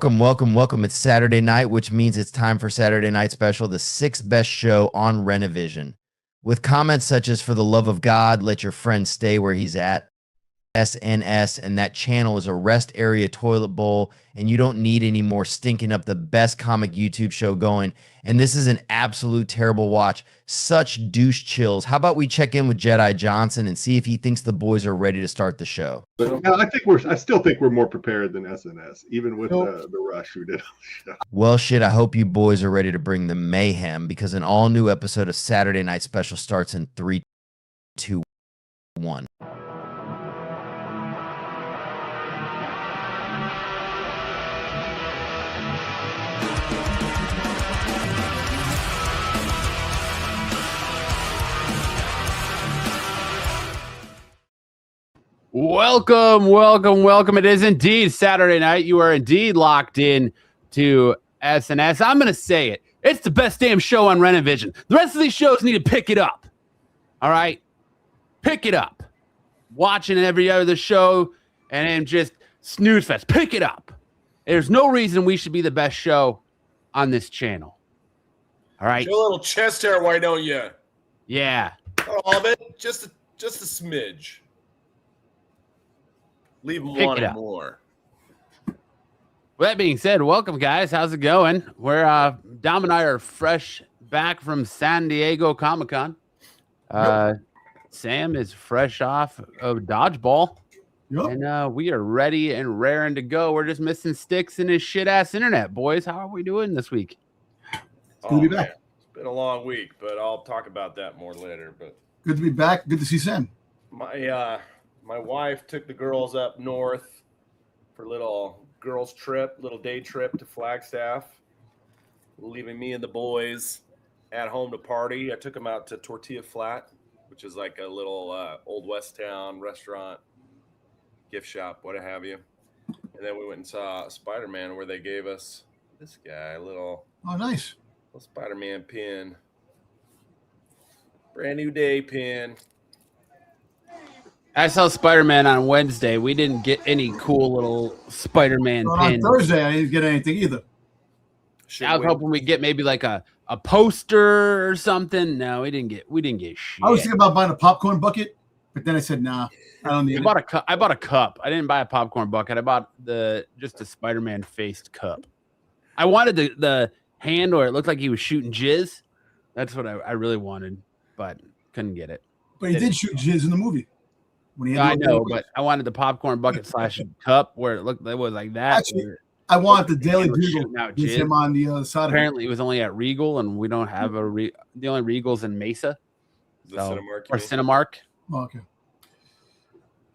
Welcome. It's Saturday night, which means it's time for Saturday Night Special, the sixth best show on Renovision. With comments such as, for the love of God, let your friend stay where he's at, SNS, and that channel is a rest area toilet bowl, and you don't need any more stinking up the best comic YouTube show going. And this is an absolute terrible watch. Such douche chills. How about we check in with David Jonsson and see if he thinks the boys are ready to start the show? I still think we're more prepared than SNS, even with the rush we did on the show. Well, shit, I hope you boys are ready to bring the mayhem, because an all-new episode of Saturday Night Special starts in 3, 2, 1. Welcome. It is indeed Saturday night. You are indeed locked in to SNS. I'm going to say it. It's the best damn show on Renovision. The rest of these shows need to pick it up. All right? Pick it up. Watching every other show and then just snooze fest. Pick it up. There's no reason we should be the best show on this channel. All right? Show a little chest hair, why don't you? Yeah. Not all of it. Just a smidge. Leave them wanting more. With that being said, welcome, guys. How's it going? We're Dom and I are fresh back from San Diego Comic-Con. Sam is fresh off of Dodgeball. Yep. And we are ready and raring to go. We're just missing Sticks in his shit-ass internet, boys. How are we doing this week? Good to be back. It's been a long week, but I'll talk about that more later. But good to be back. Good to see Sam. My wife took the girls up north for a little girls trip, little day trip to Flagstaff, leaving me and the boys at home to party. I took them out to Tortilla Flat, which is like a little old West Town restaurant, gift shop, what have you. And then we went and saw Spider-Man, where they gave us this guy a little nice little Spider-Man pin, brand new day pin. I saw Spider-Man on Wednesday. We didn't get any cool little Spider-Man pins. On Thursday, I didn't get anything either. I was hoping we'd get maybe like a poster or something. No, we didn't get shit. I was thinking about buying a popcorn bucket, but then I said, nah, I don't need it. I bought a cup. I didn't buy a popcorn bucket. I bought just a Spider-Man faced cup. I wanted the hand where it looked like he was shooting jizz. That's what I really wanted, but couldn't get it. But he did shoot jizz in the movie. I know, but I wanted the popcorn bucket / cup where it was like that. Actually, I want the Daily Bugle with him on the other side. Apparently, it was only at Regal, and we don't have the only Regals in Mesa. Cinemark, or Cinemark. Oh, okay.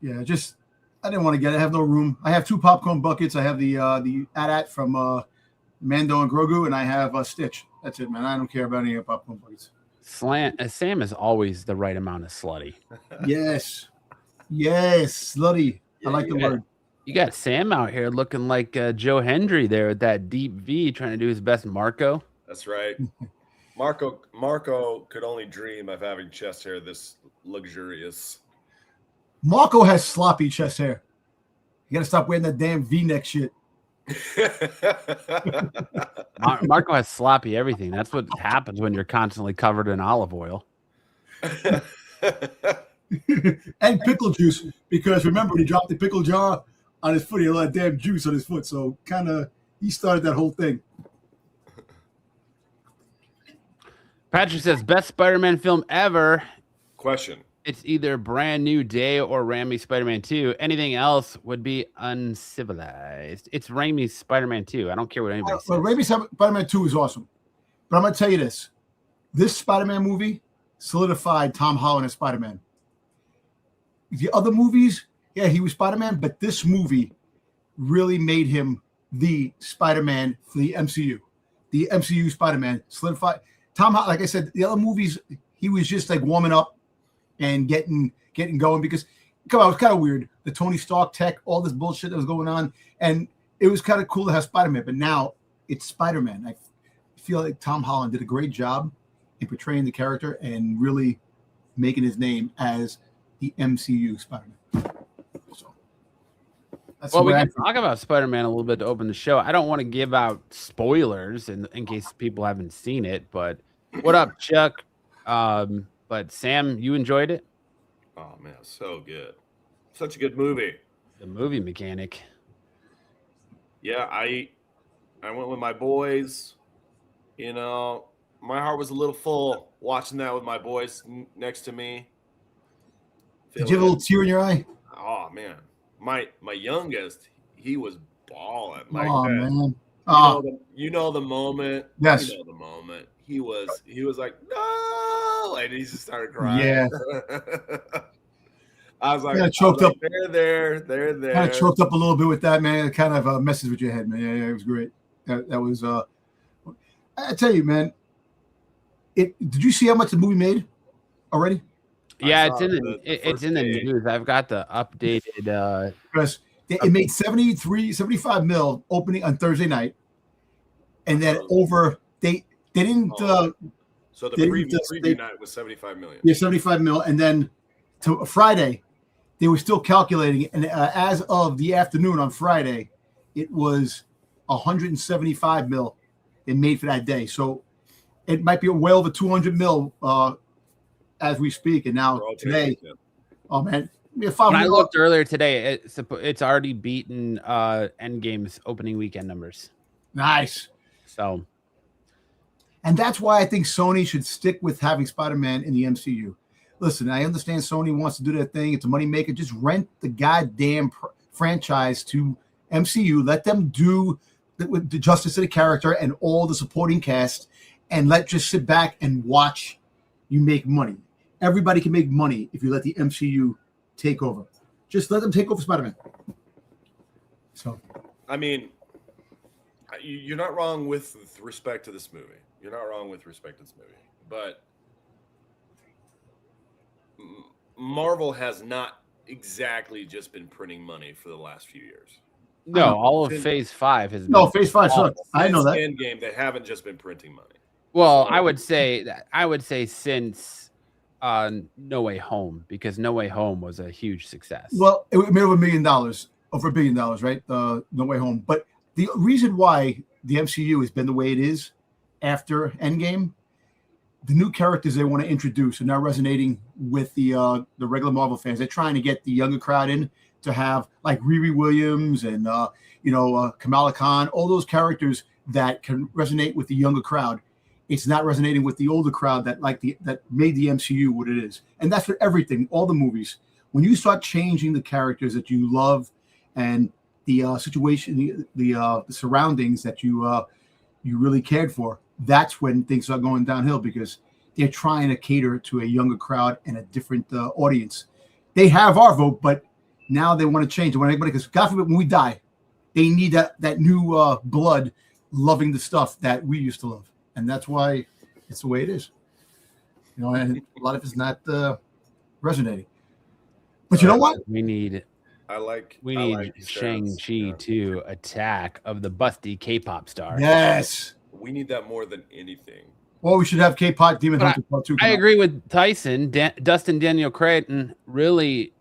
Yeah, I didn't want to get it. I have no room. I have 2 popcorn buckets. I have the AT-AT from Mando and Grogu, and I have Stitch. That's it, man. I don't care about any popcorn buckets. Sam is always the right amount of slutty. Yes, slutty. I like the word. You got Sam out here looking like Joe Hendry there with that deep V, trying to do his best Marco. That's right. Marco could only dream of having chest hair this luxurious. Marco has sloppy chest hair. You got to stop wearing that damn V-neck shit. Marco has sloppy everything. That's what happens when you're constantly covered in olive oil. And pickle juice, because remember, he dropped the pickle jar on his foot. He had a lot of damn juice on his foot, so he started that whole thing. Patrick says, best Spider-Man film ever. Question. It's either Brand New Day or Raimi's Spider-Man 2. Anything else would be uncivilized. It's Raimi's Spider-Man 2. I don't care what anybody says. Well, Raimi's Spider-Man 2 is awesome. But I'm going to tell you this. This Spider-Man movie solidified Tom Holland as Spider-Man. The other movies, yeah, he was Spider-Man, but this movie really made him the Spider-Man for the MCU. The MCU Spider-Man solidified. Tom Holland, like I said, the other movies, he was just like warming up and getting going, because come on, it was kind of weird. The Tony Stark tech, all this bullshit that was going on, and it was kind of cool to have Spider-Man, but now it's Spider-Man. I feel like Tom Holland did a great job in portraying the character and really making his name as the MCU Spider-Man. So That's Well, the we way can talk about Spider-Man a little bit to open the show. I don't want to give out spoilers in case people haven't seen it, but what up, Chuck? But Sam, you enjoyed it? Oh man, so good. Such a good movie. The movie mechanic. Yeah, I went with my boys. You know, my heart was a little full watching that with my boys next to me. Did you have a little tear in your eye? Oh man, my youngest, he was bawling like Oh that. man. You know the moment. Yes. You know the moment. He was like, no, and he just started crying. Yeah. I was like, Kinda choked up. They're there. Kind of choked up a little bit with that, man. It kind of messes with your head, man. Yeah, it was great. That was I tell you, man. Did you see how much the movie made already? Yeah, it's in the news. I've got the updated Because it made 75 mil opening on Thursday night, and then they didn't. So the preview night was 75 million. Yeah, 75 mil, and then to Friday, they were still calculating, and as of the afternoon on Friday, it was 175 mil they made for that day. So it might be well over 200 mil as we speak. And now today, oh man, when I looked earlier today, it's already beaten Endgame's opening weekend numbers. Nice. So, and that's why I think Sony should stick with having Spider-Man in the MCU. Listen, I understand Sony wants to do their thing. It's a moneymaker. Just rent the goddamn franchise to MCU. Let them do the justice to the character and all the supporting cast, and just sit back and watch you make money. Everybody can make money if you let the MCU take over. Just let them take over Spider-Man. So, I mean, you're not wrong with respect to this movie. You're not wrong with respect to this movie, but Marvel has not exactly just been printing money for the last few years. No, all of Phase 5 has been. No, Phase 5 sucks. I know that. Endgame, they haven't just been printing money. Well, I would say since No Way Home, because No Way Home was a huge success. Well, it made over $1 million, over $1 billion, right? No Way Home. But the reason why the MCU has been the way it is after Endgame, the new characters they want to introduce are now resonating with the regular Marvel fans. They're trying to get the younger crowd in to have like Riri Williams and Kamala Khan, all those characters that can resonate with the younger crowd. It's not resonating with the older crowd that made the MCU what it is. And that's for everything, all the movies. When you start changing the characters that you love and the situation, the surroundings that you really cared for, that's when things start going downhill, because they're trying to cater to a younger crowd and a different audience. They have our vote, but now they want to change it. Because God forbid, when we die, they need that new blood loving the stuff that we used to love. And that's why it's the way it is. And a lot of it's not resonating. But you know what? We need Shang-Chi to Attack of the busty K-pop star. Yes. We need that more than anything. Well, we should have K-pop Demon Hunter Part 2. I agree with Tyson. Dustin Daniel Creighton really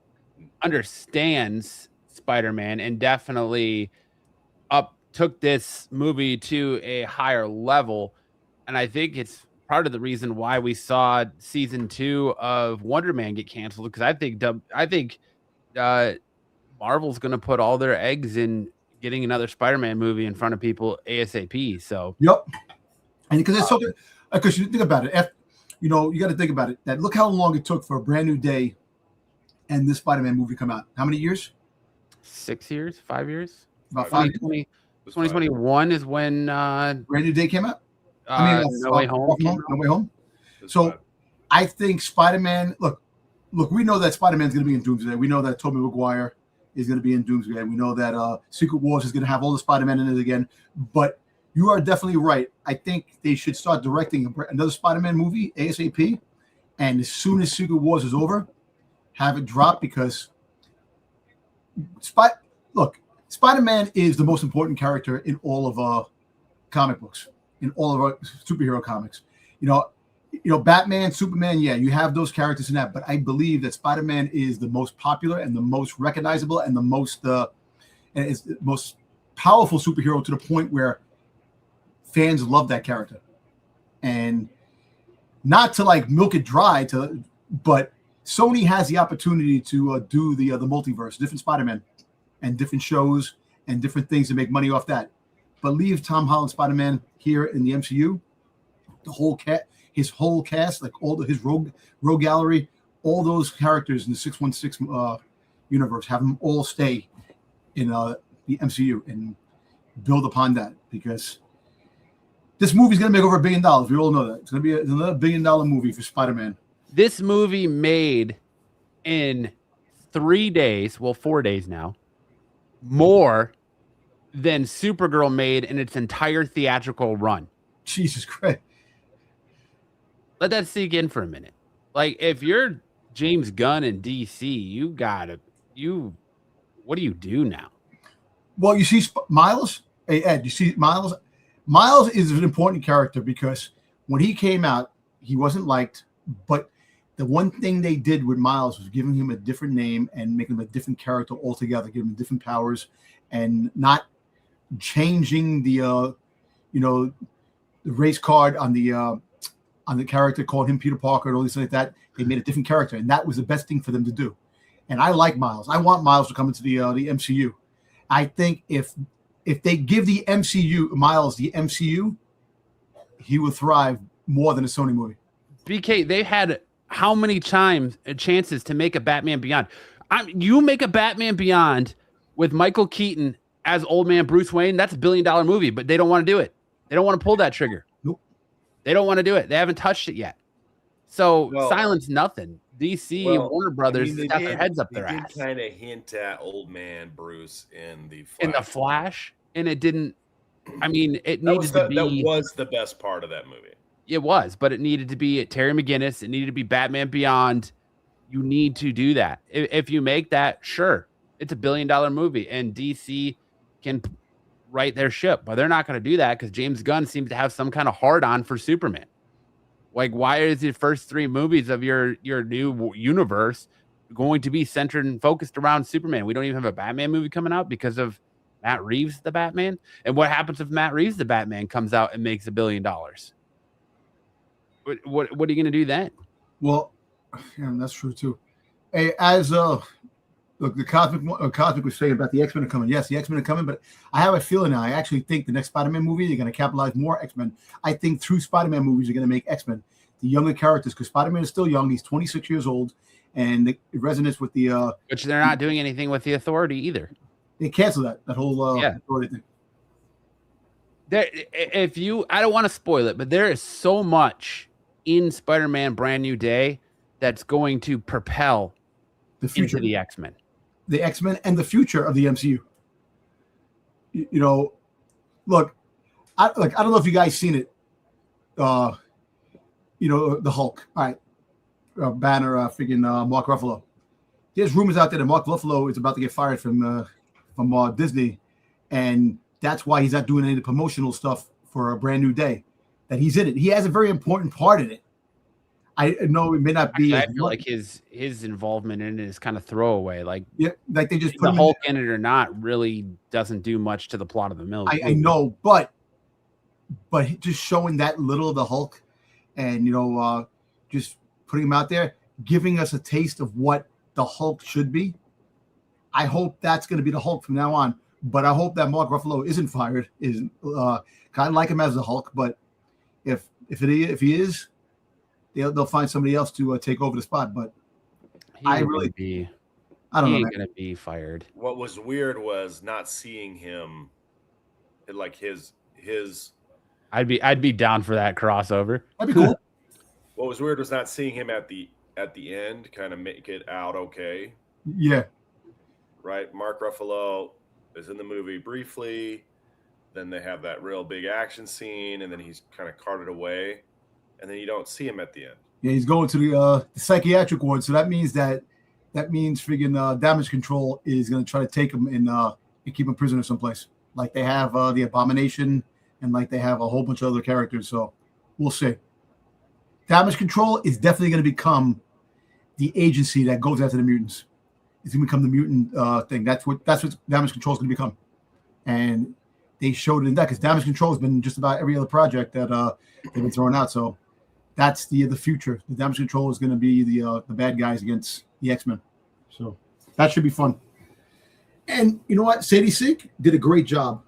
understands Spider-Man and definitely took this movie to a higher level. And I think it's part of the reason why we saw season 2 of Wonder Man get canceled, because I think Marvel's going to put all their eggs in getting another Spider-Man movie in front of people ASAP. So yep, and because it's something, because you think about it, you got to think about it. That look how long it took for a Brand New Day and this Spider-Man movie come out. How many years? 6 years, 5 years. About 5 years. 2021 is when Brand New Day came out. No Way Home. No Way Home. So I think Spider-Man. Look, we know that Spider-Man's going to be in Doomsday. We know that Tobey Maguire is going to be in Doomsday. We know that Secret Wars is going to have all the Spider-Man in it again. But you are definitely right. I think they should start directing another Spider-Man movie ASAP. And as soon as Secret Wars is over, have it drop, because Spider-Man is the most important character in all of comic books, in all of our superhero comics. Batman, Superman, yeah, you have those characters in that, but I believe that Spider-Man is the most popular and the most recognizable and the most and it's the most powerful superhero to the point where fans love that character. And not to like milk it dry, but Sony has the opportunity to do the multiverse, different Spider-Man, and different shows and different things to make money off that. But leave Tom Holland Spider-Man here in the MCU, his whole cast, like his rogue gallery, all those characters in the 616 universe, have them all stay in the MCU and build upon that, because this movie's going to make over $1 billion. We all know that. It's going to be another $1 billion movie for Spider-Man. This movie made in 3 days, well, 4 days now, more than Supergirl made in its entire theatrical run. Jesus Christ. Let that sink in for a minute. Like, if you're James Gunn and DC, what do you do now? Well, you see Miles. Hey, Ed, you see Miles? Miles is an important character because when he came out, he wasn't liked, but the one thing they did with Miles was giving him a different name and making him a different character altogether, giving him different powers, and not changing the race card on the character, called him Peter Parker and all this like that. They made a different character, and that was the best thing for them to do. And I like Miles. I want Miles to come into the MCU. I think if they give the Miles the MCU, he will thrive more than a Sony movie. BK, they had how many chances to make a Batman Beyond? You make a Batman Beyond with Michael Keaton as old man Bruce Wayne, that's $1 billion movie, but they don't want to do it. They don't want to pull that trigger. Nope. They don't want to do it. They haven't touched it yet. So silence nothing. DC, Warner Brothers, got their heads up their ass. They kind of hint at old man Bruce in the Flash. In the Flash, and it didn't. I mean, it needed to be. That was the best part of that movie. It was, but it needed to be Terry McGinnis. It needed to be Batman Beyond. You need to do that. If you make that, sure, it's $1 billion movie, and DC can right their ship, but they're not going to do that because James Gunn seems to have some kind of hard-on for Superman. Like, why is the first 3 movies of your new universe going to be centered and focused around Superman? We don't even have a Batman movie coming out because of Matt Reeves, the Batman. And what happens if Matt Reeves, the Batman, comes out and makes $1 billion? What are you going to do then? Well, yeah, that's true too. Hey, as look, the Cosmic was saying about the X-Men are coming. Yes, the X-Men are coming, but I have a feeling now. I actually think the next Spider-Man movie, they're going to capitalize more X-Men. I think through Spider-Man movies, they're going to make X-Men the younger characters, because Spider-Man is still young. He's 26 years old, and it resonates with the which they're not doing anything with the Authority either. They canceled that whole Authority thing. I don't want to spoil it, but there is so much in Spider-Man Brand New Day that's going to propel the future into the X-Men. The X-Men and the future of the MCU. You know, look, I don't know if you guys seen it. The Hulk. All right, Banner, freaking Mark Ruffalo. There's rumors out there that Mark Ruffalo is about to get fired from Disney, and that's why he's not doing any of the promotional stuff for A Brand New Day. That he's in it. He has a very important part in it. I know it may not be. I feel like his involvement in it is kind of throwaway. Like, yeah, like they just put the Hulk in it or not really doesn't do much to the plot of the movie. I know, but just showing that little of the Hulk, and just putting him out there, giving us a taste of what the Hulk should be. I hope that's going to be the Hulk from now on. But I hope that Mark Ruffalo isn't fired. Kind of like him as the Hulk, but if he is, they'll find somebody else to take over the spot. But I don't know. He ain't gonna be fired. What was weird was not seeing him, like his. I'd be down for that crossover. That'd be cool. What was weird was not seeing him at the end, kind of make it out okay. Yeah. Right. Mark Ruffalo is in the movie briefly. Then they have that real big action scene, and then he's kind of carted away, and then you don't see him at the end. Yeah, he's going to the psychiatric ward, so that means friggin' Damage Control is going to try to take him and keep him prisoner someplace, like they have the Abomination, and like they have a whole bunch of other characters. So we'll see. Damage Control is definitely going to become the agency that goes after the mutants. is going to become the mutant thing. That's what Damage Control is going to become. And they showed it in that because Damage Control has been just about every other project that they've been throwing out. So that's the future. The Damage Control is going to be the bad guys against the X-Men. So that should be fun. And you know what? Sadie Sink did a great job.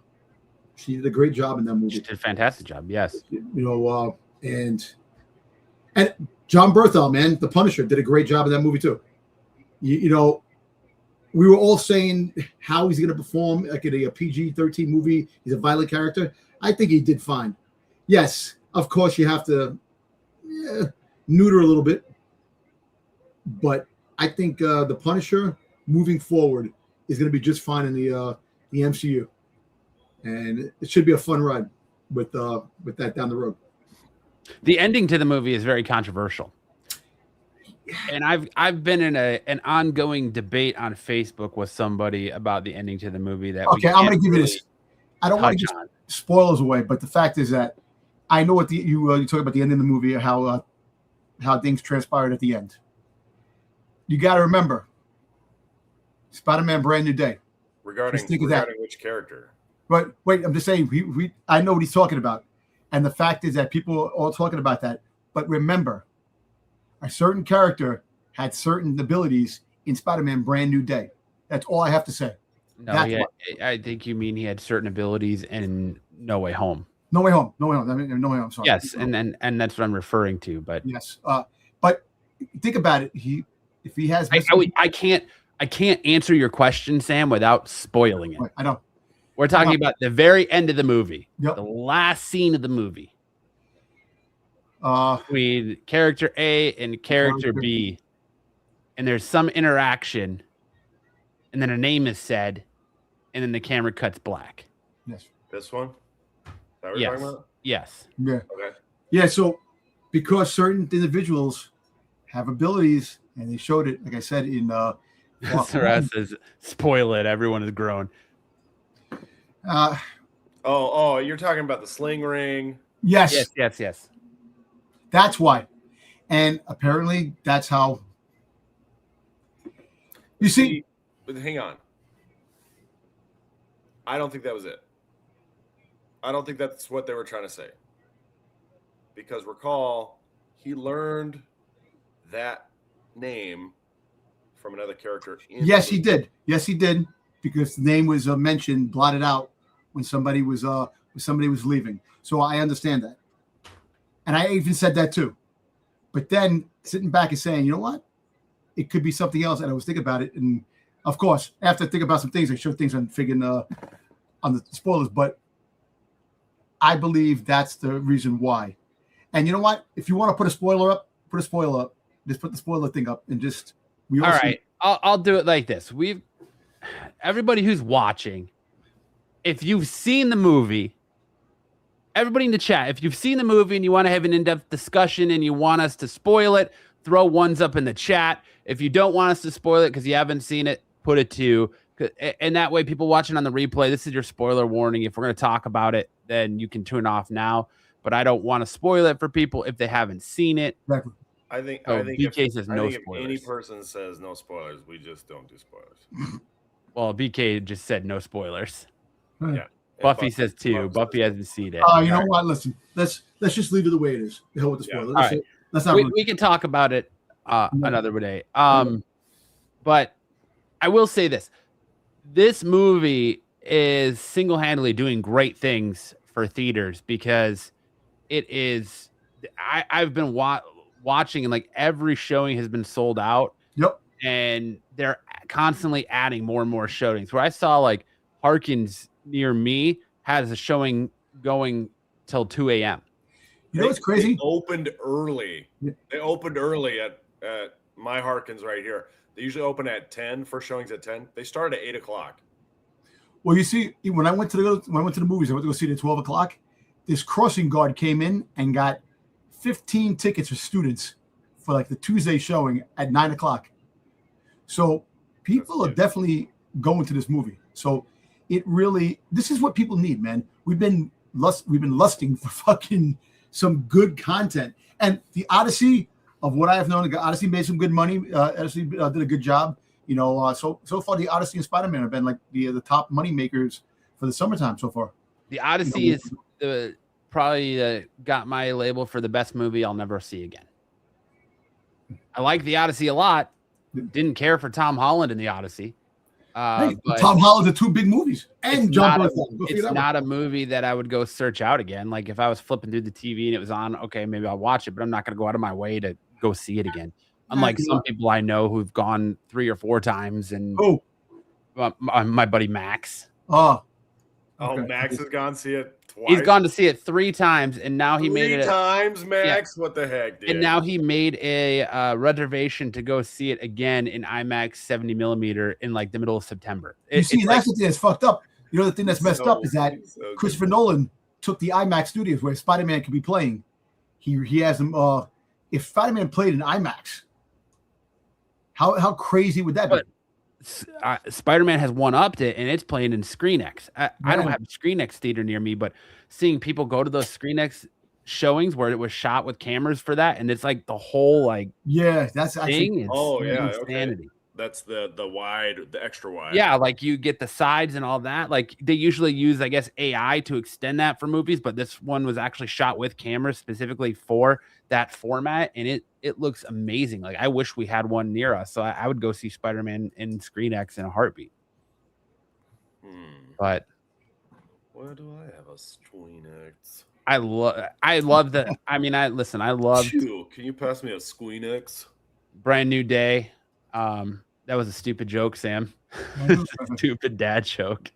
She did a great job in that movie. She did a fantastic job. Yes. You know, and John Berthel, man, the Punisher, did a great job in that movie too. You know, we were all saying how he's going to perform like in a PG-13 movie. He's a violent character. I think he did fine. Yes, of course you have to neuter a little bit, but I think the Punisher moving forward is going to be just fine in the MCU, and it should be a fun ride with that down the road. The ending to the movie is very controversial, and I've been in an ongoing debate on Facebook with somebody about the ending to the movie. That okay, I'm going to give you this. I don't want to give spoilers away, but the fact is that I know what you talk about the end of the movie, how things transpired at the end. You got to remember. Spider-Man Brand New Day. Regarding which character? But wait, I'm just saying, I know what he's talking about. And the fact is that people are all talking about that. But remember, a certain character had certain abilities in Spider-Man Brand New Day. That's all I have to say. No, I think you mean he had certain abilities in No Way Home. No Way Home. I mean, No Way Home. Sorry. Yes, and that's what I'm referring to. But yes, but think about it. If he has, I can't answer your question, Sam, without spoiling it. I know. We're talking about the very end of the movie, yep. The last scene of the movie. Between character A and character B, and there's some interaction, and then a name is said, and then the camera cuts black. Yes. This one? Is that what you're talking about? Yes. Yeah. Okay. Yeah, so because certain individuals have abilities, and they showed it, like I said, in Sarah says, spoil it. Everyone is grown. You're talking about the sling ring. Yes. That's why. And apparently that's how you see. But hang on. I don't think that was it. I don't think that's what they were trying to say. Because recall, he learned that name from another character. Yes, he did. Because the name was mentioned, blotted out when somebody was leaving. So I understand that, and I even said that too. But then sitting back and saying, you know what, it could be something else. And I was thinking about it, and of course, after I think about some things, I showed things on on the spoilers. But I believe that's the reason why. And you know what? If you want to put a spoiler up, Just put the spoiler thing up, and just. All right, I'll do it like this. Everybody who's watching, if you've seen the movie, everybody in the chat, if you've seen the movie and you want to have an in-depth discussion and you want us to spoil it, throw ones up in the chat. If you don't want us to spoil it because you haven't seen it, put it 2. And that way, people watching on the replay, this is your spoiler warning. If we're going to talk about it, then you can tune off now. But I don't want to spoil it for people if they haven't seen it. Exactly. I think BK says no spoilers. If any person says no spoilers, we just don't do spoilers. Well, BK just said no spoilers. Yeah. Buffy says 2. Buffy hasn't seen it. You know what? Listen, let's just leave it the way it is. The hell with the spoilers. All right. Let's not we can talk about it another day. But I will say this: this movie is single-handedly doing great things for theaters because it is. I've been watching, and like every showing has been sold out. Yep. And they're constantly adding more and more showings. Where I saw like Harkins near me has a showing going till 2 a.m. You know what's crazy? They opened early. Yeah. They opened early at my Harkins right here. They usually open at 10 for showings at 10. They started at 8 o'clock. Well, you see, when I went to the movies, I went to go see it at 12 o'clock. This crossing guard came in and got 15 tickets for students for like the Tuesday showing at 9 o'clock. So people are definitely going to this movie. So this is what people need, man. We've been lusting for fucking some good content. And the Odyssey, of what I have known, Odyssey made some good money. Odyssey did a good job. So far the Odyssey and Spider-Man have been like the top money makers for the summertime so far. The Odyssey is probably got my label for the best movie I'll never see again. I like the Odyssey a lot. Didn't care for Tom Holland in the Odyssey. But Tom Holland's are two big movies, and John Berthold. It's not a movie that I would go search out again. Like if I was flipping through the TV and it was on, okay, maybe I'll watch it, but I'm not going to go out of my way to go see it again. Unlike some people I know who've gone 3 or 4 times, and my buddy Max. Okay. Max has gone to see it twice. He's gone to see it 3 times, and now he made it 3 times, Max. Yeah. What the heck, dude? And now he made a reservation to go see it again in IMAX 70 millimeter in like the middle of September. That's the thing that's fucked up. You know, the thing that's messed up is that Christopher Nolan took the IMAX studios where Spider-Man could be playing. He has them. If Spider-Man played in IMAX, how crazy would that be? Spider-Man has one-upped it, and it's playing in ScreenX. I don't have a ScreenX theater near me, but seeing people go to those ScreenX showings where it was shot with cameras for that, and it's like the whole that's thing. It's insanity. Okay. That's the wide, the extra wide. Yeah, like you get the sides and all that. Like they usually use, I guess, AI to extend that for movies, but this one was actually shot with cameras specifically for that format, and it looks amazing. Like I wish we had one near us, so I would go see Spider-Man in ScreenX in a heartbeat. But where do I have a ScreenX? I love that. I mean, I love. Can you pass me a ScreenX? Brand New Day. That was a stupid joke, Sam. Stupid dad joke.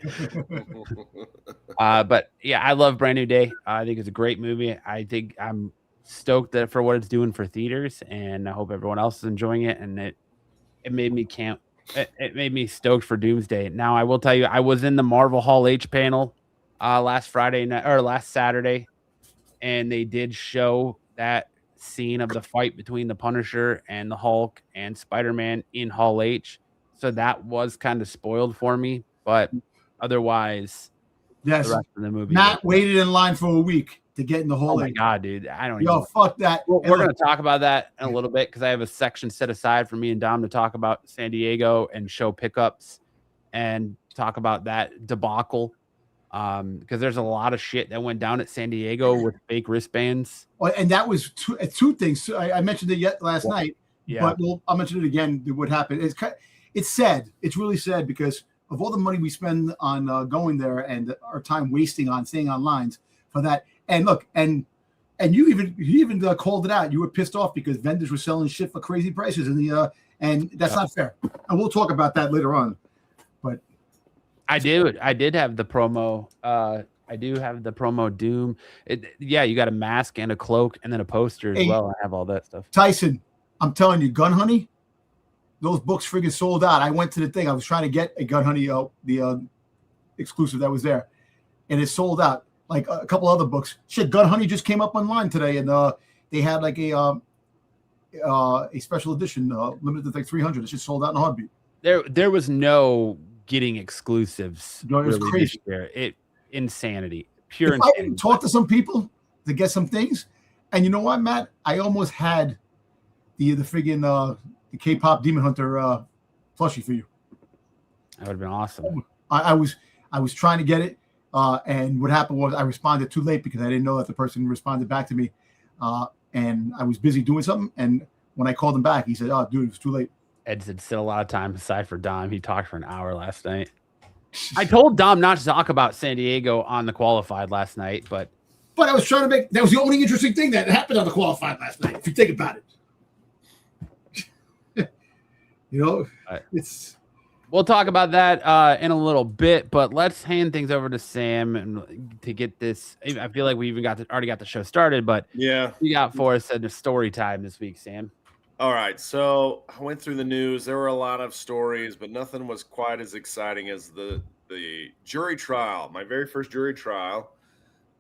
But yeah, I love Brand New Day. I think it's a great movie. I think I'm stoked for what it's doing for theaters, and I hope everyone else is enjoying it. And it made me it made me stoked for Doomsday. Now I will tell you, I was in the Marvel Hall H panel last Saturday, and they did show that scene of the fight between the Punisher and the Hulk and Spider-Man in Hall H. So that was kind of spoiled for me, but otherwise, yes, the rest of the movie. Matt waited in line for a week to get in the Hall H. Oh my God, dude. I don't even. Fuck that. We're going to talk about that in a little bit because I have a section set aside for me and Dom to talk about San Diego and show pickups and talk about that debacle. Because there's a lot of shit that went down at San Diego with fake wristbands. Well, and that was two things. I mentioned it last night, but I'll mention it again. What happened? It's sad. It's really sad because of all the money we spend on going there and our time wasting on staying on lines for that. And look, and you even called it out. You were pissed off because vendors were selling shit for crazy prices, and that's not fair. And we'll talk about that later on. But I did have the promo. I do have the promo Doom. You got a mask and a cloak and then a poster as well. I have all that stuff. Tyson, I'm telling you, Gun Honey, those books friggin' sold out. I went to the thing. I was trying to get a Gun Honey, the exclusive that was there, and it sold out. Like a couple other books. Shit, Gun Honey just came up online today, and they had like a special edition, limited to like 300. It just sold out in a heartbeat. There was no getting exclusives. No, it was crazy. Insanity, pure insanity. I didn't talk to some people to get some things, and you know what, Matt? I almost had the friggin' the K-pop Demon Hunter plushie for you. That would have been awesome. I was trying to get it, and what happened was I responded too late because I didn't know that the person responded back to me, and I was busy doing something. And when I called him back, he said, "Oh, dude, it was too late." Ed said still a lot of time aside for Dom. He talked for an hour last night. I told Dom not to talk about San Diego on the qualified last night, but I was trying to make that was the only interesting thing that happened on the qualified last night. If you think about it, it's. We'll talk about that in a little bit, but let's hand things over to Sam and to get this. I feel like we even already got the show started, but yeah, we got for us a story time this week, Sam. All right, so I went through the news. There were a lot of stories, but nothing was quite as exciting as the jury trial. My very first jury trial.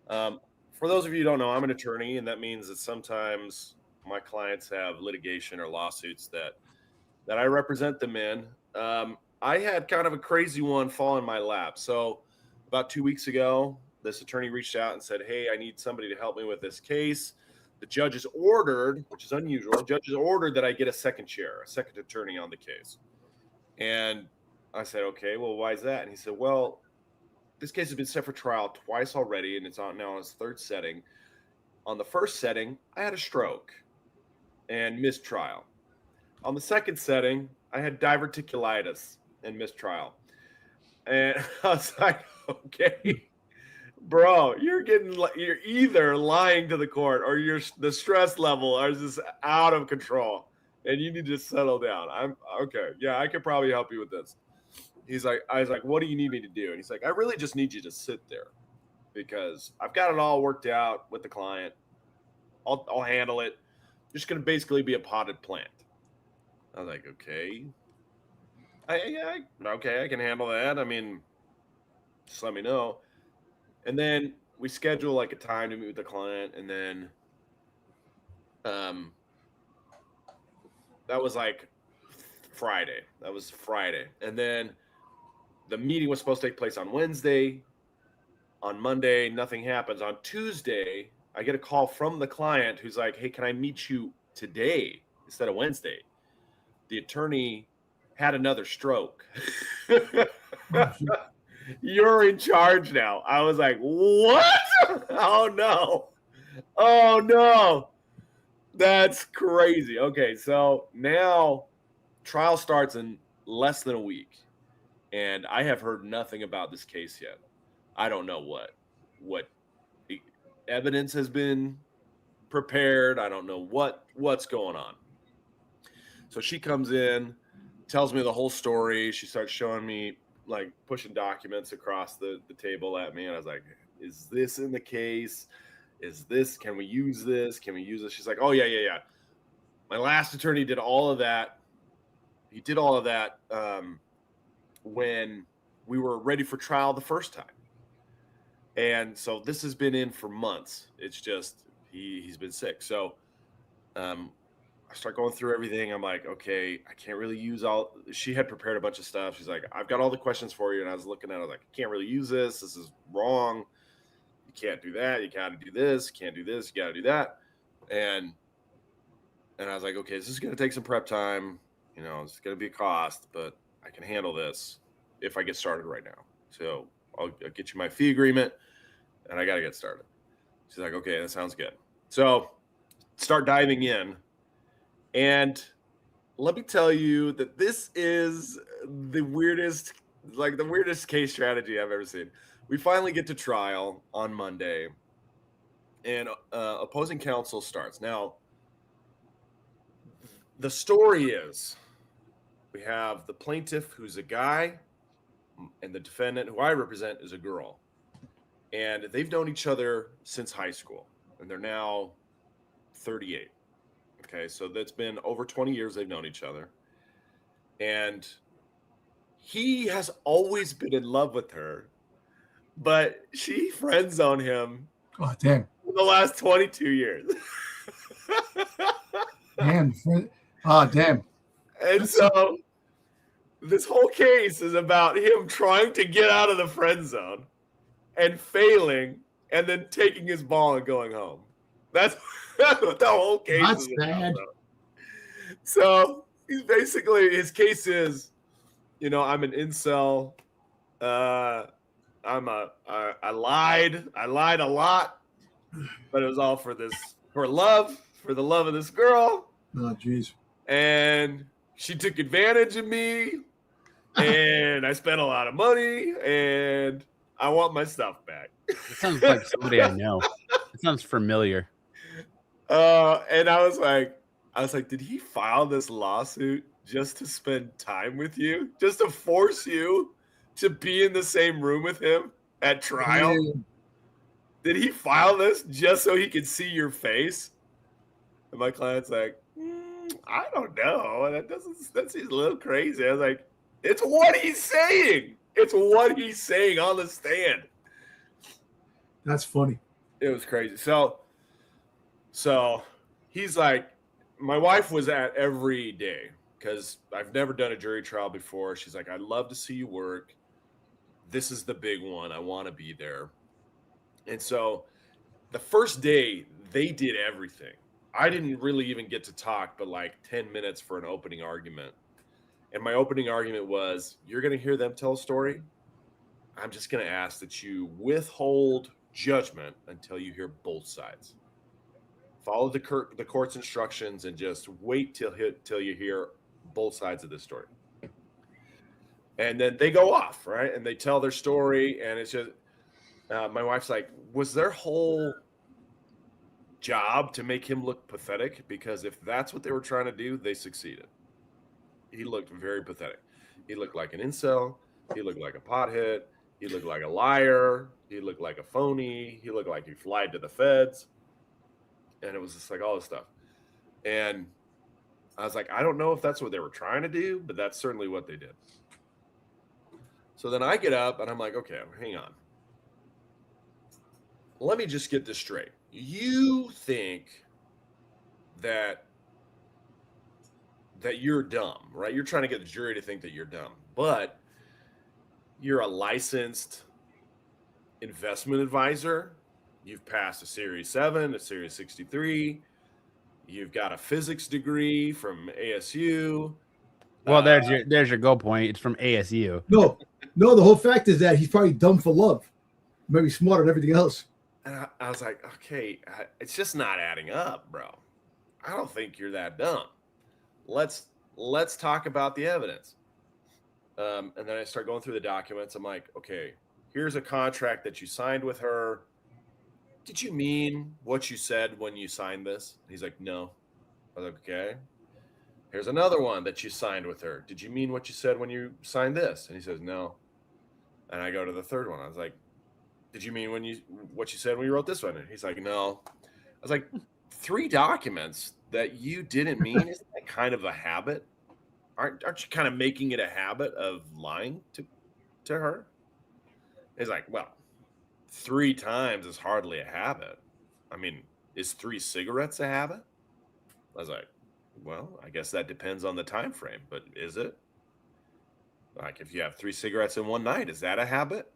For those of you who don't know, I'm an attorney, and that means that sometimes my clients have litigation or lawsuits that I represent them in. I had kind of a crazy one fall in my lap. So about 2 weeks ago, this attorney reached out and said, "Hey, I need somebody to help me with this case." The judge has ordered, which is unusual, the judge has ordered that I get a second chair, a second attorney on the case. And I said, okay, well, why is that? And he said, well, this case has been set for trial twice already, and it's on now on its third setting. On the first setting, I had a stroke and missed trial. On the second setting, I had diverticulitis and missed trial. And I was like, okay, bro, you're either lying to the court or the stress level is just out of control, and you need to settle down. I'm okay. Yeah, I could probably help you with this. I was like, what do you need me to do? And he's like, I really just need you to sit there because I've got it all worked out with the client. I'll handle it. You're just going to basically be a potted plant. I was like, okay. Okay, I can handle that. I mean, just let me know. And then we schedule like a time to meet with the client, and then that was like Friday. That was Friday. And then the meeting was supposed to take place on Wednesday. On Monday, nothing happens. On Tuesday, I get a call from the client who's like, hey, can I meet you today instead of Wednesday? The attorney had another stroke. You're in charge now. I was like, what? Oh, no. Oh, no. That's crazy. Okay, so now trial starts in less than a week, and I have heard nothing about this case yet. I don't know what evidence has been prepared. I don't know what's going on. So she comes in, tells me the whole story. She starts showing me, like, pushing documents across the table at me. And I was like, is this in the case? Can we use this? She's like, oh, yeah. My last attorney did all of that. He did all of that when we were ready for trial the first time. And so this has been in for months. It's just he's been sick. So I start going through everything. I'm like, okay, I can't really use all. She had prepared a bunch of stuff. She's like, I've got all the questions for you. And I was looking at it, I was like, I can't really use this. This is wrong. You can't do that. You got to do this. You can't do this. You got to do that. And I was like, okay, this is going to take some prep time. You know, it's going to be a cost, but I can handle this if I get started right now. So I'll get you my fee agreement, and I got to get started. She's like, okay, that sounds good. So start diving in. And let me tell you that this is the weirdest case strategy I've ever seen. We finally get to trial on Monday, and opposing counsel starts. Now, the story is we have the plaintiff, who's a guy, and the defendant, who I represent, is a girl. And they've known each other since high school, and they're now 38. Okay, so that's been over 20 years they've known each other. And he has always been in love with her, but she friend-zoned him. Oh, damn. For the last 22 years. Damn. Oh, damn. And so this whole case is about him trying to get out of the friend zone and failing, and then taking his ball and going home. That's what the whole case is about. So he's basically, his case is, you know, I'm an incel. I lied a lot, but it was all for the love of this girl. Oh, jeez. And she took advantage of me, and I spent a lot of money, and I want my stuff back. It sounds like somebody I know. It sounds familiar. And I was like, did he file this lawsuit just to spend time with you? Just to force you to be in the same room with him at trial? Yeah. Did he file this just so he could see your face? And my client's like, I don't know. That seems a little crazy. I was like, it's what he's saying. It's what he's saying on the stand. That's funny. It was crazy. So he's like, my wife was at every day because I've never done a jury trial before. She's like, I'd love to see you work. This is the big one. I want to be there. And so the first day, they did everything. I didn't really even get to talk, but like 10 minutes for an opening argument. And my opening argument was, you're going to hear them tell a story. I'm just going to ask that you withhold judgment until you hear both sides. Follow the court's instructions and just wait till you hear both sides of this story. And then they go off, right? And they tell their story, and it's just my wife's like, was their whole job to make him look pathetic? Because if that's what they were trying to do, they succeeded. He looked very pathetic. He looked like an incel. He looked like a pothead. He looked like a liar. He looked like a phony. He looked like he lied to the feds. And it was just like all this stuff. And I was like, I don't know if that's what they were trying to do, but that's certainly what they did. So then I get up and I'm like, okay, hang on. Let me just get this straight. You think that you're dumb, right? You're trying to get the jury to think that you're dumb, but you're a licensed investment advisor. You've passed a Series 7, a Series 63. You've got a physics degree from ASU. Well, there's your go point. It's from ASU. No, the whole fact is that he's probably dumb for love. Maybe smarter than everything else. And I was like, okay, it's just not adding up, bro. I don't think you're that dumb. Let's talk about the evidence. And then I start going through the documents. I'm like, okay, here's a contract that you signed with her. Did you mean what you said when you signed this? He's like, no. I was like, okay. Here's another one that you signed with her. Did you mean what you said when you signed this? And he says, no. And I go to the third one. I was like, did you mean what you said when you wrote this one? And he's like, no. I was like, 3 documents that you didn't mean? Isn't that kind of a habit? Aren't you kind of making it a habit of lying to her? He's like, well, 3 times is hardly a habit. I mean, is 3 cigarettes a habit? I was like, well, I guess that depends on the time frame, but is it? Like, if you have 3 cigarettes in one night, is that a habit?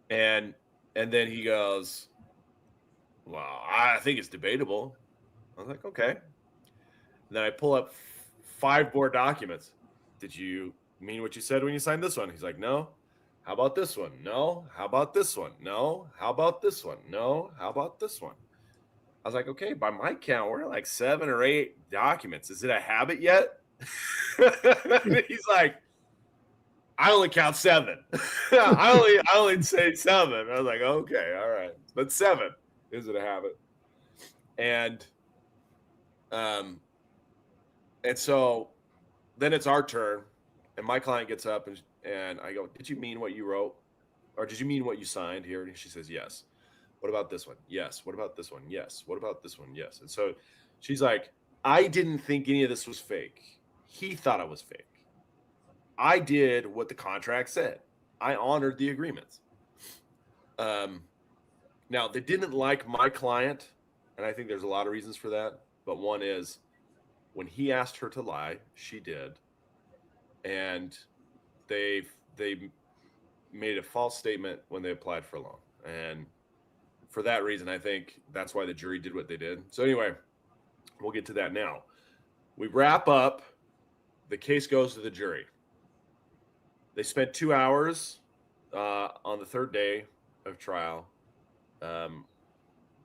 And then he goes, well, I think it's debatable. I was like, okay. And then I pull up 5 more documents. Did you mean what you said when you signed this one? He's like, no. How about this one? No. How about this one? No. How about this one? No. How about this one? I was like, okay, by my count, we're like 7 or 8 documents. Is it a habit yet? He's like, I only count 7. I only say 7. I was like, okay, all right. But 7, is it a habit? And so then it's our turn, and my client gets up and I go, did you mean what you wrote? Or did you mean what you signed here? And she says, yes. What about this one? Yes. What about this one? Yes. What about this one? Yes. And so she's like, I didn't think any of this was fake. He thought it was fake. I did what the contract said. I honored the agreements. Now, they didn't like my client, and I think there's a lot of reasons for that. But one is when he asked her to lie, she did. And they made a false statement when they applied for a loan. And for that reason, I think that's why the jury did what they did. So anyway, we'll get to that now. We wrap up. The case goes to the jury. They spent 2 hours on the 3rd day of trial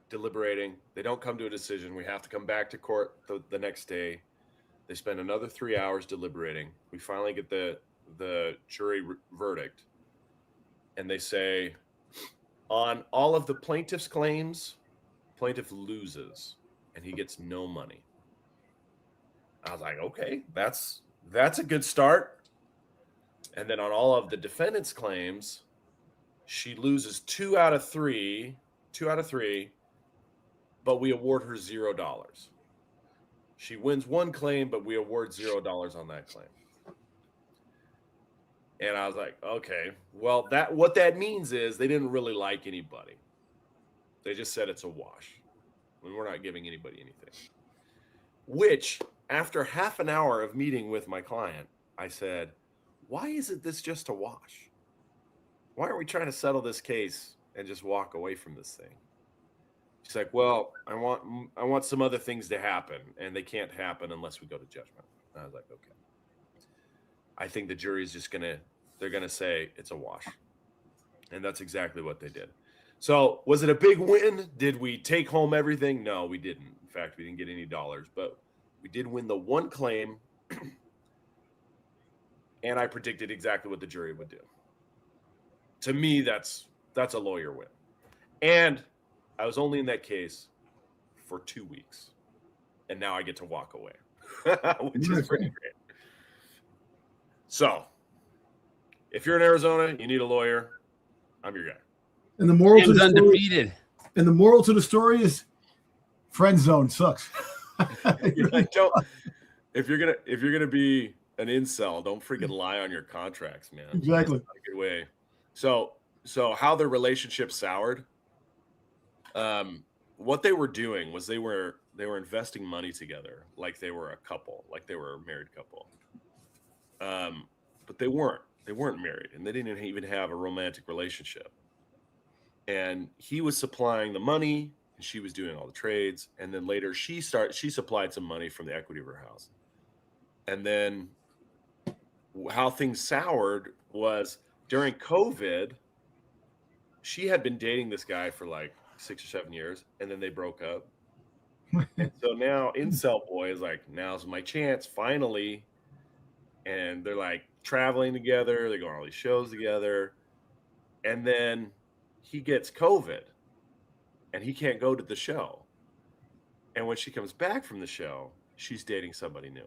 deliberating. They don't come to a decision. We have to come back to court the next day. They spend another 3 hours deliberating. We finally get the jury verdict. And they say, on all of the plaintiff's claims, plaintiff loses and he gets no money. I was like, okay, that's a good start. And then on all of the defendant's claims, she loses 2 out of 3, but we award her $0. She wins 1 claim, but we award $0 on that claim. And I was like, okay, well, what that means is they didn't really like anybody. They just said it's a wash. And we're not giving anybody anything. Which, after half an hour of meeting with my client, I said, why isn't this just a wash? Why aren't we trying to settle this case and just walk away from this thing? She's like, well, I want some other things to happen, and they can't happen unless we go to judgment. And I was like, okay. I think the jury's just they're gonna say it's a wash. And that's exactly what they did. So was it a big win? Did we take home everything? No, we didn't. In fact, we didn't get any dollars, but we did win the one claim. And I predicted exactly what the jury would do. To me, that's a lawyer win. And I was only in that case for 2 weeks. And now I get to walk away, which is pretty great. So if you're in Arizona, you need a lawyer, I'm your guy. And the moral to the story, undefeated. and the moral to the story is friend zone sucks. If you're gonna be an incel, don't freaking lie on your contracts, man. Exactly. That's not a good way. So how their relationship soured. What they were doing was they were investing money together, like they were a couple, like they were a married couple. But they weren't married, and they didn't even have a romantic relationship. And he was supplying the money, and she was doing all the trades. And then later she supplied some money from the equity of her house. And then how things soured was during COVID, she had been dating this guy for like 6 or 7 years, and then they broke up. And so now incel boy is like, now's my chance, finally. And they're like traveling together, they're going on all these shows together. And then he gets COVID and he can't go to the show. And when she comes back from the show, she's dating somebody new.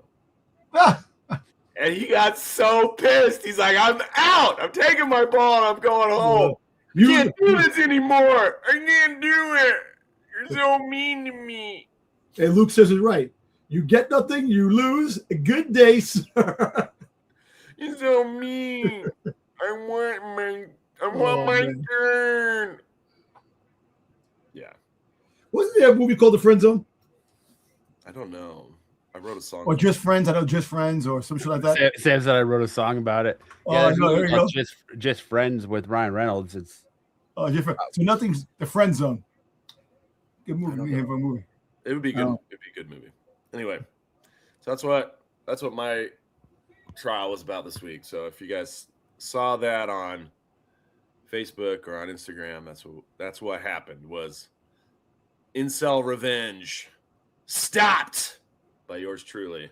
And he got so pissed. He's like, I'm out. I'm taking my ball and I'm going home. You can't do this anymore. I can't do it. You're so mean to me. And Luke says it right. You get nothing, you lose. A good day, sir. You're so mean. I want my turn. Yeah. Wasn't there a movie called The Friend Zone? I don't know. I wrote a song. Or Just Friends. I know Just Friends or some shit like that. Sam said I wrote a song about it. Oh, no, there you go. Just Friends with Ryan Reynolds. It's different. So nothing's The Friend Zone. Good movie. It would be good. It'd be a good movie. Anyway, so that's what my trial was about this week. So if you guys saw that on Facebook or on Instagram, that's what happened. Was incel revenge stopped by yours truly,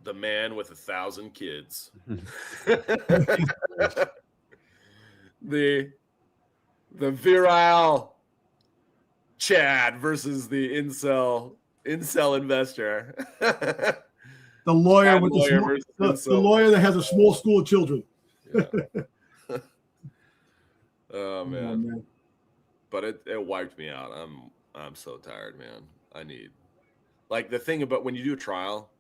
the man with 1,000 kids. the virile Chad versus the incel investor. The lawyer with the lawyer that has a small school of children. Yeah. Oh man. But it wiped me out. I'm so tired, man. I need, like, the thing about when you do a trial,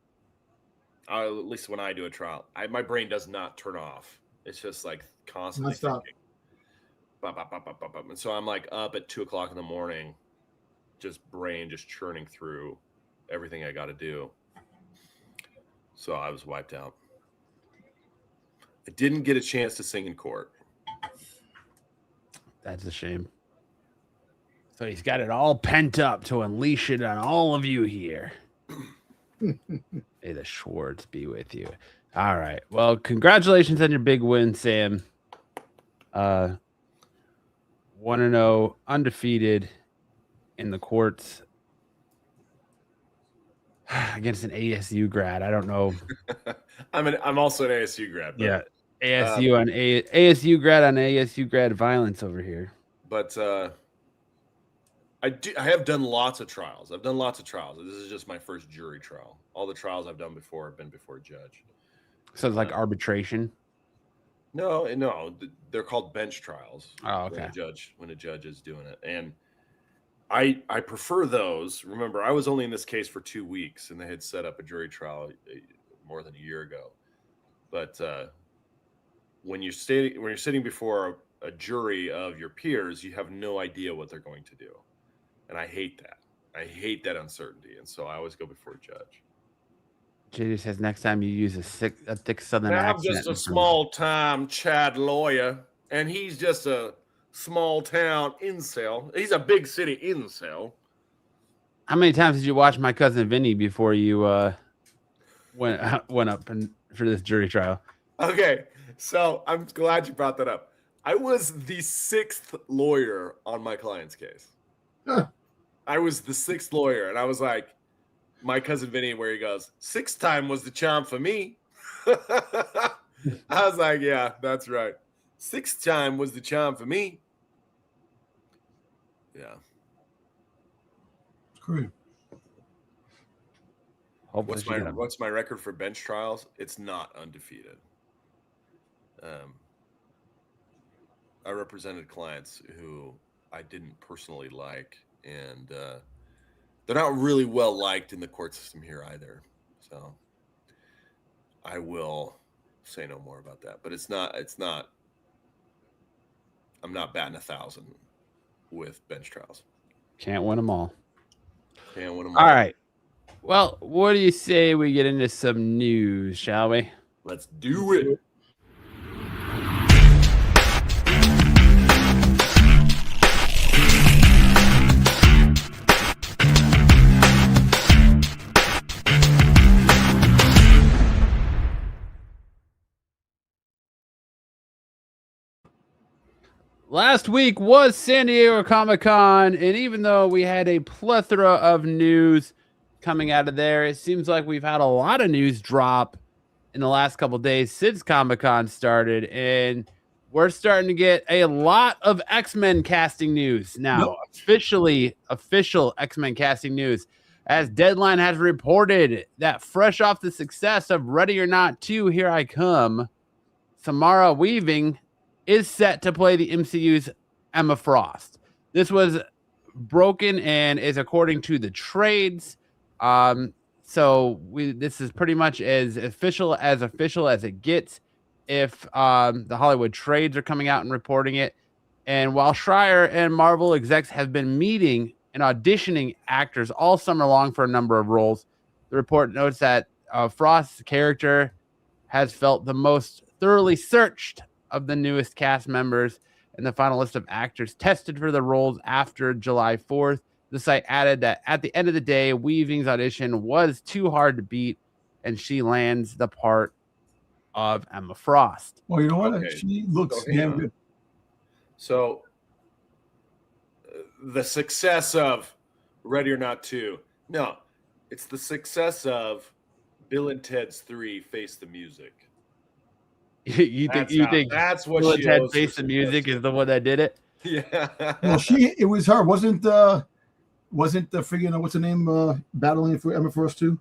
at least when I do a trial, my brain does not turn off. It's just like constantly thinking. And so I'm like up at 2:00 in the morning, just churning through everything I got to do. So I was wiped out. I didn't get a chance to sing in court. That's a shame. So he's got it all pent up to unleash it on all of you here. May the Schwartz be with you. All right. Well, congratulations on your big win, Sam. 1-0, undefeated in the courts against an ASU grad. I don't know. I'm also an ASU grad. But, yeah, ASU grad on ASU grad violence over here. But I have done lots of trials. This is just my first jury trial. All the trials I've done before have been before a judge. So it's like arbitration? No, they're called bench trials. Oh, okay. When a judge is doing it. And I prefer those. Remember, I was only in this case for 2 weeks, and they had set up a jury trial more than a year ago. But when you're sitting before a jury of your peers, you have no idea what they're going to do. And I hate that. I hate that uncertainty. And so I always go before a judge. JD says next time you use a thick Southern accent. I'm just a small-time Chad lawyer, and he's just a small-town incel. He's a big city incel. How many times did you watch My Cousin Vinny before you went up and for this jury trial. Okay, so I'm glad you brought that up. I was the 6th lawyer on my client's case. Huh. I was the 6th lawyer, and I was like, my cousin Vinny, where he goes, 6th time was the charm for me. I was like, yeah, that's right. 6th time was the charm for me. Yeah. It's great. What's my record for bench trials? It's not undefeated. I represented clients who I didn't personally like, and they're not really well liked in the court system here either. So I will say no more about that. But it's not. I'm not batting 1,000 with bench trials. Can't win them all. Can't win them all. All right. Well, what do you say we get into some news, shall we? Let's do it. Last week was San Diego Comic-Con, and even though we had a plethora of news coming out of there, it seems like we've had a lot of news drop in the last couple of days since Comic-Con started, and we're starting to get a lot of X-Men casting news now. Official X-Men casting news, as Deadline has reported that fresh off the success of Ready or Not 2, Here I Come, Samara Weaving is set to play the MCU's Emma Frost. This was broken and is according to the trades. This is pretty much as official as it gets if the Hollywood trades are coming out and reporting it. And while Schreier and Marvel execs have been meeting and auditioning actors all summer long for a number of roles, the report notes that Frost's character has felt the most thoroughly searched of the newest cast members, and the final list of actors tested for the roles after July 4th. The site added that at the end of the day, Weaving's audition was too hard to beat, and she lands the part of Emma Frost. Well, you know what? Okay. She looks damn good. So, the success of Ready or Not 2. No, it's the success of Bill and Ted's 3 Face the Music. you think that's what Bill she and Ted Face the Music is the one that did it? Yeah. Well, it was her. Wasn't the friggin' what's her name battling for Emma Frost too?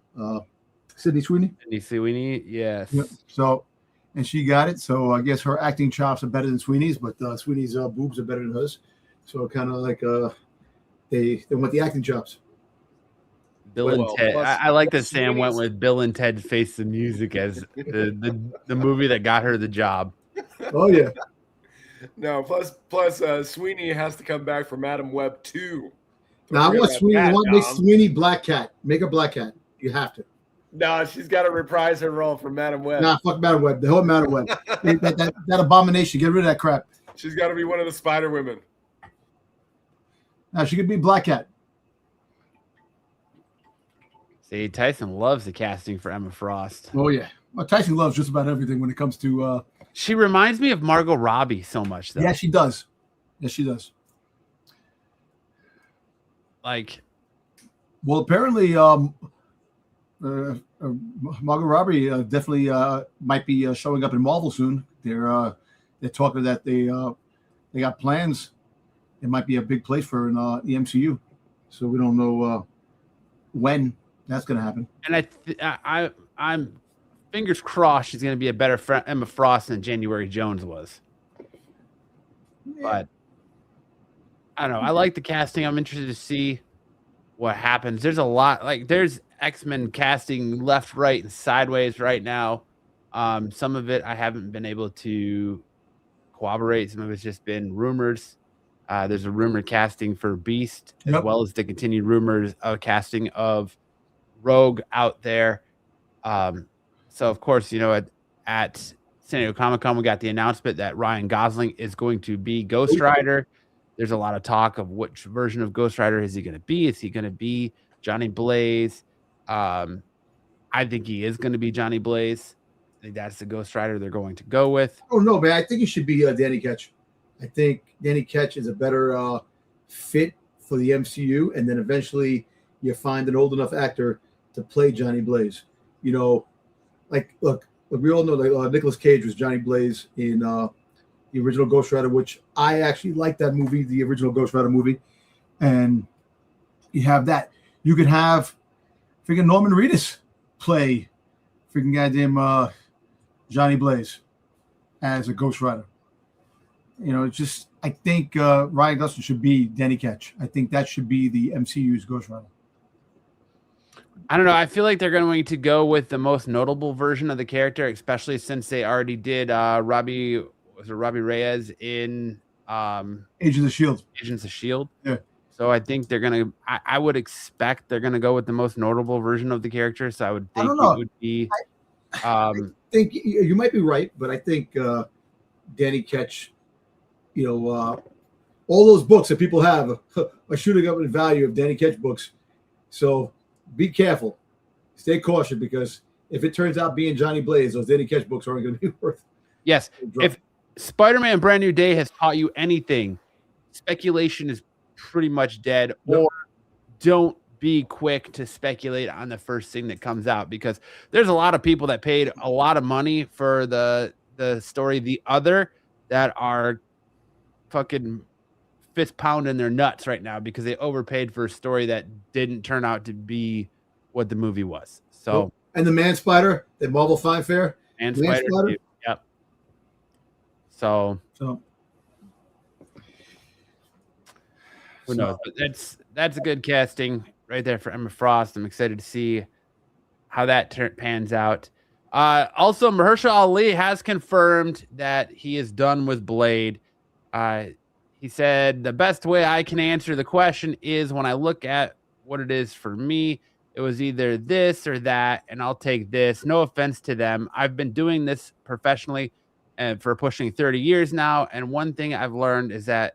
Sydney Sweeney. Sydney Sweeney, yes. Yep. So, and she got it. So I guess her acting chops are better than Sweeney's, but Sweeney's boobs are better than hers. So kind of like they want the acting chops. Bill and Ted. I like that Sam went with Bill and Ted Face the Music as the movie that got her the job. Oh yeah. No, plus Sweeney has to come back for Madam Web 2. Now I want Sweeney. I want to make Sweeney Black Cat. Make her Black Cat. You have to. No, she's got to reprise her role for Madam Web. Nah, fuck Madam Web. The whole Madam Web. that abomination. Get rid of that crap. She's got to be one of the Spider Women. Now she could be Black Cat. See, Tyson loves the casting for Emma Frost. Oh yeah, well, Tyson loves just about everything when it comes to. She reminds me of Margot Robbie so much, though. Yeah, she does. Yes, she does. Like, well, apparently, Margot Robbie definitely might be showing up in Marvel soon. They're talking that they got plans. It might be a big place for in the MCU, so we don't know when that's going to happen. And I'm fingers crossed she's going to be a better Emma Frost than January Jones was. Yeah. But I don't know. I like the casting. I'm interested to see what happens. There's a lot. There's X-Men casting left, right, and sideways right now. Some of it I haven't been able to corroborate. Some of it's just been rumors. There's a rumored casting for Beast, as well as the continued rumors of casting of Rogue out there. So, of course, at San Diego Comic-Con, we got the announcement that Ryan Gosling is going to be Ghost Rider. There's a lot of talk of which version of Ghost Rider is he going to be. Is he going to be Johnny Blaze? I think he is going to be Johnny Blaze. think that's the Ghost Rider they're going to go with. Oh no, man! I think it should be Danny Ketch. I think Danny Ketch is a better fit for the MCU, and then eventually you find an old enough actor to play Johnny Blaze. You know, like look, we all know that Nicolas Cage was Johnny Blaze in the original Ghost Rider, which I actually like that movie, the original Ghost Rider movie. And you have that. You could have freaking Norman Reedus play freaking goddamn Johnny Blaze as a Ghost Rider. You know, it's just I think Ryan Gosling should be Danny Ketch. I think that should be the MCU's Ghost Rider. I don't know. I feel like they're going to go with the most notable version of the character, especially since they already did Robbie Reyes in Agents of S.H.I.E.L.D. Agents of S.H.I.E.L.D. Yeah. So I think they're going to I would expect they're going to go with the most notable version of the character. So I would think it would be I think you might be right, but I think Danny Ketch, you know, all those books that people have are shooting up in value of Danny Ketch books. So be careful. Stay cautious, because if it turns out being Johnny Blaze, those Danny Ketch books aren't going to be worth. Yes. If Spider-Man Brand New Day has taught you anything, speculation is pretty much dead. Yep. Or don't be quick to speculate on the first thing that comes out, because there's a lot of people that paid a lot of money for the story The Other that are fucking fist pounding their nuts right now because they overpaid for a story that didn't turn out to be what the movie was. So, and the Man Spider, the Marvel Fine Fair, and Man Spider, yep. So who knows? But that's a good casting right there for Emma Frost. I'm excited to see how that pans out. Also, Mahershala Ali has confirmed that he is done with Blade. He said, the best way I can answer the question is when I look at what it is for me, it was either this or that, and I'll take this. No offense to them. I've been doing this professionally and for pushing 30 years now. And one thing I've learned is that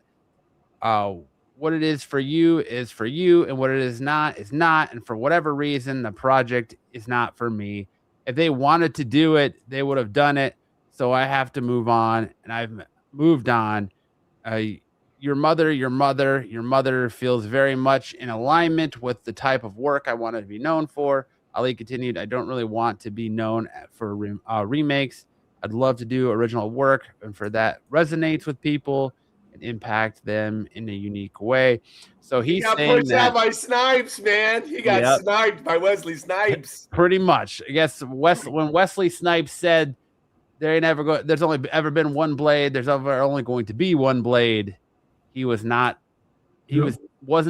what it is for you, and what it is not. And for whatever reason, the project is not for me. If they wanted to do it, they would have done it. So I have to move on, and I've moved on. Your mother feels very much in alignment with the type of work I wanted to be known for. Ali continued, I don't really want to be known for remakes. I'd love to do original work, and for that resonates with people and impact them in a unique way. So he got pushed out by Snipes, man. He got sniped by Wesley Snipes. Pretty much. I guess when Wesley Snipes said there's only ever been one Blade, there's only going to be one Blade. He wasn't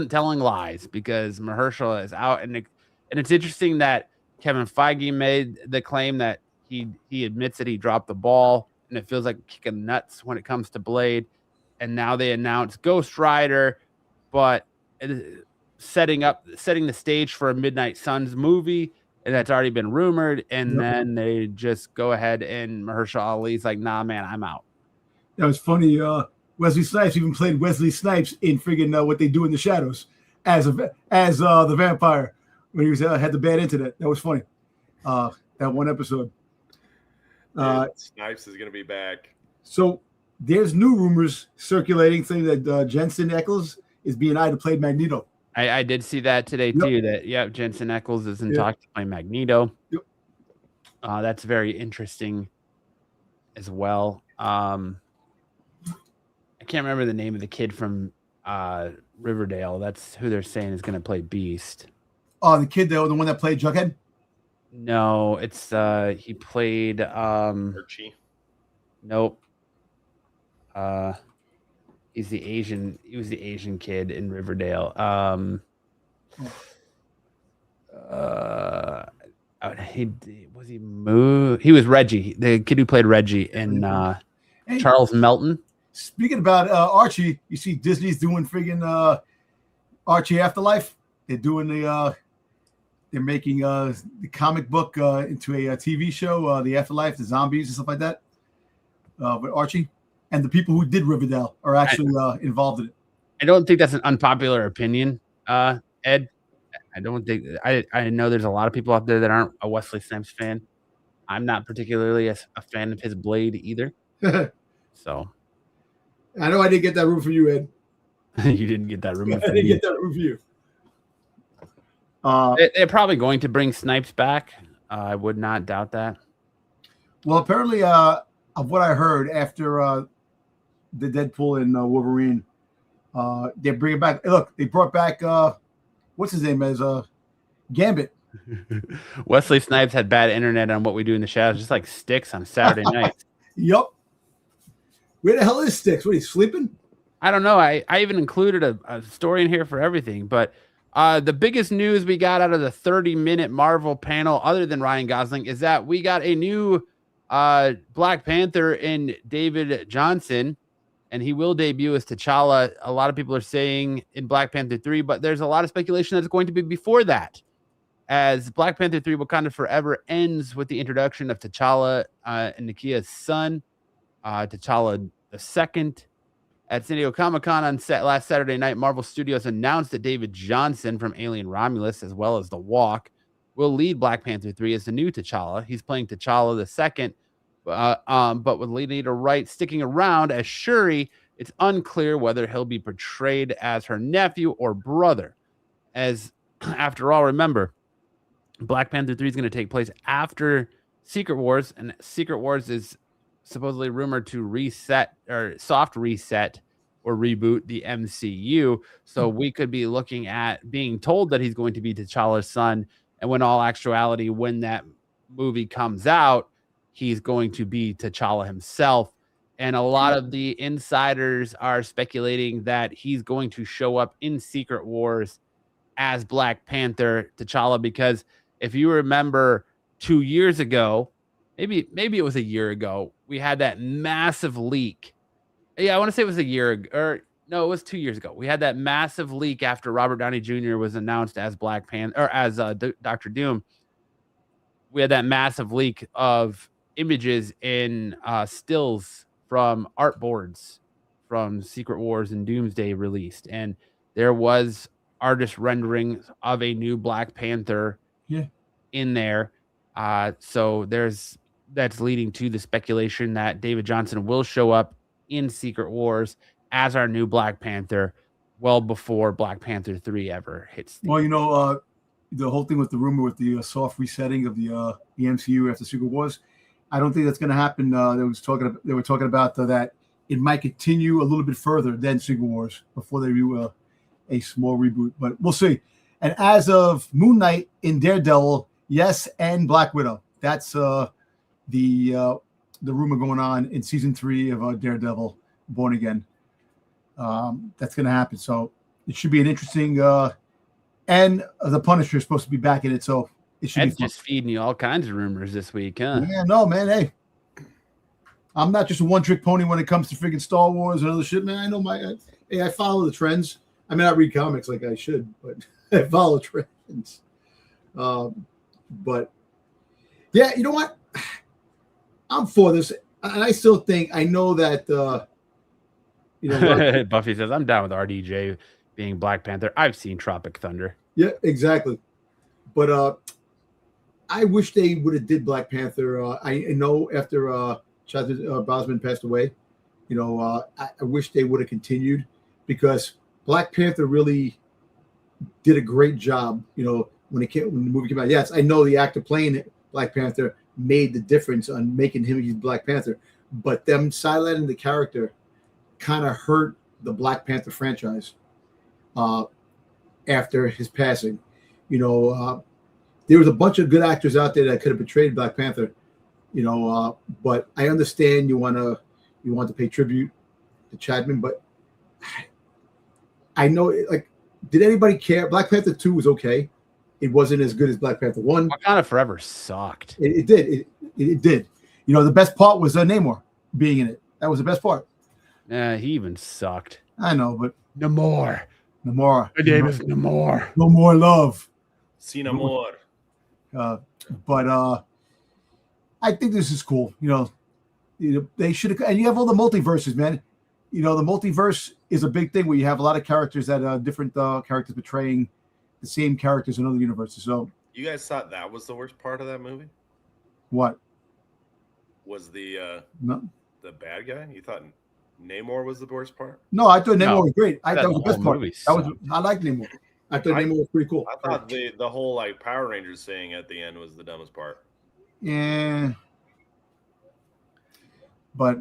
telling lies, because Mahershala is out, and it's interesting that Kevin Feige made the claim that he admits that he dropped the ball, and it feels like kicking nuts when it comes to Blade. And now they announced Ghost Rider, but setting the stage for a Midnight Suns movie, and that's already been rumored. And then they just go ahead, and Mahershala Ali's like, nah, man, I'm out. That was funny. Wesley Snipes even played Wesley Snipes in friggin' What They Do in the Shadows as the vampire when he had the bad internet. That was funny. That one episode. Snipes is gonna be back. So there's new rumors circulating saying that Jensen Ackles is being eyed to play Magneto. I did see that today too. That Jensen Ackles is in talk to play Magneto. Yep. That's very interesting as well. I can't remember the name of the kid from Riverdale. That's who they're saying is going to play Beast. Oh, the kid, the one that played Jughead? No, it's he played Archie. Nope. He was the Asian kid in Riverdale. He was Reggie, the kid who played Reggie in Charles Melton. Speaking about Archie, you see Disney's doing friggin' Archie Afterlife. They're doing they're making the comic book into a TV show, the Afterlife, the zombies and stuff like that. With Archie, and the people who did Riverdale are actually involved in it. I don't think that's an unpopular opinion, Ed. I don't think I know there's a lot of people out there that aren't a Wesley Snipes fan. I'm not particularly a fan of his blade either. So I know I didn't get that room for you, Ed. you didn't get that room. I didn't get that room for you. They're probably going to bring Snipes back. I would not doubt that. Well, apparently, of what I heard after the Deadpool and Wolverine, they bring it back. Look, they brought back what's his name as Gambit. Wesley Snipes had bad internet on What We Do in the Shadows, just like Sticks on Saturday night. Yup. Where the hell is Sticks? What, he's sleeping? I don't know. I even included a story in here for everything, but the biggest news we got out of the 30-minute Marvel panel, other than Ryan Gosling, is that we got a new Black Panther in David Jonsson, and he will debut as T'Challa. A lot of people are saying in Black Panther 3, but there's a lot of speculation that it's going to be before that, as Black Panther 3 Wakanda Forever ends with the introduction of T'Challa and Nakia's son, T'Challa II. At San Diego Comic-Con on last Saturday night, Marvel Studios announced that David Jonsson from Alien Romulus, as well as The Walk, will lead Black Panther 3 as the new T'Challa. He's playing T'Challa II, but with Lady Wright sticking around as Shuri, it's unclear whether he'll be portrayed as her nephew or brother. As, after all, remember, Black Panther 3 is going to take place after Secret Wars, and Secret Wars is supposedly rumored to reset or soft reset or reboot the MCU. So we could be looking at being told that he's going to be T'Challa's son. And when all actuality, when that movie comes out, he's going to be T'Challa himself. And a lot of the insiders are speculating that he's going to show up in Secret Wars as Black Panther T'Challa, because if you remember 2 years ago, maybe it was a year ago, we had that massive leak. Yeah, I want to say it was a year ago, or no, it was 2 years ago. We had that massive leak after Robert Downey Jr. was announced as Black Panther, or as Dr. Doom. We had that massive leak of images in stills from art boards from Secret Wars and Doomsday released, and there was artist renderings of a new Black Panther in there. So that's leading to the speculation that David Jonsson will show up in Secret Wars as our new Black Panther well before Black Panther 3 ever hits. Well, the whole thing with the rumor with the soft resetting of the MCU after Secret Wars, I don't think that's going to happen. They were talking about that it might continue a little bit further than Secret Wars before they do a small reboot, but we'll see. And as of Moon Knight in Daredevil, yes, and Black Widow, that's the rumor going on in season 3 of Daredevil Born Again. That's going to happen. So it should be an interesting and the Punisher is supposed to be back in it. So it should be fun. Just feeding you all kinds of rumors this week, huh? Yeah, no, man. Hey, I'm not just a one-trick pony when it comes to freaking Star Wars and other shit, man. I know I follow the trends. I mean, I read comics like I should, but I follow trends. But yeah, you know what? I'm for this, and I still think I know that. Buffy says I'm down with RDJ being Black Panther. I've seen Tropic Thunder. Yeah, exactly. But I wish they would have did Black Panther. I know after Chadwick Boseman passed away, I wish they would have continued, because Black Panther really did a great job. When the movie came out. Yes, I know the actor playing Black Panther made the difference on making him Black Panther, but them silencing the character kind of hurt the Black Panther franchise after his passing. There was a bunch of good actors out there that could have portrayed Black Panther, but I understand you want to pay tribute to Chadman, but I know, did anybody care? Black Panther 2 was okay. It wasn't as good as Black Panther 1. Wakanda Forever sucked. It did. It did. The best part was Namor being in it. That was the best part. Yeah, he even sucked. I know, but Namor. My name is Namor. No more love. See no more. But I think this is cool. They should have, and you have all the multiverses, man. The multiverse is a big thing where you have a lot of characters that are different characters portraying the same characters in other universes. So you guys thought that was the worst part of that movie? What? was the No, bad guy? You thought Namor was the worst part? no, I thought Namor No. was great. I thought it was the best part. Movie I liked Namor. I thought Namor was pretty cool. I thought the whole like Power Rangers thing at the end was the dumbest part. Yeah, but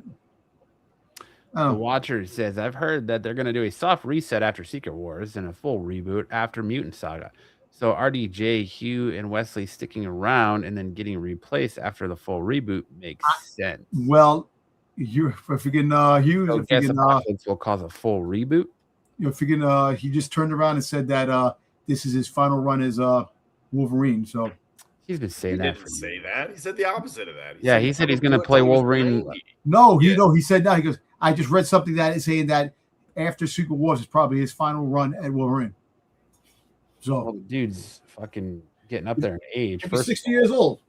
The Watcher says, I've heard that they're going to do a soft reset after Secret Wars and a full reboot after Mutant Saga. So RDJ, Hugh, and Wesley sticking around and then getting replaced after the full reboot makes sense. well, you're freaking Hughes. So guess Apocalypse will cause a full reboot. You're figuring he just turned around and said that this is his final run as Wolverine. So he's been saying He that. didn't say that. He said the opposite of that. He said he's going to play Wolverine. no, he said that. He goes, I just read something that is saying that after Secret Wars is probably his final run at Wolverine. So Well, the dude's fucking getting up there in age. he's 60 years old.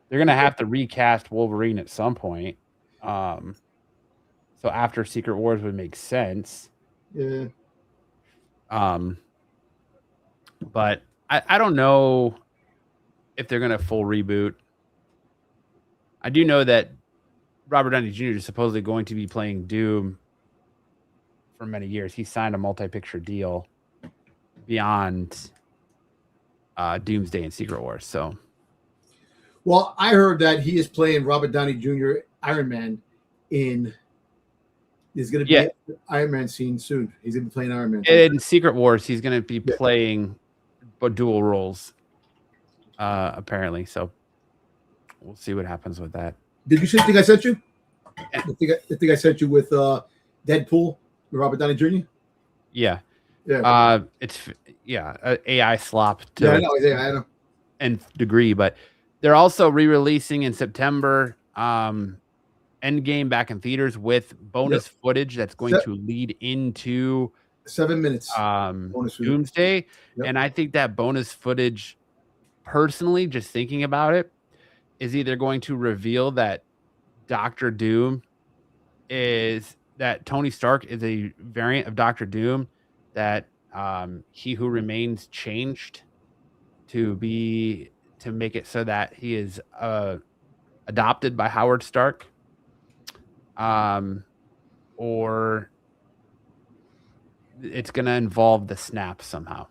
They're going to have to recast Wolverine at some point. So after Secret Wars would make sense. Yeah. But I don't know if they're going to full reboot. I do know that Robert Downey Jr. is supposedly going to be playing Doom for many years. He signed a multi-picture deal beyond Doomsday and Secret Wars. So, Well, I heard that he is playing Robert Downey Jr. Iron Man in. There's going to be an Iron Man scene soon. He's going to be playing Iron Man. in Secret Wars, he's going to be playing dual roles, apparently. So, we'll see what happens with that. Did you see the thing I sent you? The thing I sent you with Deadpool with Robert Downey Jr.? Yeah. Yeah. It's AI slop to I know. nth degree, but they're also re-releasing in September Endgame back in theaters with bonus footage that's going to lead into 7 minutes. Bonus footage. Doomsday. Yep. And I think that bonus footage, personally, just thinking about it, is either going to reveal that Doctor Doom is that Tony Stark is a variant of Doctor Doom, that He Who Remains changed to make it so that he is adopted by Howard Stark, or it's going to involve the snap somehow.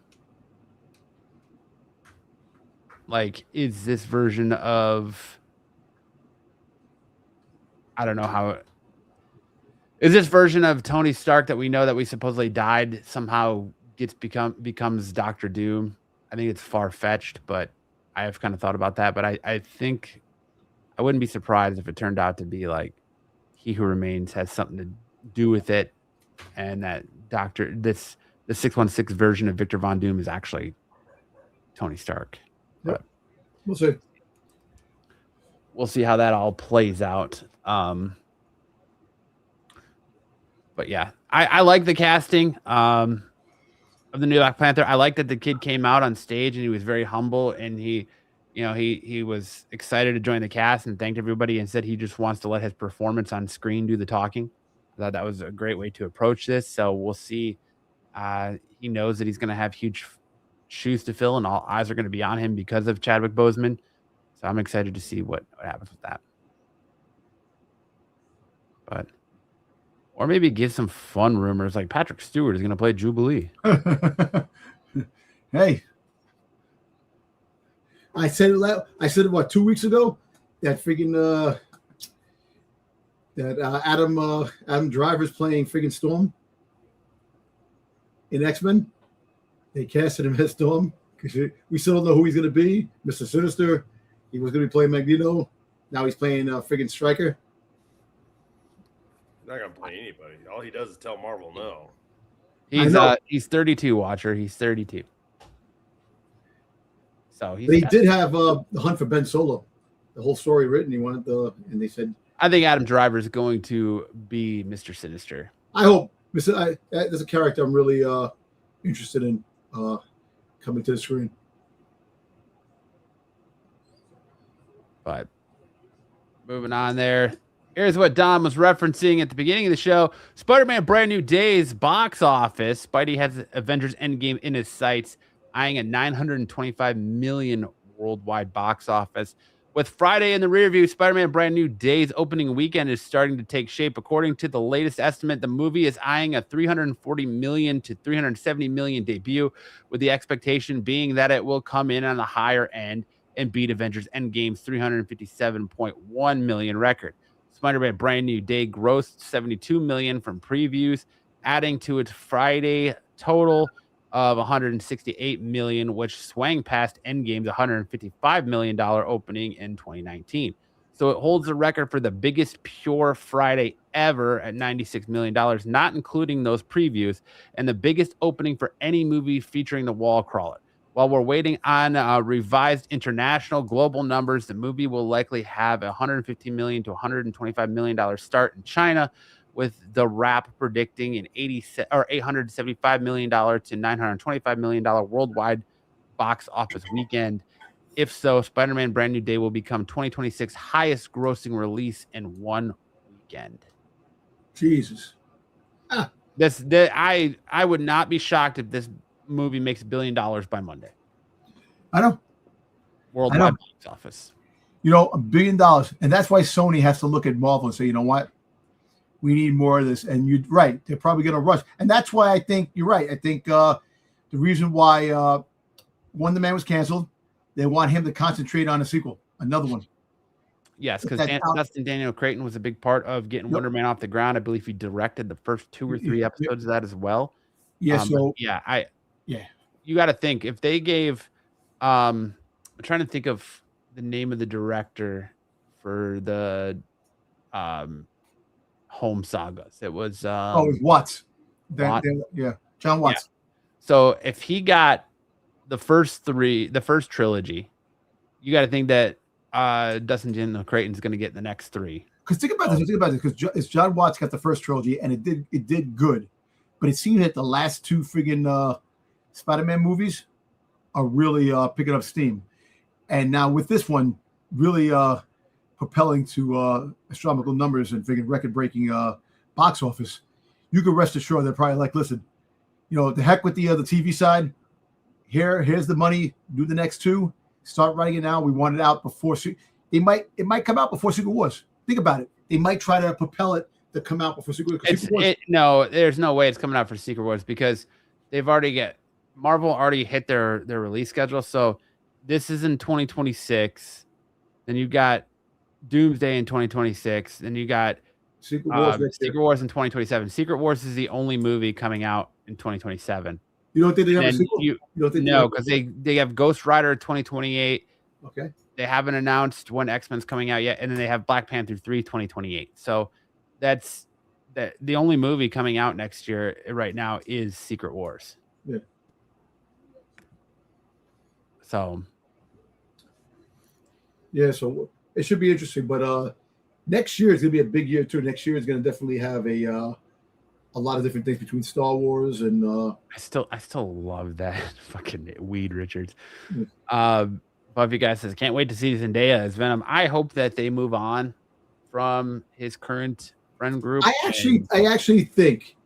Like, is this version of, I don't know how, is this version of Tony Stark that we know that we supposedly died somehow becomes Doctor Doom? I think it's far-fetched, but I have kind of thought about that. But I think I wouldn't be surprised if it turned out to be like He Who Remains has something to do with it, and that the 616 version of Victor Von Doom is actually Tony Stark. But We'll see. We'll see how that all plays out. But yeah, I like the casting of the new Black Panther. I like that the kid came out on stage and he was very humble, and he was excited to join the cast and thanked everybody and said he just wants to let his performance on screen do the talking. I thought that was a great way to approach this. So we'll see. He knows that he's going to have huge shoes to fill, and all eyes are going to be on him because of Chadwick Boseman. So I'm excited to see what happens with that. Or maybe give some fun rumors like Patrick Stewart is going to play Jubilee. Hey, I said it what, 2 weeks ago? That freaking Adam Driver's playing freaking Storm in X-Men. They casted him as Storm because we still don't know who he's going to be. Mr. Sinister. He was going to be playing Magneto. Now he's playing freaking Stryker. He's not going to play anybody. All he does is tell Marvel no. He's 32, Watcher. He's 32. So he did have the hunt for Ben Solo, the whole story written. He wanted and they said, I think Adam Driver is going to be Mr. Sinister. I hope. There's a character I'm really interested in coming to the screen. But moving on there. Here's what Don was referencing at the beginning of the show. Spider-Man Brand New Days box office. Spidey has Avengers Endgame in his sights, eyeing a $925 million worldwide box office. With Friday in the rear view, Spider-Man Brand New Day's opening weekend is starting to take shape. According to the latest estimate, the movie is eyeing a $340 million to $370 million debut, with the expectation being that it will come in on the higher end and beat Avengers Endgame's $357.1 million record. Spider-Man Brand New Day grossed $72 million from previews, adding to its Friday total of $168 million, which swang past Endgame's $155 million opening in 2019. So it holds the record for the biggest pure Friday ever at $96 million, not including those previews, and the biggest opening for any movie featuring the wall crawler. While we're waiting on revised international global numbers, the movie will likely have a $150 million to $125 million start in China, with the Wrap predicting an $875 million to $925 million worldwide box office weekend. If so, Spider-Man Brand New Day will become 2026 highest grossing release in one weekend. Jesus. I would not be shocked if this movie makes $1 billion by Monday. I know. Worldwide box office. $1 billion. And that's why Sony has to look at Marvel and say, you know what? We need more of this. And you're right. They're probably going to rush. And that's why I think you're right. I think the reason why Wonder Man was canceled, they want him to concentrate on a sequel, another one. Yes, because Dustin Daniel Creighton was a big part of getting Wonder Man off the ground. I believe he directed the first 2 or 3 episodes of that as well. Yeah. You got to think if they gave, I'm trying to think of the name of the director for the Home Sagas. It was it was Watts. John Watts. Yeah. So if he got the first trilogy, you got to think that Dustin Daniel Creighton's going to get the next 3. Because think about this, because John Watts got the first trilogy and it did good, but it seems that the last 2 friggin' Spider-Man movies are really picking up steam, and now with this one really propelling to astronomical numbers and friggin' record-breaking box office, you can rest assured they're probably like, listen, the heck with the TV side. Here's the money. Do the next 2. Start writing it now. We want it out before it might come out before Secret Wars. Think about it. They might try to propel it to come out before Secret Wars. No, there's no way it's coming out for Secret Wars because Marvel already hit their release schedule. So this is in 2026. Then you got Doomsday in 2026. Then you got Secret Wars in 2027. Secret Wars is the only movie coming out in 2027. You don't think they have a sequel? No, because they have Ghost Rider 2028. Okay. They haven't announced when X-Men's coming out yet, and then they have Black Panther 3 2028. So that's the only movie coming out next year right now is Secret Wars. Yeah. So. Yeah, so it should be interesting, but next year is going to be a big year too. Next year is going to definitely have a lot of different things between Star Wars and I still love that fucking Weed Richards. Yeah. Buffy guy says, can't wait to see Zendaya as Venom. I hope that they move on from his current friend group. I actually think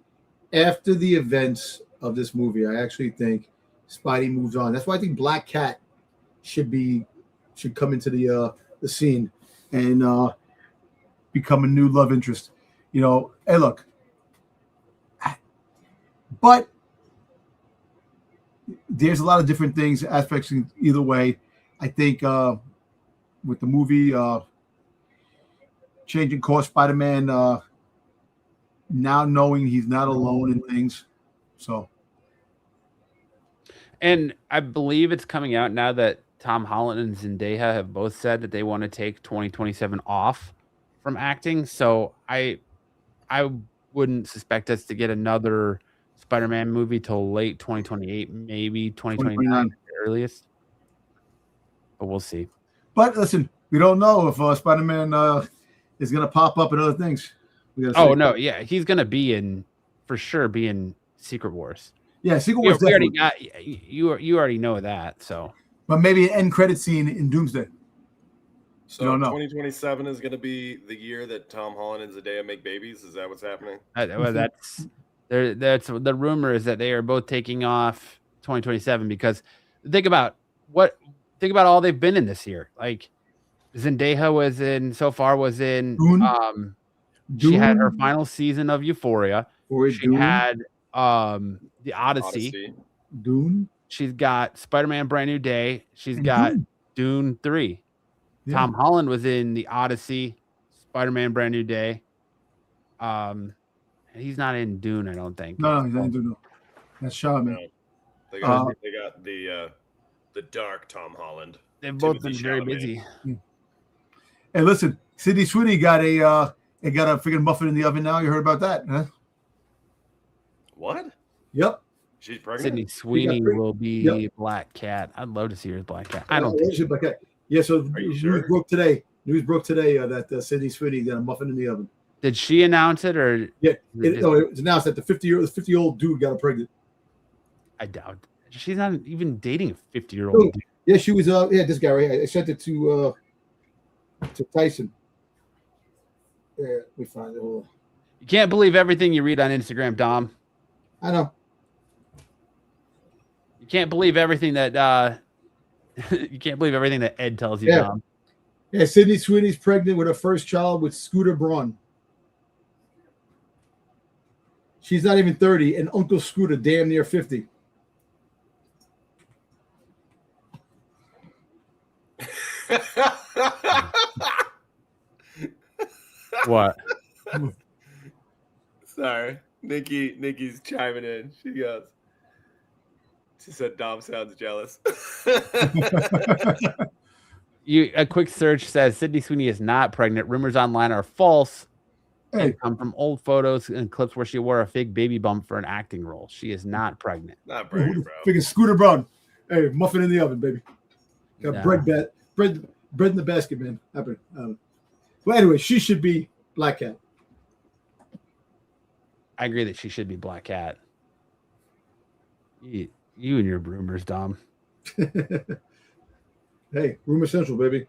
after the events of this movie, I actually think Spidey moves on. That's why I think Black Cat should come into the scene and become a new love interest. Hey, look. But there's a lot of different aspects in either way. I think with the movie changing course, Spider-Man now knowing he's not alone in things. So, and I believe it's coming out now that Tom Holland and Zendaya have both said that they want to take 2027 off from acting. So I wouldn't suspect us to get another Spider-Man movie till late 2028, maybe 2029 at the earliest. But we'll see. But listen, we don't know if Spider-Man is going to pop up in other things. No, yeah, he's going to be in Secret Wars. Yeah, Secret Wars. We already got you already know that. So, but maybe an end credit scene in Doomsday. So 2027 is going to be the year that Tom Holland and Zendaya make babies. Is that what's happening? That's the rumor is that they are both taking off 2027 because think about all they've been in this year. Like Zendaya was in Dune. She had her Dune. final season of Euphoria. She Dune. had the Odyssey. Dune. She's got Spider-Man Brand New Day. She's And got Dune 3. Yeah. Tom Holland was in the Odyssey, Spider-Man Brand New Day. He's not in Dune, I don't think. No, he's not in Dune. No. That's Shaman. No. They got the dark Tom Holland. They've both been Timothée very Chalamet. busy. Hey, listen, Sydney Sweeney got a freaking muffin in the oven now. You heard about that, huh? What? Yep. She's pregnant. Sydney Sweeney will be Black Cat. I'd love to see her as Black Cat. I don't think she's Black Cat. Yeah, so Are you news sure? broke today that Sydney Sweeney got a muffin in the oven. Did she announce it or? Yeah, it was announced that the 50-year-old dude got her pregnant. I doubt. She's not even dating a 50-year-old dude. Yeah, she was. This guy right here. I sent it to Tyson. Yeah, let me find it. Hold on. You can't believe everything you read on Instagram, Dom. I know. You can't believe everything that you can't believe everything that Ed tells you, Dom. Yeah, Sydney Sweeney's pregnant with her first child with Scooter Braun. She's not even 30, and Uncle Scooter damn near 50. What? Sorry. Nikki's chiming in. She said Dom sounds jealous. A quick search says Sydney Sweeney is not pregnant. Rumors online are false. Hey, And come from old photos and clips where she wore a fake baby bump for an acting role. She is not pregnant. Not pregnant, bro. freaking Scooter Braun. Hey, muffin in the oven, baby. Got No. bread in the basket, man. Well, anyway, she should be Black Cat. I agree that she should be Black Cat. You and your rumors, Dom. Hey, rumor central, baby.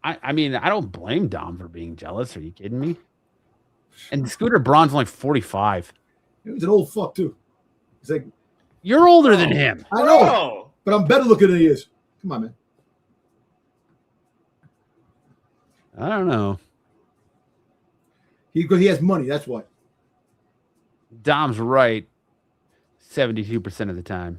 I mean, I don't blame Dom for being jealous. Are you kidding me? And Scooter Braun's only 45. He was an old fuck too. He's like, You're older than him. I know, Bro. but I'm better looking than he is. Come on, man. I don't know. Because he has money. That's why. Dom's right 72% of the time.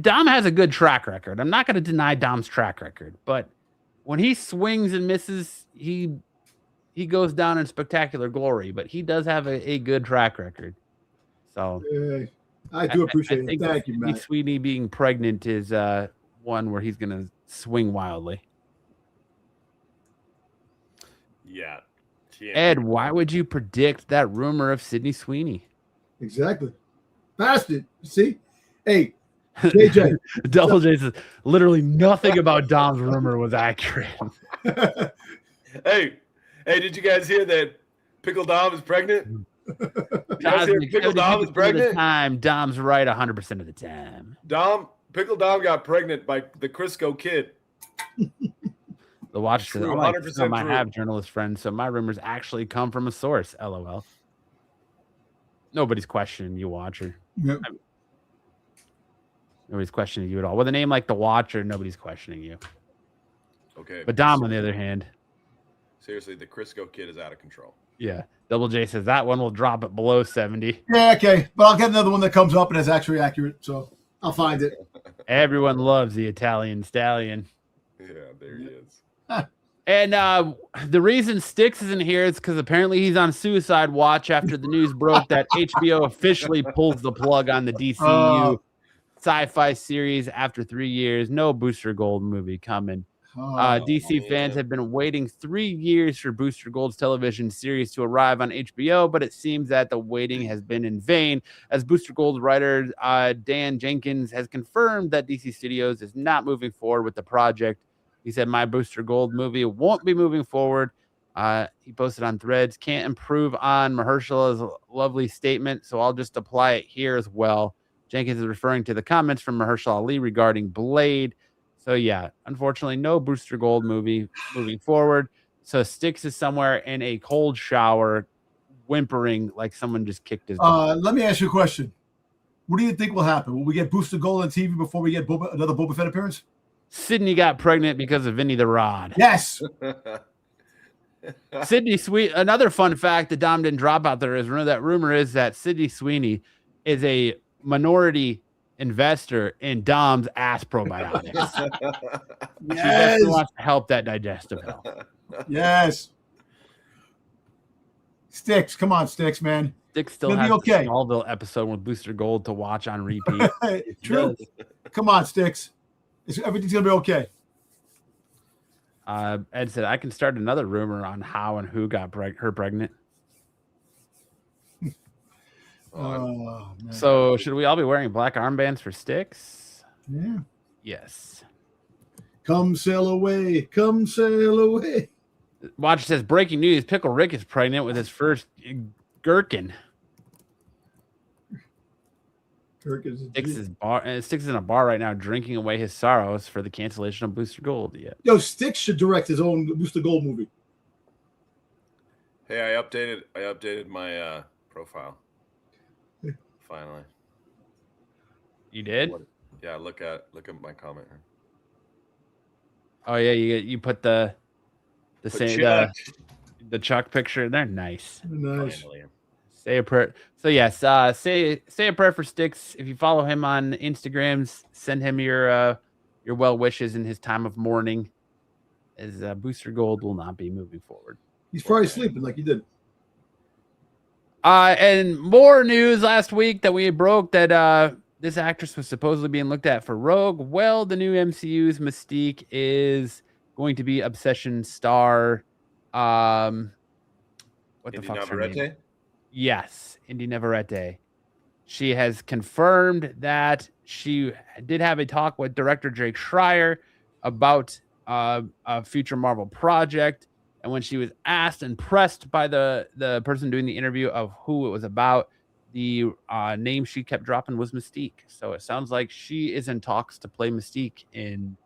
Dom has a good track record. I'm not going to deny Dom's track record, but when he swings and misses, he goes down in spectacular glory, but he does have a good track record. So I do appreciate it. think Thank you, Matt. Sweeney being pregnant is one where he's going to swing wildly. Yeah. Ed, why would you predict that rumor of Sydney Sweeney? Exactly. Bastard. See? Hey, JJ. Double J says literally nothing about Dom's rumor was accurate. Hey, did you guys hear that Pickle Dom is pregnant? Pickle Dom is pregnant? Dom's right 100% of the time. Pickle Dom got pregnant by the Crisco kid. The watch says, True, I 100% true. have journalist friends, so my rumors actually come from a source. LOL. Nobody's questioning you, Watcher. Yep. Nobody's questioning you at all. With a name like the Watcher, nobody's questioning you. Okay. But Dom, on the other hand, seriously, the Crisco kid is out of control. yeah. Double J says that one will drop it below 70. Yeah, okay. But I'll get another one that comes up and is actually accurate. So I'll find it. Everyone loves the Italian stallion. Yeah, there he is. And the reason Styx isn't here is because apparently he's on suicide watch after the news broke that HBO officially pulls the plug on the DCU sci-fi series after 3 years. No Booster Gold movie coming. DC fans have been waiting 3 years for Booster Gold's television series to arrive on HBO, but it seems that the waiting has been in vain, as Booster Gold's writer Dan Jenkins has confirmed that DC Studios is not moving forward with the project. He said, my Booster Gold movie won't be moving forward. He posted on Threads, can't improve on Mahershala's lovely statement, so I'll just apply it here as well. Jenkins is referring to the comments from Mahershala Ali regarding Blade. So, yeah, unfortunately, no Booster Gold movie moving forward. So Styx is somewhere in a cold shower, whimpering like someone just kicked his butt. Let me ask you a question. What do you think will happen? Will we get Booster Gold on TV before we get another Boba Fett appearance? Sydney got pregnant because of Vinny the Rod. Yes. Sydney Sweeney. Another fun fact that Dom didn't drop out there is that rumor is that Sydney Sweeney is a minority investor in Dom's ass probiotics. She definitely wants to help that digestive health. Yes. Sticks, come on, Sticks, man. Sticks still It'll has be okay. the Smallville episode with Booster Gold to watch on repeat. True. Come on, Sticks. Everything's gonna be okay. Ed said I can start another rumor on how and who got her pregnant. Oh, man. So should we all be wearing black armbands for Sticks? Yeah. Yes. Come sail away. Come sail away. Watch says breaking news: Pickle Rick is pregnant with his first gherkin. Sticks is in a bar right now, drinking away his sorrows for the cancellation of Booster Gold. Yeah. Yo, Sticks should direct his own Booster Gold movie. Hey, I updated my profile. Finally. You did? Yeah, look at my comment here. Oh yeah, you put the Chuck picture in there. Nice. Nice. Finally. Say a prayer. So yes, say a prayer for Sticks. If you follow him on Instagrams, send him your well wishes in his time of mourning, as Booster Gold will not be moving forward. He's probably sleeping like he did. And more news last week that we broke that this actress was supposedly being looked at for Rogue. Well, the new MCU's Mystique is going to be Obsession star. What the fuck's her name? Yes, Indy Navarrete. She has confirmed that she did have a talk with director Jake Schreier about a future Marvel project. And when she was asked and pressed by the person doing the interview of who it was about, the name she kept dropping was Mystique. So it sounds like she is in talks to play Mystique in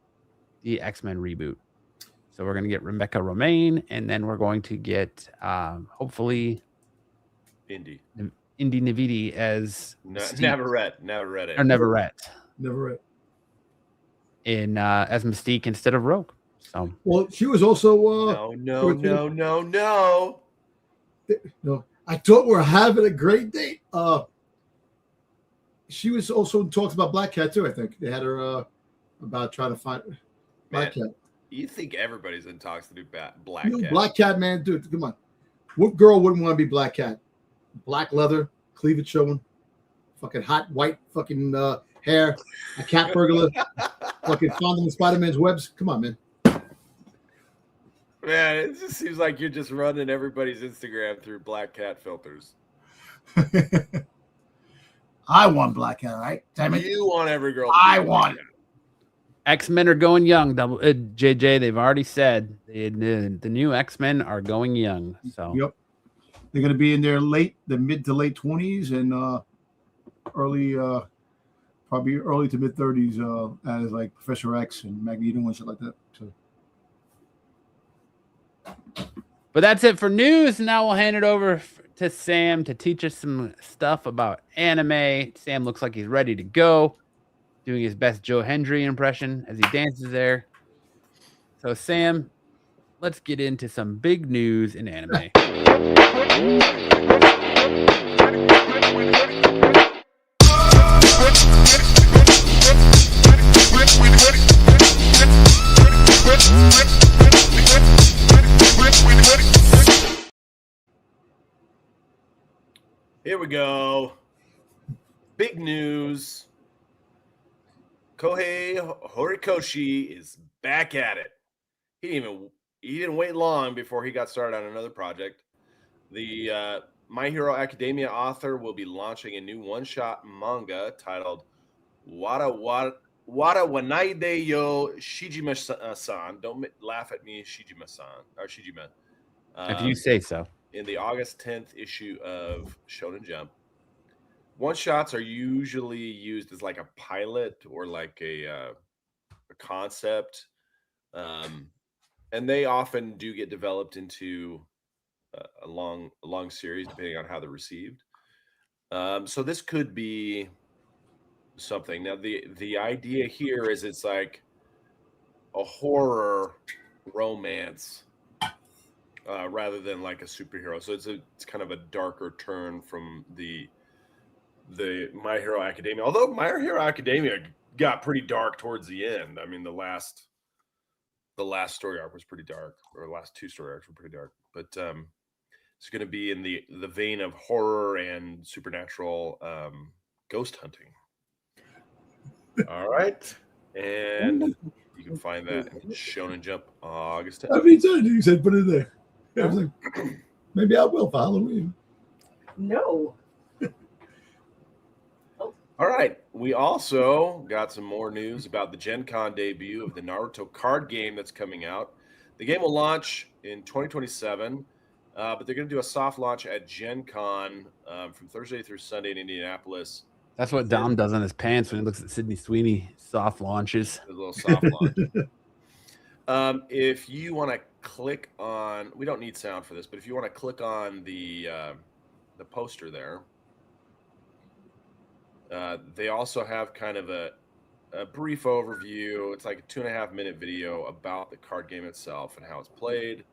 the X-Men reboot. So we're going to get Rebecca Romaine, and then we're going to get hopefully Indy Navidi as Navarrete in as Mystique instead of Rogue. So well, she was also no. I thought we were having a great date. She was also in talks about Black Cat too. I think they had her about trying to find Black Cat. You think everybody's in talks to do Black Cat? Black Cat, man, dude, come on. What girl wouldn't want to be Black Cat? Black leather, cleavage showing, fucking hot white fucking hair, a cat burglar, fucking fondling in Spider-Man's webs. Come on, man. Man, it just seems like you're just running everybody's Instagram through Black Cat filters. I want Black Cat, right? Damn it. You want every girl. I want it. X-Men are going young. JJ, they've already said the new X-Men are going young. So yep, they're going to be in their mid to late 20s and probably early to mid 30s as like Professor X and Magneto and shit like that. So. But that's it for news. Now we'll hand it over to Sam to teach us some stuff about anime. Sam looks like he's ready to go, doing his best Joe Hendry impression as he dances there. So, Sam, let's get into some big news in anime. Here we go. Big news. Kohei Horikoshi is back at it. He didn't wait long before he got started on another project. The My Hero Academia author will be launching a new one-shot manga titled Wada Wanaide yo Shijima-san. Don't laugh at me, Shijima-san or Shijima. If you say so. In the August 10th issue of Shonen Jump. One-shots are usually used as like a pilot or like a concept. And they often do get developed into a long series, depending on how they're received. So this could be something. Now, the idea here is it's like a horror romance rather than like a superhero. So it's kind of a darker turn from the My Hero Academia. Although My Hero Academia got pretty dark towards the end. I mean, the last story arc was pretty dark, or the last 2 story arcs were pretty dark. But it's going to be in the vein of horror and supernatural ghost hunting. All right. And you can find that in Shonen Jump August 10th. I mean, you said put it there. I was like, maybe I will for Halloween. No. All right. We also got some more news about the Gen Con debut of the Naruto card game that's coming out. The game will launch in 2027, but they're going to do a soft launch at Gen Con from Thursday through Sunday in Indianapolis. That's what Dom does on his pants when he looks at Sydney Sweeney soft launches. A little soft launch. If you want to click on, we don't need sound for this, but if you want to click on the poster there, they also have kind of a brief overview. It's like a 2.5-minute video about the card game itself and how it's played.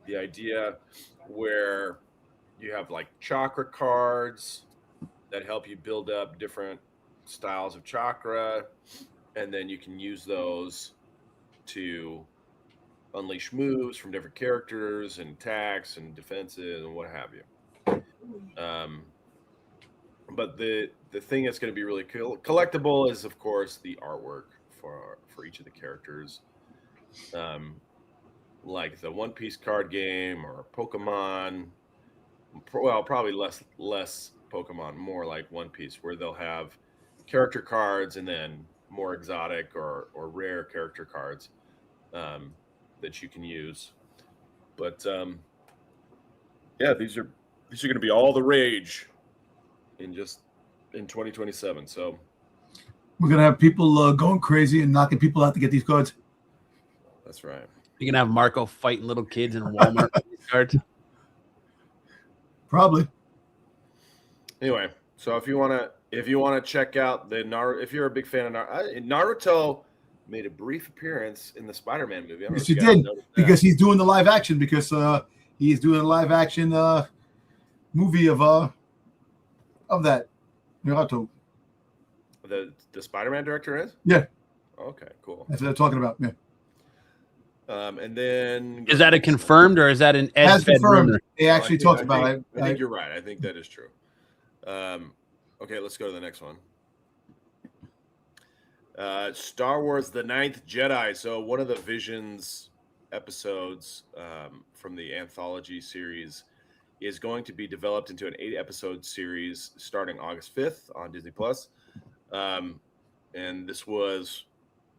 The idea where you have like chakra cards that help you build up different styles of chakra, and then you can use those to unleash moves from different characters and attacks and defenses and what have you. But the thing that's going to be really cool, collectible is, of course, the artwork for each of the characters. Like the One Piece card game or Pokemon. Well, probably less Pokemon, more like One Piece, where they'll have character cards and then more exotic or rare character cards that you can use. But yeah, these are going to be all the rage in 2027. So We're gonna have people going crazy and knocking people out to get these cards. that's right. You can have Marco fighting little kids in Walmart with these cards. Probably. Anyway, so if you want to check out the Naruto, if you're a big fan of Naruto made a brief appearance in the Spider-Man movie. I don't know Yes, if he you guys did, noticed that. because he's doing the live action. Because he's doing a live action movie of that Naruto. The Spider-Man director is? Yeah. Okay, cool. That's what they're talking about. Yeah. And then Is that a confirmed or is that an As Ed confirmed, rumor? they actually talked about it. I think you're right. I think that is true. Okay, let's go to the next one. Star Wars: The Ninth Jedi. So one of the Visions episodes from the anthology series is going to be developed into an 8-episode series starting August 5th on Disney Plus. And this was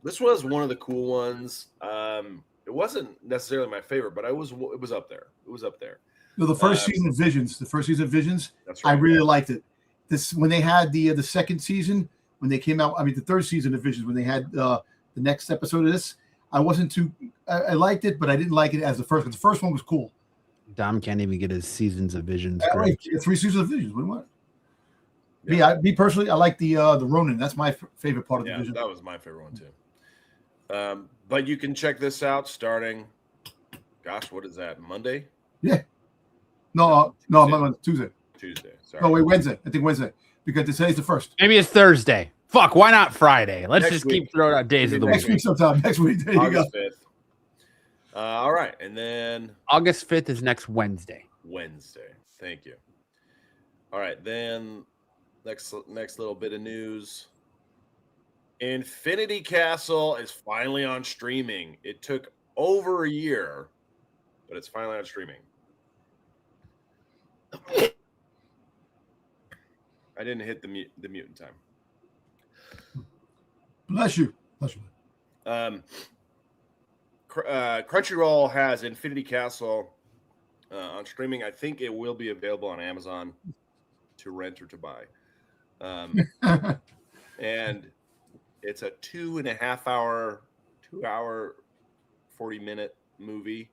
one of the cool ones. It wasn't necessarily my favorite, but it was up there. It was up there. No, the first season of Visions. That's right. I really liked it. This when they had the second season, when they came out. I mean, the third season of Visions, when they had the next episode of this, I wasn't too. I liked it, but I didn't like it as the first. Because the first one was cool. Dom can't even get his seasons of Visions. I like 3 seasons of Visions. What do you want? Yeah. Me personally, I like the Ronin. That's my favorite part of the Vision. That was my favorite one too. But you can check this out starting. Gosh, what is that? Monday? Yeah. No, Tuesday. Sorry. No, wait, Wednesday. I think Wednesday, because today's the first. Maybe it's Thursday. Fuck, why not Friday? Let's Next just week. keep throwing out days of the Next week. week sometime. Next week. There you go. August 5th. All right, and then August 5th is next Wednesday. Thank you. All right, then next little bit of news. Infinity Castle is finally on streaming. It took over a year, but it's finally on streaming. I didn't hit the mute in time. Bless you. Crunchyroll has Infinity Castle on streaming. I think it will be available on Amazon to rent or to buy. And it's a 2.5 hour, 40-minute movie.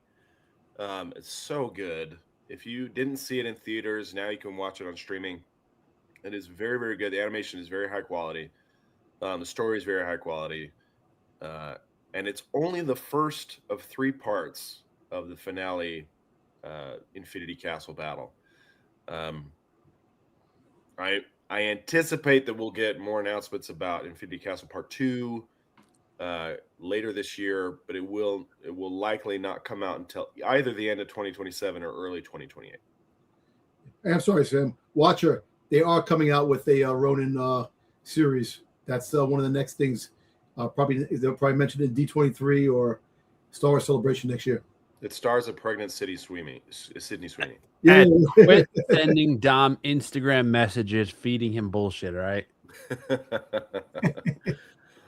It's so good. If you didn't see it in theaters, now you can watch it on streaming. It is very, very good. The animation is very high quality. The story is very high quality. and it's only the first of 3 parts of the finale Infinity Castle battle. I anticipate that we'll get more announcements about Infinity Castle Part 2 later this year, but it will likely not come out until either the end of 2027 or early 2028. I'm sorry, Sam. Watcher, they are coming out with a Ronin series. That's one of the next things. They'll probably mention it in D23 or Star Wars Celebration next year. It stars a pregnant Sydney Sweeney. Yeah. And quit sending Dom Instagram messages feeding him bullshit, all right?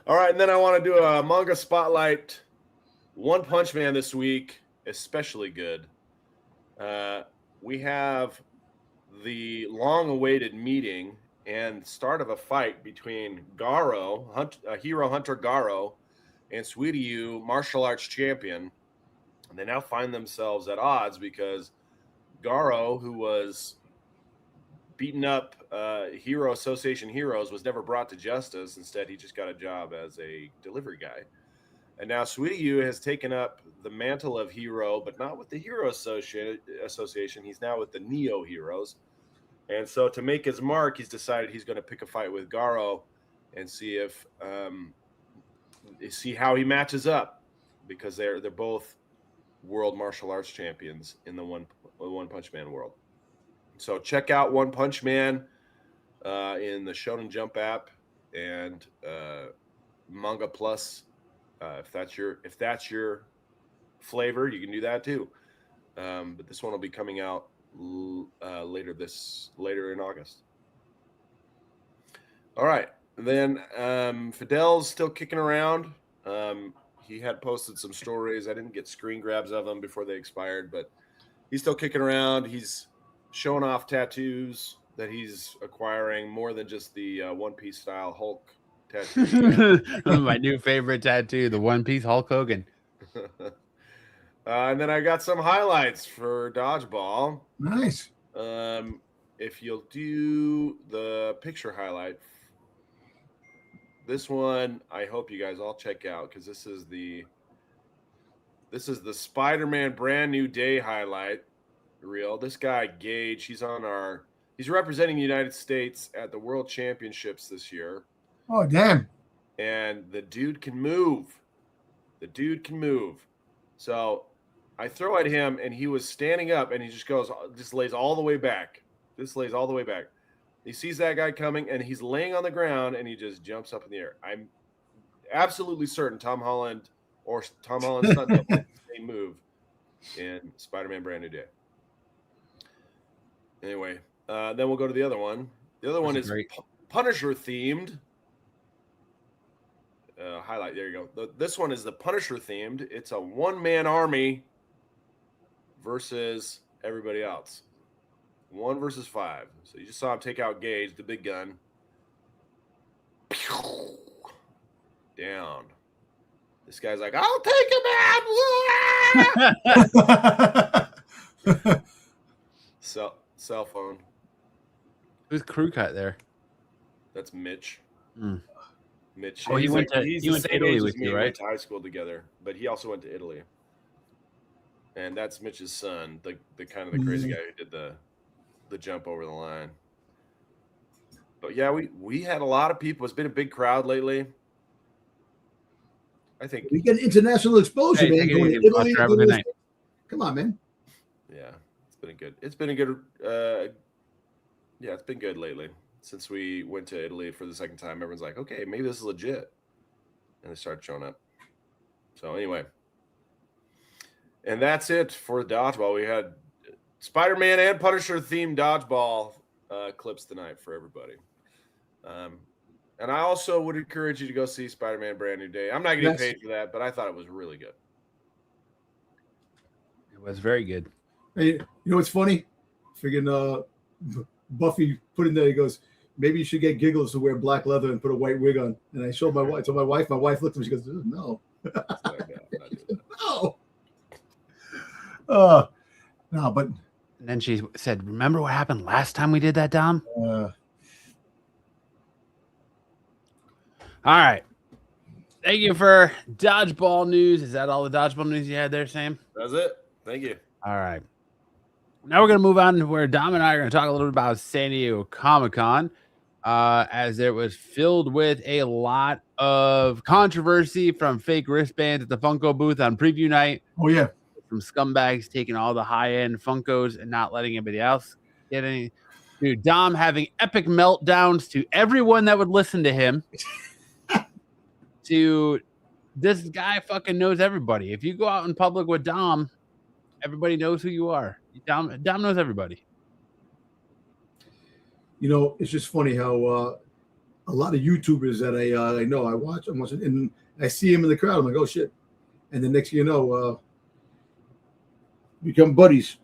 All right, and then I want to do a manga spotlight. One Punch Man this week, especially good. We have the long-awaited meeting and start of a fight between Garo, Hero Hunter Garo, and Suiryu, martial arts champion. And they now find themselves at odds because Garo, who was beaten up Hero Association heroes, was never brought to justice. Instead, he just got a job as a delivery guy. And now Suiryu has taken up the mantle of hero, but not with the Hero Association. He's now with the Neo Heroes. And so to make his mark, he's decided he's going to pick a fight with Garo and see if see how he matches up, because they're both world martial arts champions in the One Punch Man world. So check out One Punch Man in the Shonen Jump app and Manga Plus. If that's your flavor, you can do that too. But this one will be coming out later in August. All right, and then Fidel's still kicking around. He had posted some stories. I didn't get screen grabs of them before they expired, but he's still kicking around. He's showing off tattoos that he's acquiring, more than just the One Piece style Hulk tattoo. My new favorite tattoo, the One Piece Hulk Hogan. And then I got some highlights for Dodgeball. Nice. If you'll do the picture highlight, this one I hope you guys all check out, because this is the Spider-Man brand new day highlight reel. This guy Gage, he's representing the United States at the World Championships this year. Oh, damn. And the dude can move. So I throw at him, and he was standing up, and he just lays all the way back. He sees that guy coming, and he's laying on the ground, and he just jumps up in the air. I'm absolutely certain Tom Holland's son did the same move in Spider-Man Brand New Day. Anyway, then we'll go to the other one. The other one is Punisher themed. Highlight. There you go. This one is the Punisher themed. It's a one-man army versus everybody else. 1 versus 5. So you just saw him take out Gage, the big gun. Down. This guy's like, I'll take him out. Cell phone. Who's crew cut there? That's Mitch. Mitch. Oh, he went to Italy with you, right? Went to high school together, but he also went to Italy. And that's Mitch's son, the kind of the crazy guy who did the jump over the line. But yeah, we had a lot of people. It's been a big crowd lately. I think we get international exposure, man. Going to Italy, come on, man. Yeah, it's been good lately. Since we went to Italy for the second time, everyone's like, okay, maybe this is legit. And they started showing up. So anyway. And that's it for Dodgeball. We had Spider-Man and Punisher themed Dodgeball clips tonight for everybody. And I also would encourage you to go see Spider-Man Brand New Day. I'm not getting paid for that, but I thought it was really good. It was very good. Hey, you know what's funny? Friggin' Buffy put in there, he goes, maybe you should get Giggles to wear black leather and put a white wig on. And I showed my wife. So my wife looked at me, she goes, no. No. No, but. And then she said, remember what happened last time we did that, Dom? All right. Thank you for Dodgeball news. Is that all the Dodgeball news you had there, Sam? That's it. Thank you. All right. Now we're going to move on to where Dom and I are going to talk a little bit about San Diego Comic-Con, as it was filled with a lot of controversy from fake wristbands at the Funko booth on preview night. Oh, yeah. From scumbags taking all the high-end Funkos and not letting anybody else get any. Dude, Dom having epic meltdowns to everyone that would listen to him. To this guy fucking knows everybody. If you go out in public with Dom, everybody knows who you are. Dom knows everybody. You know, it's just funny how a lot of YouTubers that I know, I'm watching, and I see him in the crowd. I'm like, oh shit! And the next thing you know, become buddies.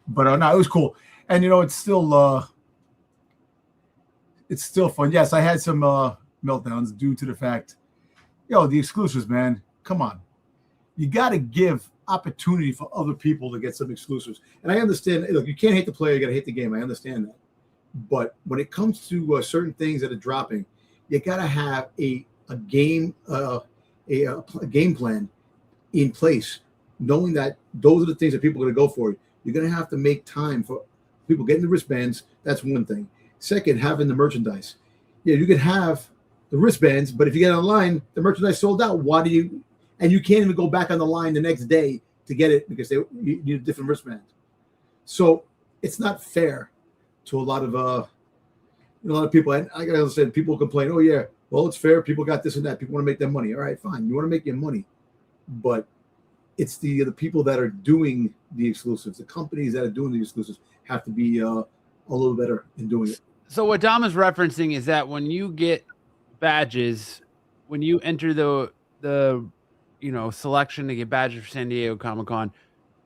But no, it was cool, and you know, it's still fun. Yes, I had some meltdowns due to the fact, the exclusives, man. Come on, you got to give opportunity for other people to get some exclusives. And I understand. Look, you can't hate the player; you got to hate the game. I understand that. But when it comes to certain things that are dropping, you got to have a game game plan in place, knowing that those are the things that people are going to go for. You're going to have to make time for people getting the wristbands. That's one thing. Second, having the merchandise. Yeah, you could have the wristbands, but if you get online, the merchandise sold out. Why do you? And you can't even go back on the line the next day to get it because you need a different wristband. So it's not fair to a lot of people. And I gotta say, people complain, oh yeah, well, it's fair. People got this and that. People want to make their money. All right, fine. You want to make your money, but it's the people that are doing the exclusives, the companies that are doing the exclusives have to be a little better in doing it. So what Dom is referencing is that when you get badges, when you enter the selection to get badges for San Diego Comic-Con,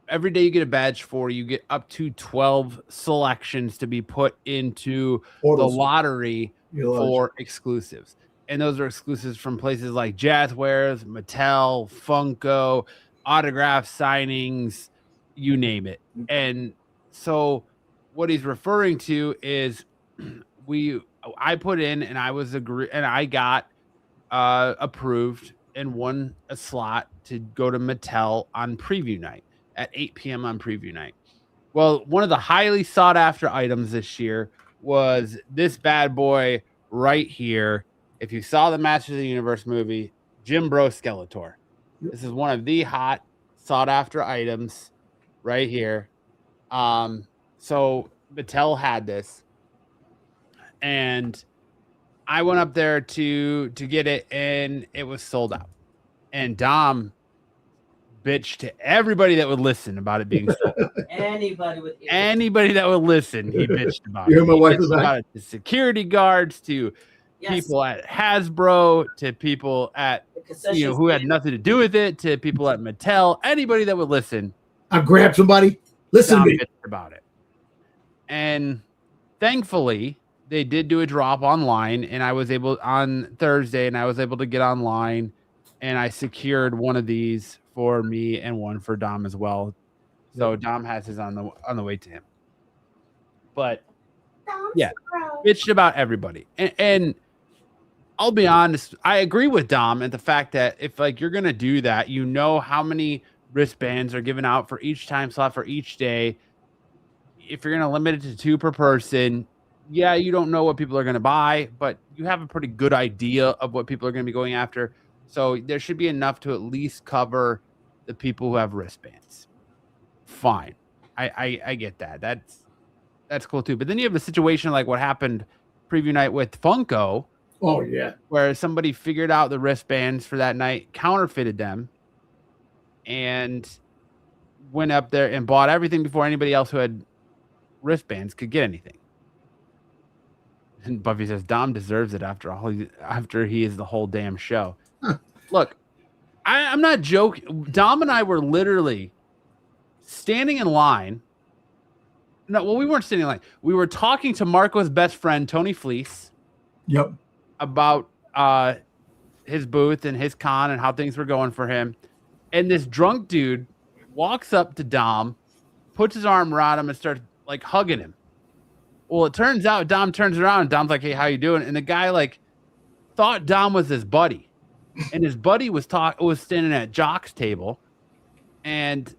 every day you get a badge you get up to 12 selections to be put into the lottery for exclusives. And those are exclusives from places like Jazzwares, Mattel, Funko, autograph signings, you name it. And so what he's referring to is I put in and I got approved and won a slot to go to Mattel on preview night at 8 p.m. on preview night. Well, one of the highly sought after items this year was this bad boy right here. If you saw the Masters of the Universe movie, Jim Bro Skeletor. This is one of the hot sought after items right here. So Mattel had this, and I went up there to get it, and it was sold out. And Dom bitch to everybody that would listen about it being sold. Anybody that would listen, he bitched about it. My wife was about it to security guards, to people at Hasbro, to people at who had nothing to do with it, to people at Mattel. Anybody that would listen, I grabbed somebody. Listen to me about it. And thankfully, they did do a drop online, and I was able on Thursday, and I was able to get online, and I secured one of these for me and one for Dom as well. So Dom has his on the way to him. But bitched about everybody. And I'll be honest, I agree with Dom at the fact that if you're gonna do that, how many wristbands are given out for each time slot for each day. If you're gonna limit it to 2 per person, you don't know what people are gonna buy, but you have a pretty good idea of what people are gonna be going after. So there should be enough to at least cover the people who have wristbands. Fine. I get that. That's cool too. But then you have a situation like what happened preview night with Funko. Oh yeah. Where somebody figured out the wristbands for that night, counterfeited them, and went up there and bought everything before anybody else who had wristbands could get anything. And Buffy says Dom deserves it after he is the whole damn show. Look, I'm not joking. Dom and I were literally standing in line. No, well, we weren't standing in line. We were talking to Marco's best friend, Tony Fleece. Yep. About his booth and his con and how things were going for him. And this drunk dude walks up to Dom, puts his arm around him, and starts hugging him. Well, it turns out Dom turns around and Dom's like, "Hey, how you doing?" And the guy thought Dom was his buddy. and his buddy was standing at Jock's table, and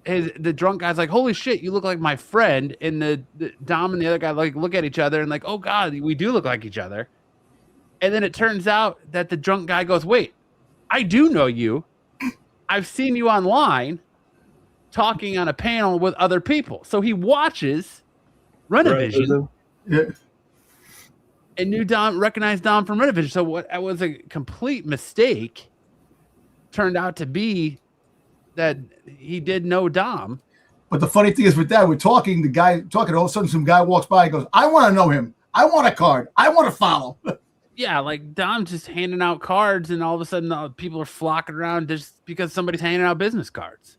the drunk guy's like, "Holy shit, you look like my friend." And the Dom and the other guy like look at each other and like, "Oh God, we do look like each other." And then it turns out that the drunk guy goes, "Wait, I do know you. I've seen you online talking on a panel with other people." So he watches Renovision and recognized Dom from Renovision. So what was a complete mistake turned out to be that he did know Dom. But the funny thing is with that, we're talking, all of a sudden some guy walks by and goes, "I want to know him. I want a card. I want to follow." Yeah, like Dom just handing out cards, and all of a sudden people are flocking around just because somebody's handing out business cards.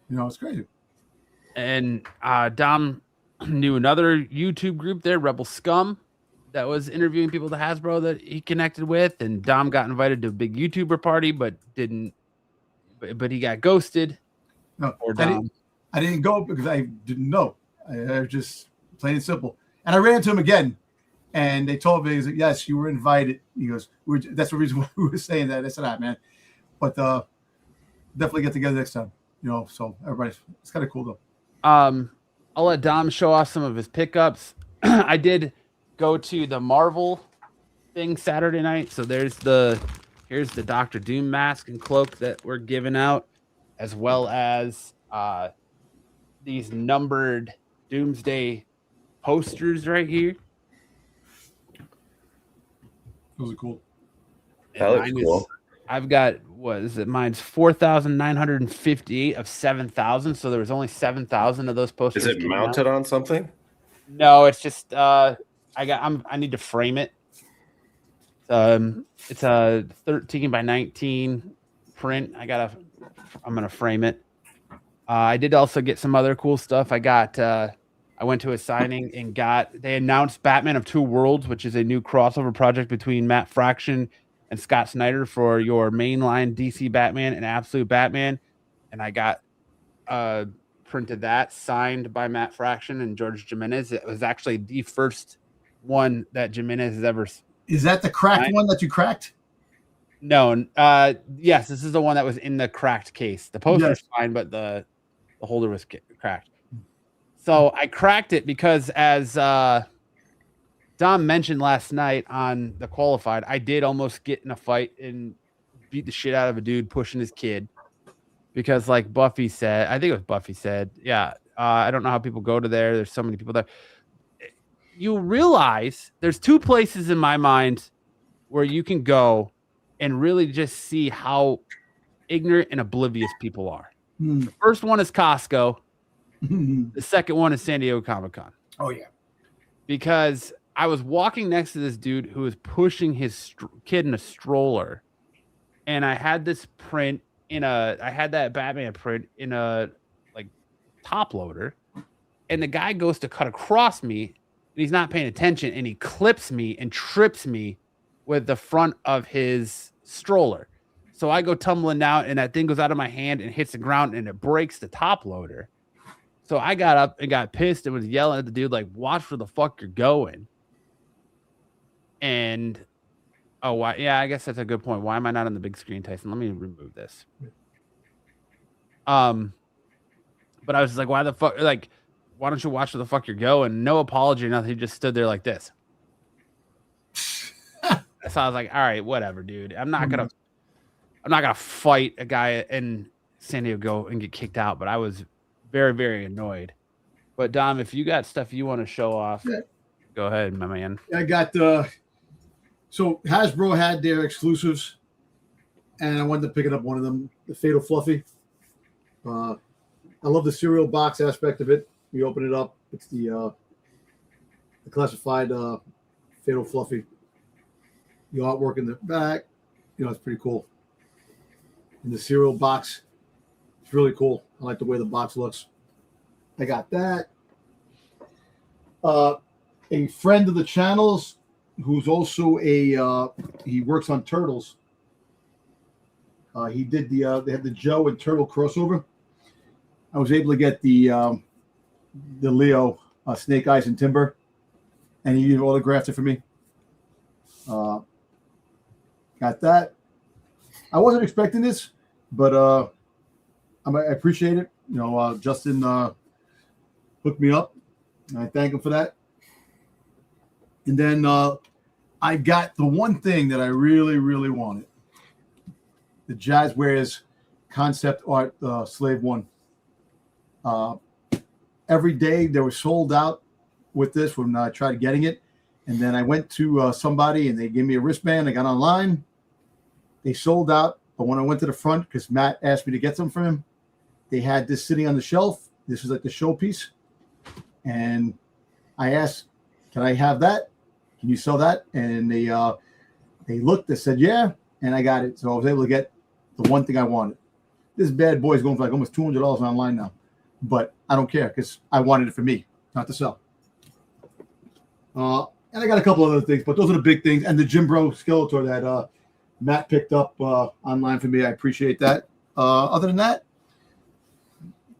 It's crazy. And Dom knew another YouTube group there, Rebel Scum, that was interviewing people at Hasbro that he connected with, and Dom got invited to a big YouTuber party, but he got ghosted. No, I didn't go because I didn't know. I was just plain and simple. And I ran into him again. And they told me, he's like, "Yes, you were invited." He goes, "That's the reason why we were saying that." I said, "All right, man, but definitely get together next time." So it's kind of cool though. I'll let Dom show off some of his pickups. I did go to the Marvel thing Saturday night, so here's the Dr. Doom mask and cloak that we're giving out, as well as these numbered Doomsday posters right here. Those are cool. That looks cool. I've got, what is it? Mine's 4,958 of 7,000. So there was only 7,000 of those posters. Is it mounted on something? No, it's just I need to frame it. It's a 13 by 19 print. I'm gonna frame it. I did also get some other cool stuff. I went to a signing and they announced Batman of Two Worlds, which is a new crossover project between Matt Fraction and Scott Snyder for your mainline DC Batman and Absolute Batman. And I got printed that, signed by Matt Fraction and George Jimenez. It was actually the first one that Jimenez has ever. Is that the cracked one that you cracked? No. Yes, this is the one that was in the cracked case. The poster was fine, but the holder was cracked. So I cracked it because, as Dom mentioned last night on the Qualified, I did almost get in a fight and beat the shit out of a dude pushing his kid. Because like Buffy said, I think it was Buffy said, I don't know how people go to there. There's so many people there. You realize there's two places in my mind where you can go and really just see how ignorant and oblivious people are. The first one is Costco. The second one is San Diego Comic-Con. Oh, yeah. Because I was walking next to this dude who was pushing his kid in a stroller. And I had this print I had that Batman print in a like top loader. And the guy goes to cut across me. And he's not paying attention. And he clips me and trips me with the front of his stroller. So I go tumbling down and that thing goes out of my hand and hits the ground and it breaks the top loader. So I got up and got pissed and was yelling at the dude, like, "Watch where the fuck you're going." And, I guess that's a good point. Why am I not on the big screen, Tyson? Let me remove this. But I was like, why the fuck? Like, why don't you watch where the fuck you're going? No apology, nothing. He just stood there like this. So I was like, all right, whatever, dude. I'm not gonna fight a guy in San Diego and get kicked out. But I was very, very annoyed. But Dom, if you got stuff you want to show off, go ahead, my man. I got so Hasbro had their exclusives, and I wanted to pick it up one of them, the Fatal Fluffy. I love the cereal box aspect of it. You open it up, it's the classified Fatal Fluffy. The artwork in the back, it's pretty cool. And the cereal box, it's really cool. I like the way the box looks. I got that. A friend of the channel's, who's also he works on Turtles. He did they had the Joe and Turtle crossover. I was able to get the Leo Snake Eyes and Timber, and he autographed it for me. Got that. I wasn't expecting this, but I appreciate it. You know, Justin hooked me up, and I thank him for that. And then I got the one thing that I really, really wanted. The Jazzwares concept art Slave One. Every day they were sold out with this when I tried getting it. And then I went to somebody and they gave me a wristband. I got online. They sold out. But when I went to the front, because Matt asked me to get some from him, they had this sitting on the shelf. This was like the showpiece. And I asked, can I have that? Can you sell that? And they looked, they said, yeah. And I got it. So I was able to get the one thing I wanted. This bad boy is going for like almost $200 online now. But I don't care because I wanted it for me, not to sell. And I got a couple other things, but those are the big things. And the Jim Bro Skeletor that Matt picked up online for me. I appreciate that. Other than that,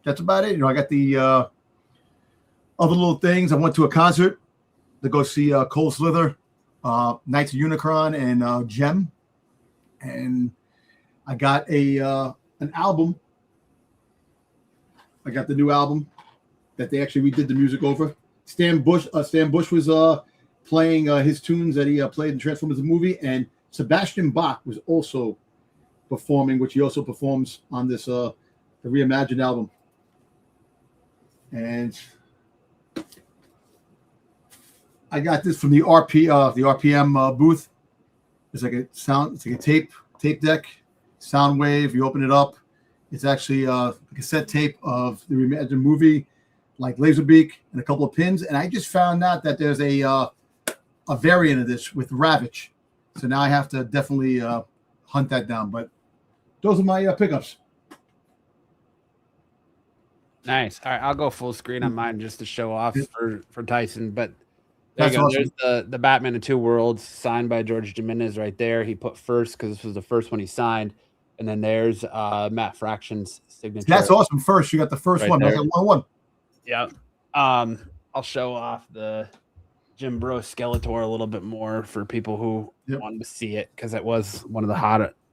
that's about it. You know, I got the other little things. I went to a concert to go see Cole Slither, Knights of Unicron, and Gem. And I got an album. I got the new album that they actually redid the music over. Stan Bush was playing his tunes that he played in Transformers the movie, and Sebastian Bach was also performing, which he also performs on this the reimagined album. And I got this from the RPM booth. It's like a tape deck, sound wave. You open it up. It's actually a cassette tape of the reimagined movie, like Laserbeak, and a couple of pins. And I just found out that there's a variant of this with Ravage. So now I have to definitely hunt that down. But those are my pickups. Nice. All right, I'll go full screen on mine just to show off for Tyson. But there you go. Awesome. There's the Batman in Two Worlds signed by George Jimenez right there. He put first because this was the first one he signed. And then there's Matt Fraction's signature. That's awesome. First, you got the first right one. That's 1-1. Yep. I'll show off the Jim Bro Skeletor a little bit more for people who wanted to see it because it was one of the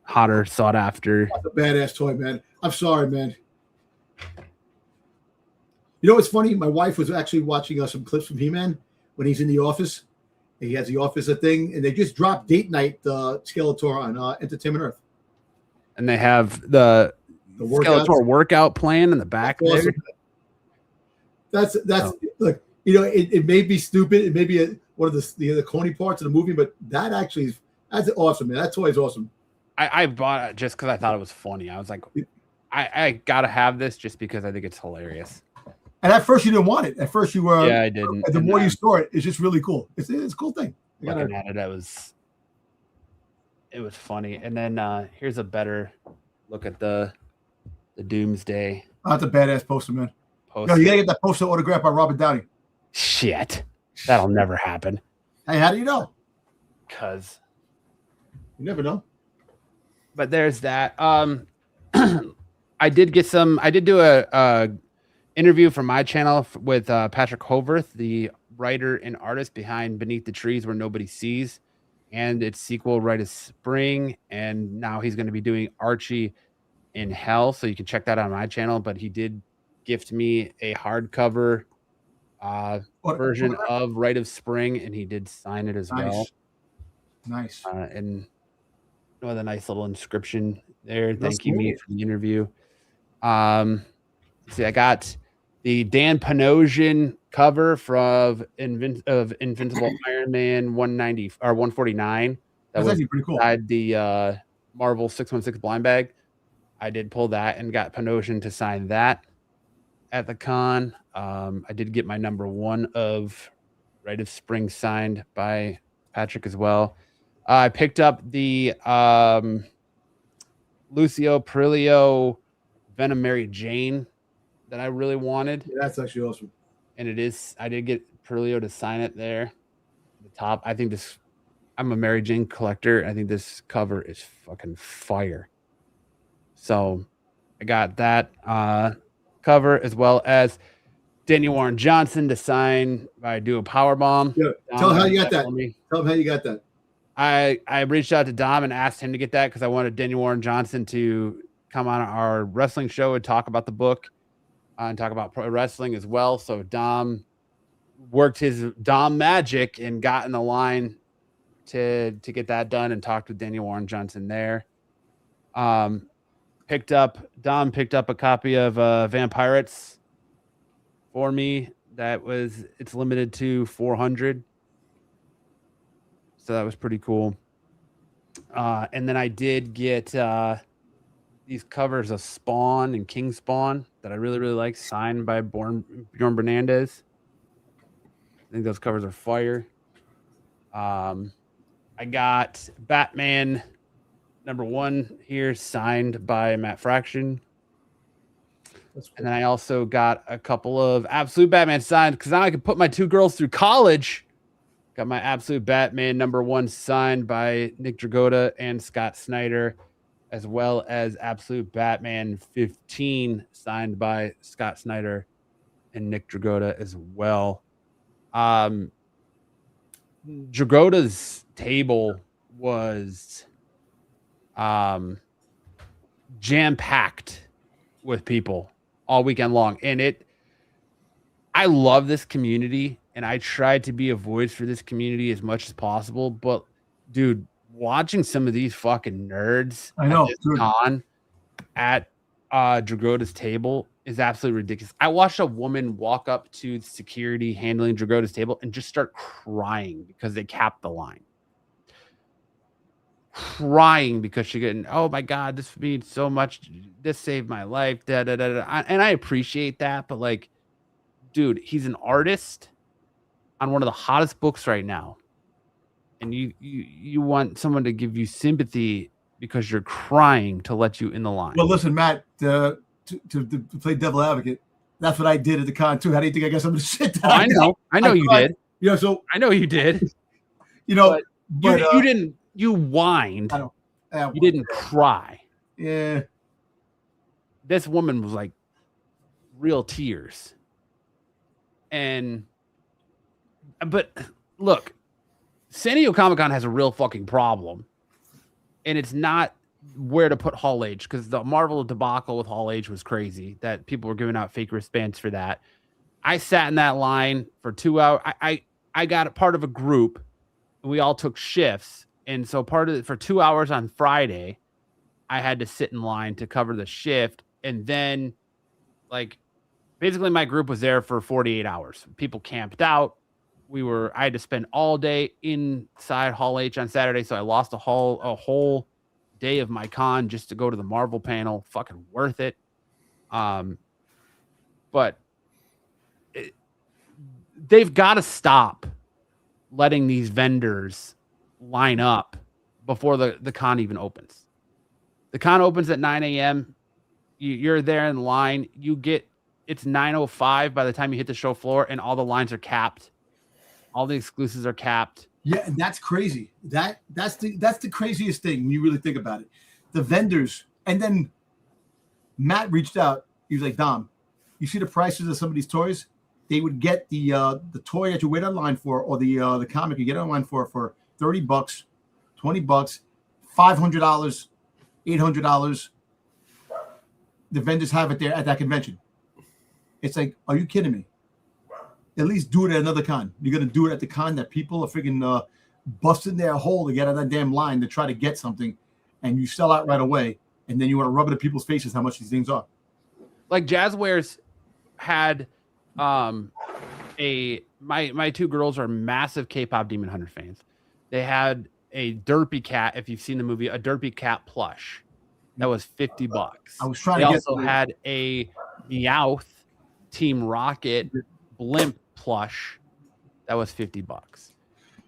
hotter sought after. That's a badass toy, man. I'm sorry, man. You know what's funny? My wife was actually watching some clips from He-Man when he's in the office. He has the office thing, and they just dropped Date Night Skeletor on Entertainment Earth. And they have the Skeletor workout plan in the back there. Awesome. That's look, you know, it may be stupid. It may be one of the corny parts of the movie, but that's awesome, man. That toy is awesome. I bought it just because I thought it was funny. I was like, I gotta have this just because I think it's hilarious. And at first you didn't want it. At first you were. Yeah, I didn't. The more you store it, it's just really cool. It's a cool thing. Looking at it, it was funny. And then here's a better look at the Doomsday. Oh, that's a badass poster, man. No, you gotta get that poster autographed by Robert Downey. Shit, that'll never happen. Hey, how do you know? Because you never know. But there's that. I did do a interview from my channel with Patrick Hovarth, the writer and artist behind Beneath the Trees Where Nobody Sees, and its sequel, Rite of Spring. And now he's going to be doing Archie in Hell, so you can check that out on my channel. But he did gift me a hardcover version of Rite of Spring, and he did sign it as well. Nice. And with a nice little inscription there. Thank you, me, for the interview. See, I got the Dan Panosian cover of Invincible Iron Man 190 or 149. That's actually pretty cool. Inside the Marvel 616 blind bag. I did pull that and got Panosian to sign that at the con. I did get my number 1 of Rite of Spring signed by Patrick as well. I picked up the Lucio Perillo Venom Mary Jane that I really wanted. Yeah, that's actually awesome. And I did get Perillo to sign it there at the top. I think I'm a Mary Jane collector. I think this cover is fucking fire. So I got that cover as well as Daniel Warren Johnson to sign by Do a Powerbomb. Yeah. Tell him how you got that. Tell him how you got that. I reached out to Dom and asked him to get that because I wanted Daniel Warren Johnson to come on our wrestling show and talk about the book and talk about pro wrestling as well. So Dom worked his Dom magic and got in the line to get that done and talked with Daniel Warren Johnson there. Dom picked up a copy of Vampirates for me. It's limited to 400. So that was pretty cool. And then I did get these covers of Spawn and King Spawn that I really, really like, signed by Bjorn Bernandez. I think those covers are fire. I got Batman #1 here, signed by Matt Fraction. That's cool. And then I also got a couple of Absolute Batman signed because now I can put my 2 girls through college. Got my Absolute Batman #1 signed by Nick Dragotta and Scott Snyder, as well as Absolute Batman 15 signed by Scott Snyder and Nick Dragotta as well. Dragotta's table was jam-packed with people all weekend long. And I love this community, and I tried to be a voice for this community as much as possible. But, dude, watching some of these fucking nerds at Dragotta's table is absolutely ridiculous. I watched a woman walk up to security handling Dragotta's table and just start crying because they capped the line. Crying because she getting, oh my God, this means so much. This saved my life. And I appreciate that, but like, dude, he's an artist on one of the hottest books right now, and you want someone to give you sympathy because you're crying to let you in the line. Well, listen, Matt, to play devil advocate, that's what I did at the con too. How do you think I got somebody to sit down? I know you did. You know, so I know you did. You know, but you didn't. You whined. You didn't cry. Yeah. This woman was like real tears. But look, San Diego Comic-Con has a real fucking problem. And it's not where to put Hall H, because the Marvel debacle with Hall H was crazy that people were giving out fake wristbands for that. I sat in that line for 2 hours. I got a part of a group, and we all took shifts. And so for 2 hours on Friday, I had to sit in line to cover the shift. And then, like, basically my group was there for 48 hours. People camped out. I had to spend all day inside Hall H on Saturday. So I lost a whole day of my con just to go to the Marvel panel. Fucking worth it. But they've got to stop letting these vendors line up before the con even opens. The con opens at 9 a.m. You're there in line. It's 9:05 by the time you hit the show floor, and all the lines are capped. All the exclusives are capped. Yeah, and that's crazy. That's the craziest thing when you really think about it. The vendors, and then Matt reached out. He was like, Dom, you see the prices of some of these toys? They would get the toy that you wait online for, or the comic you get online for $30, $20, $500, $800. The vendors have it there at that convention. It's like, are you kidding me? At least do it at another con. You're gonna do it at the con that people are freaking busting their hole to get out of that damn line to try to get something, and you sell out right away, and then you want to rub it in people's faces how much these things are. Like Jazzwares had my 2 girls are massive K-pop Demon Hunter fans. They had a Derpy Cat, if you've seen the movie, a Derpy Cat plush that was $50. I was trying to get also had a Meowth Team Rocket blimp plush that was $50.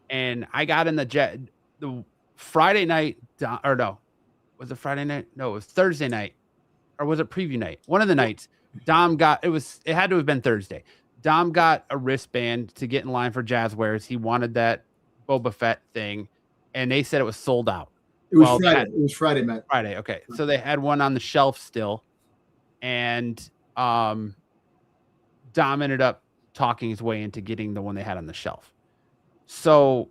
And I got in the Friday night, or no, was it Friday night? No, it was Thursday night, or was it preview night? One of the nights. Dom got it had to have been Thursday. Dom got a wristband to get in line for Jazzwares. He wanted that Boba Fett thing, and they said it was sold out. It was Friday. It was Friday, Matt. Friday. Okay. So they had one on the shelf still. And Dom ended up talking his way into getting the one they had on the shelf. So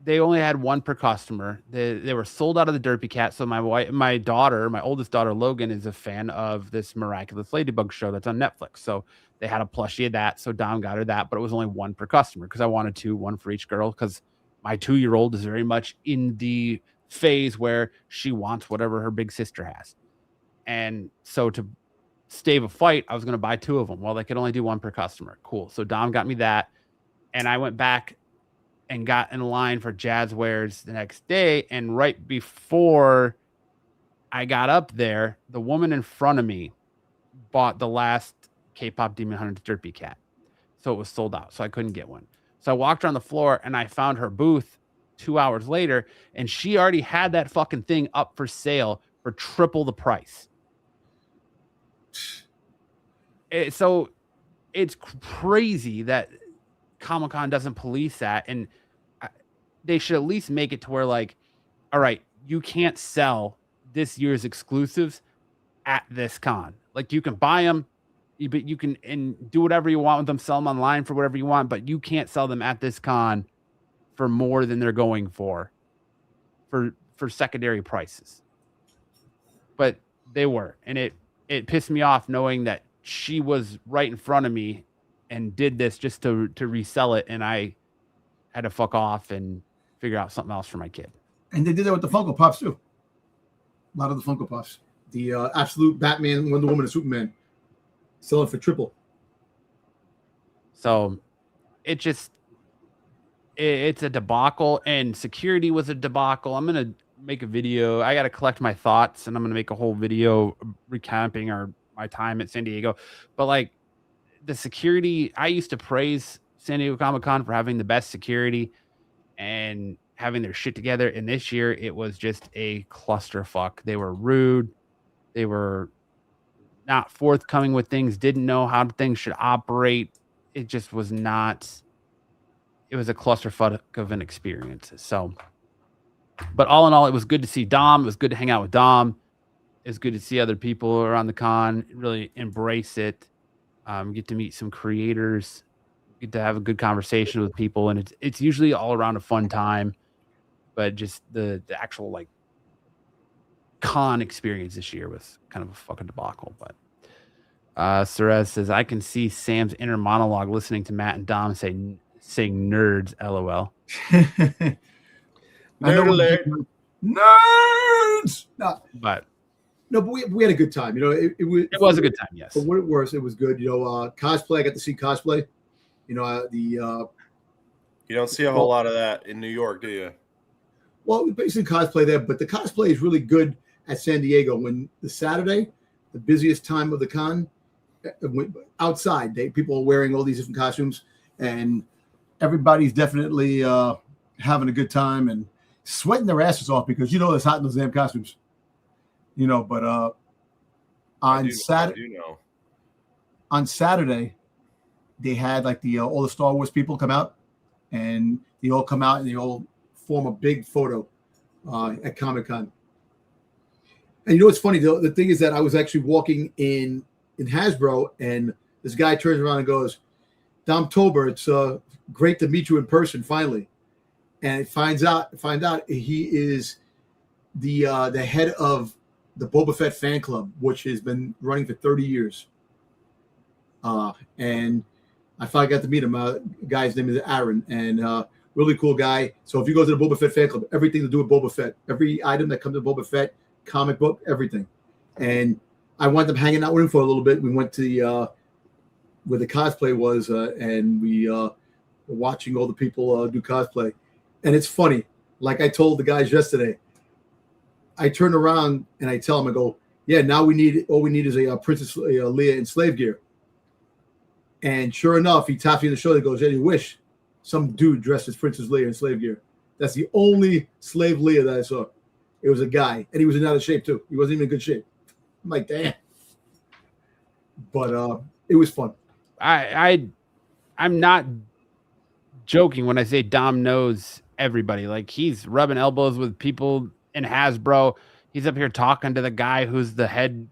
they only had one per customer. They were sold out of the Derpy Cat. So my oldest daughter, Logan, is a fan of this Miraculous Ladybug show that's on Netflix. So they had a plushie of that. So Dom got her that, but it was only one per customer because I wanted one for each girl because my 2-year-old is very much in the phase where she wants whatever her big sister has. And so to stave a fight, I was going to buy 2 of them. Well, they could only do one per customer. Cool. So Dom got me that. And I went back and got in line for Jazzwares the next day. And right before I got up there, the woman in front of me bought the last K-pop Demon Hunter's Derpy Cat. So it was sold out. So I couldn't get one. So I walked around the floor and I found her booth 2 hours later, and she already had that fucking thing up for sale for triple the price. So it's crazy that Comic-Con doesn't police that, and they should at least make it to where, like, all right, you can't sell this year's exclusives at this con. Like, you can buy them, but you can and do whatever you want with them, sell them online for whatever you want, but you can't sell them at this con for more than they're going for secondary prices. But they were, and it pissed me off knowing that she was right in front of me and did this just to resell it, and I had to fuck off and figure out something else for my kid. And they did that with the Funko Pops too. A lot of the Funko Pops. The Absolute Batman, Wonder Woman, and Superman selling for triple. So it's a debacle, and security was a debacle. I'm going to make a video. I got to collect my thoughts, and I'm going to make a whole video recapping my time at San Diego. But like the security, I used to praise San Diego Comic-Con for having the best security and having their shit together. And this year it was just a clusterfuck. They were rude. They were not forthcoming with things, didn't know how things should operate. It just was not, it was a clusterfuck of an experience. So, but all in all, it was good to see Dom. It was good to hang out with Dom. It was good to see other people around the con really embrace it. Get to meet some creators, get to have a good conversation with people. And it's usually all around a fun time, but just the actual like con experience this year was kind of a fucking debacle. But Cerez says, I can see Sam's inner monologue listening to Matt and Dom saying nerds, LOL. Nerd alert. Nerds! But we had a good time. You know, it was a good time, yes. For what it was, it was good. You know, cosplay, I got to see cosplay. You know, you don't see a whole lot of that in New York, do you? Well, basically cosplay there, but the cosplay is really good at San Diego. When the Saturday, the busiest time of the con, outside, people are wearing all these different costumes, and everybody's definitely having a good time and sweating their asses off because you know it's hot in those damn costumes. You know, but on Saturday, they had like all the Star Wars people come out, and they all come out and they all form a big photo at Comic-Con. And you know what's funny? The thing is that I was actually walking in Hasbro, and this guy turns around and goes, Dom Tober, it's great to meet you in person finally. And find out he is the head of the Boba Fett fan club, which has been running for 30 years. And I finally got to meet him. Guy's name is Aaron, and really cool guy. So if you go to the Boba Fett fan club, everything to do with Boba Fett, every item that comes to Boba Fett, comic book, everything. And I wound up hanging out with him for a little bit. We went to where the cosplay was, and we were watching all the people do cosplay. And it's funny, like I told the guys yesterday, I turn around and I tell him, I go, yeah, now all we need is a Princess Leia in slave gear. And sure enough, he taps me in the shoulder and goes, yeah, you wish some dude dressed as Princess Leia in slave gear. That's the only slave Leia that I saw. It was a guy, and he was in out of shape too. He wasn't even in good shape. I'm like, damn. But it was fun. I'm not joking when I say Dom knows everybody. Like, he's rubbing elbows with people in Hasbro. He's up here talking to the guy who's the head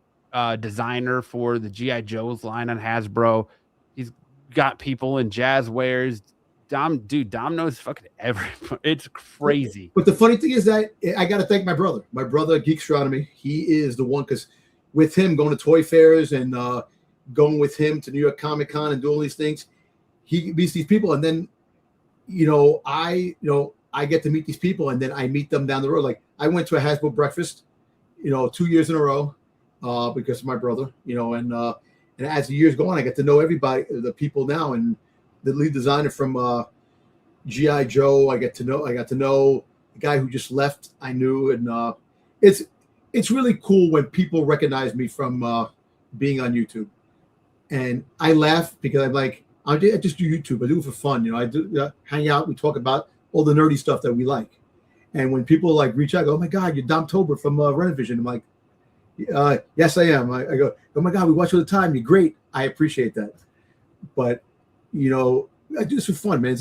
designer for the G.I. Joe's line on Hasbro. He's got people in Jazzwares Dom knows fucking everything. It's crazy. But the funny thing is that I got to thank my brother. My brother, Geekstronomy, he is the one, because with him going to toy fairs and going with him to New York Comic Con and do all these things, he meets these people, and then I get to meet these people, and then I meet them down the road. Like I went to a Hasbro breakfast, 2 years in a row, because of my brother, and as the years go on, I get to know everybody, the people now, and the lead designer from G.I. Joe. I got to know the guy who just left. I knew, and it's really cool when people recognize me from being on YouTube, and I laugh because I'm like, I just do YouTube. I do it for fun, I do hang out. We talk about all the nerdy stuff that we like, and when people like reach out, I go, "Oh my God, you're Dom Tober from Renovision." I'm like, "Yes, I am." I go, "Oh my God, we watch all the time. You're great. I appreciate that." But I do this for fun, man.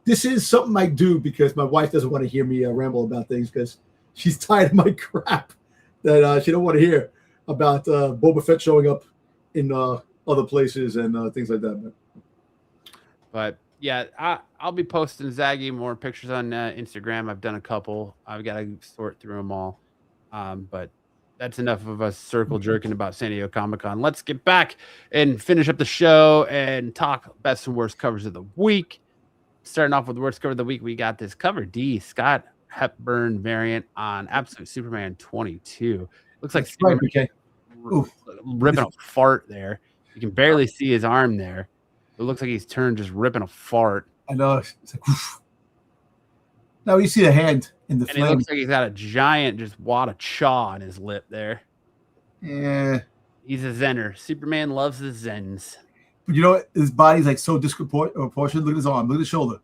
This is something I do because my wife doesn't want to hear me ramble about things, because she's tired of my crap that she don't want to hear about Boba Fett showing up in other places and things like that, man. But yeah, I'll be posting Zaggy more pictures on Instagram. I've done a couple. I've got to sort through them all. But that's enough of us circle jerking about San Diego Comic-Con. Let's get back and finish up the show and talk best and worst covers of the week. Starting off with the worst cover of the week, we got this cover D, Scott Hepburn variant on Absolute Superman 22. Looks like Right, okay. ripping a fart there. You can barely see his arm there. It looks like he's turned just ripping a fart. I know. It's like, oof. Now you see the hand in the and flame. It looks like he's got a giant just wad of chaw on his lip there. Yeah. He's a Zenner. Superman loves the Zens. But his body's like so disproportionate. Look at his arm. Look at his shoulder.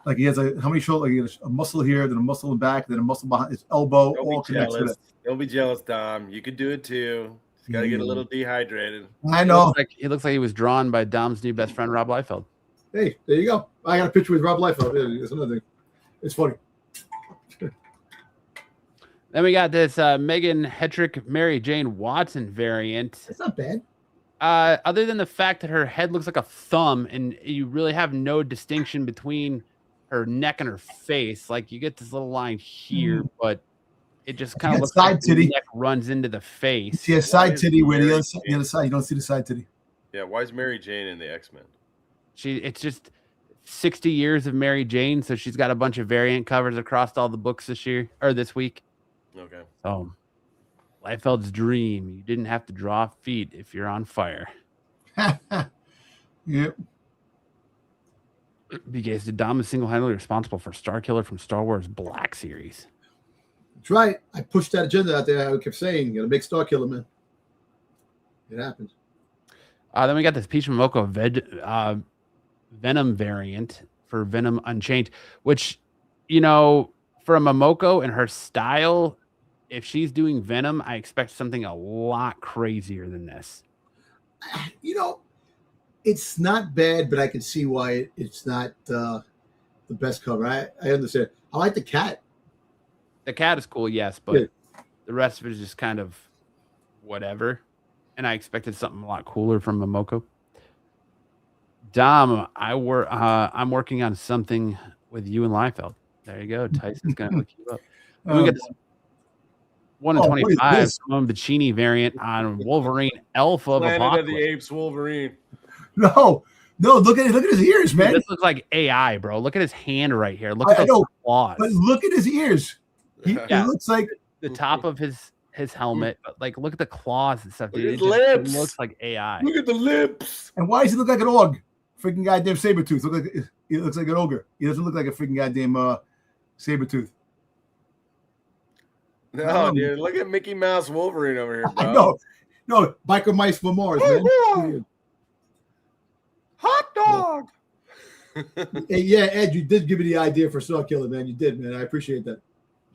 Like he has how many shoulders? Like he has a muscle here, then a muscle in the back, then a muscle behind his elbow. Don't be jealous. Don't be jealous, Dom. You could do it too. Just gotta get a little dehydrated. I know. He looks like he was drawn by Dom's new best friend, Rob Liefeld. Hey, there you go. I got a picture with Rob Liefeld. Yeah, that's another thing. It's funny. Then we got this Megan Hetrick Mary Jane Watson variant. It's not bad. Other than the fact that her head looks like a thumb and you really have no distinction between her neck and her face. Like you get this little line here, but it just kind of looks like the neck runs into the face. You see a side titty where the other side, you don't see the side titty. Yeah, why is Mary Jane in the X-Men? It's just 60 years of Mary Jane, so she's got a bunch of variant covers across all the books this week. Okay. Liefeld's dream. You didn't have to draw feet if you're on fire. Yep. Because Dom is single-handedly responsible for Starkiller from Star Wars Black Series. That's right. I pushed that agenda out there. I kept saying, you got to make Starkiller, man. It happens. Then we got this Peach Momoko Venom variant for Venom Unchained, which, for a Momoko and her style, if she's doing Venom, I expect something a lot crazier than this. It's not bad, but I can see why it's not the best cover. I understand. I like the cat. The cat is cool, yes, but the rest of it is just kind of whatever. And I expected something a lot cooler from Momoko. Dom, I'm working on something with you and Liefeld. There you go. Tyson's gonna look you up. We got this 1 in 25 Simone Bacchini variant on Wolverine Alpha of Planet Apocalypse. of the Apes Wolverine. No, look at his ears, man. This looks like AI, bro. Look at his hand right here. Look at those claws. But look at his ears. He looks like the top of his helmet. But look at the claws and stuff. Look Dude. at his lips. It looks like AI. Look at the lips. And why does he look like an orc? Freaking goddamn Sabretooth. He looks like an ogre. He doesn't look like a freaking goddamn Sabretooth. No, dude. Look at Mickey Mouse Wolverine over here, bro. I know. No, biker mice for Mars, man. Hot dog. Hey, yeah, Ed, you did give me the idea for Starkiller, man. You did, man. I appreciate that.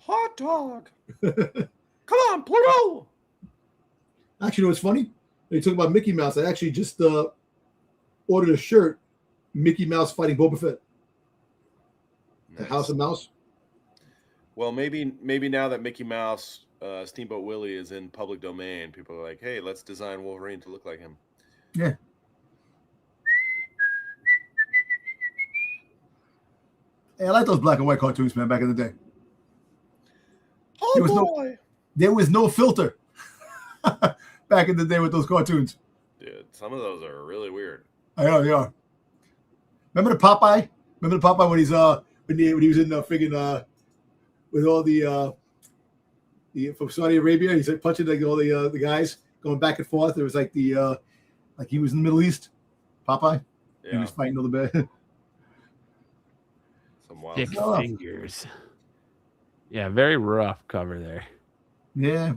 Hot dog. Come on, Pluto. Actually, you know what's funny? You talk about Mickey Mouse. I actually just ordered a shirt, Mickey Mouse fighting Boba Fett. The House of Mouse. Well, maybe now that Mickey Mouse, Steamboat Willie is in public domain, people are like, hey, let's design Wolverine to look like him. Yeah. Hey, I like those black and white cartoons, man, back in the day. Oh, There was no filter back in the day with those cartoons. dude, some of those are really weird. I know they are. Remember the Popeye? Remember the Popeye when he was in the friggin' with all the from Saudi Arabia? He's like punching like all the guys going back and forth. It was like like he was in the Middle East. Popeye. Yeah. He was fighting all the bad. Some wild Thick stuff. fingers. Yeah, very rough cover there. Yeah.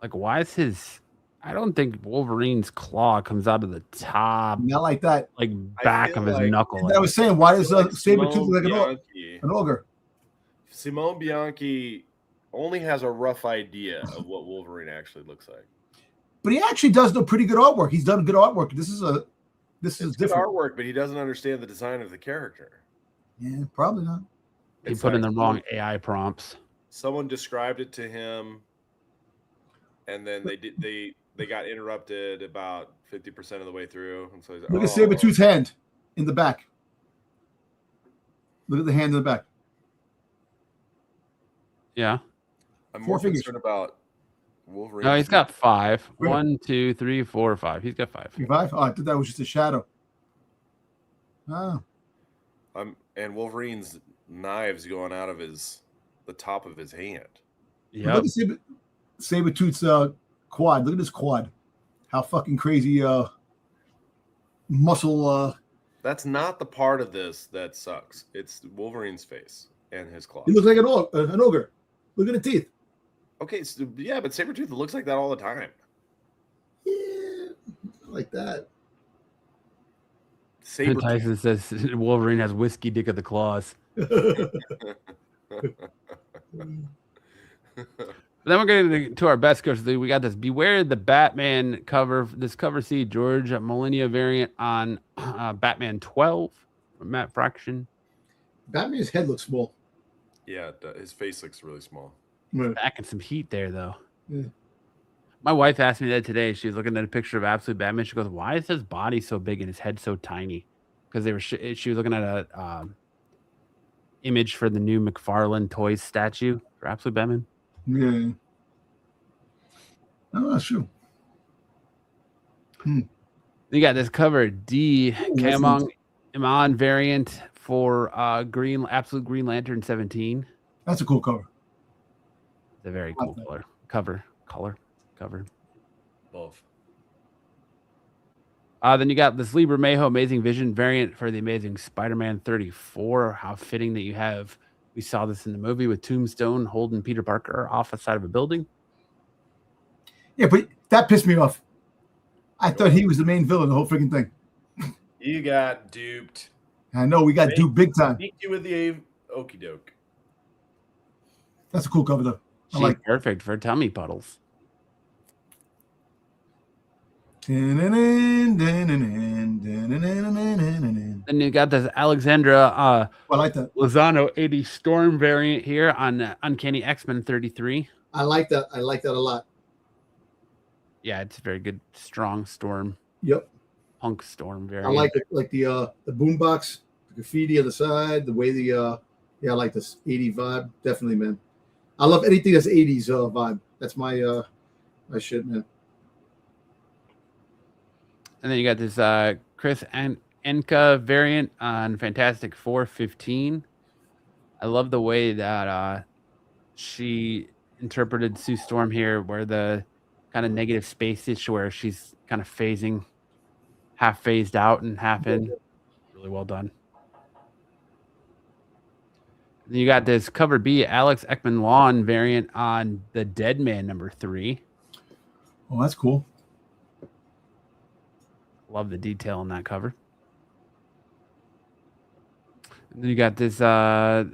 Like, why is his? I don't think Wolverine's claw comes out of the top, Not like that. like I back feel of his like- knuckle. I was saying, why does Like Sabretooth Simone look like Bianchi. an ogre? Simone Bianchi only has a rough idea of what Wolverine actually looks like. But he actually does do pretty good artwork. He's done good artwork. This is It's good different. artwork, but he doesn't understand the design of the character. Yeah, probably not. He It's put in like the wrong AI prompts. Someone described it to him, and then they got interrupted about 50% of the way through. And so he's like, Look at Sabretooth's hand in the back. Look at the hand in the back. Yeah. I'm 4 more fingers. concerned about Wolverine. No, he's got 5. Really? 1, 2, 3, 4, 5. He's got 5. 5? Oh, I thought that was just a shadow. Oh. And Wolverine's knives going out of the top of his hand. Yep. Look at Sabretooth's quad. Look at his quad. How fucking crazy muscle. That's not the part of this that sucks. It's Wolverine's face and his claws. He looks like an ogre. Look at the teeth. Okay, so, yeah, but Sabretooth looks like that all the time. Yeah, like that. Sabretooth. Tyson says Wolverine has whiskey dick of the claws. Then we're getting to our best covers. We got this Beware the Batman cover. This cover C George Millennia variant on Batman 12 from Matt Fraction. Batman's head looks small. Yeah, his face looks really small. Back in some heat there, though. Yeah. My wife asked me that today. She was looking at a picture of Absolute Batman. She goes, "Why is his body so big and his head so tiny?" Because they were. She was looking at a image for the new McFarlane Toys statue for Absolute Batman. Yeah. Oh, that's true. You got this cover D Kamong Iman variant for Absolute Green Lantern 17. That's a cool cover. It's a very cool color. Both. Then you got this Libre Mayho Amazing Vision variant for the Amazing Spider-Man 34. How fitting that you have. We saw this in the movie with Tombstone holding Peter Parker off the side of a building. Yeah, but that pissed me off. I thought he was the main villain, the whole freaking thing. You got duped. I know we got duped big time. Beat you with the okie doke. That's a cool cover, though. I She's like. perfect for tummy puddles. Then Then you got this Alexandra I like that. Lozano 80 Storm variant here on Uncanny X-Men 33. I like that. I like that a lot. Yeah, it's a very good, strong Storm, Yep. punk Storm variant. I like it, like the boombox, the graffiti on the side, the way I like this 80 vibe. Definitely, man. I love anything that's 80s vibe. That's my shit, man. And then you got this Chris Enka variant on Fantastic 415. I love the way that she interpreted Sue Storm here, where the kind of negative space is where she's kind of phasing, half phased out and half in. Really well done. Then you got this cover B Alex Ekman Lawn variant on the Dead Man number 3. Oh, that's cool. Love the detail on that cover. And then you got this I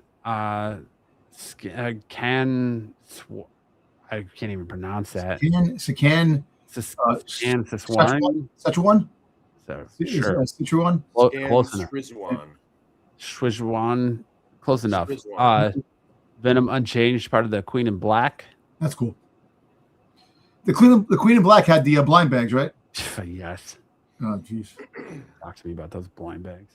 can't even pronounce that. Scan. Siswan. Szechuan? So Is sure. Szechuan? Close enough. Shrizwan. Schwizwan. Close enough. Schwizwan. Venom Unchanged, part of the Queen in Black. That's cool. The Queen in Black had the blind bags, right? Yes. Oh, jeez. Talk to me about those blind bags.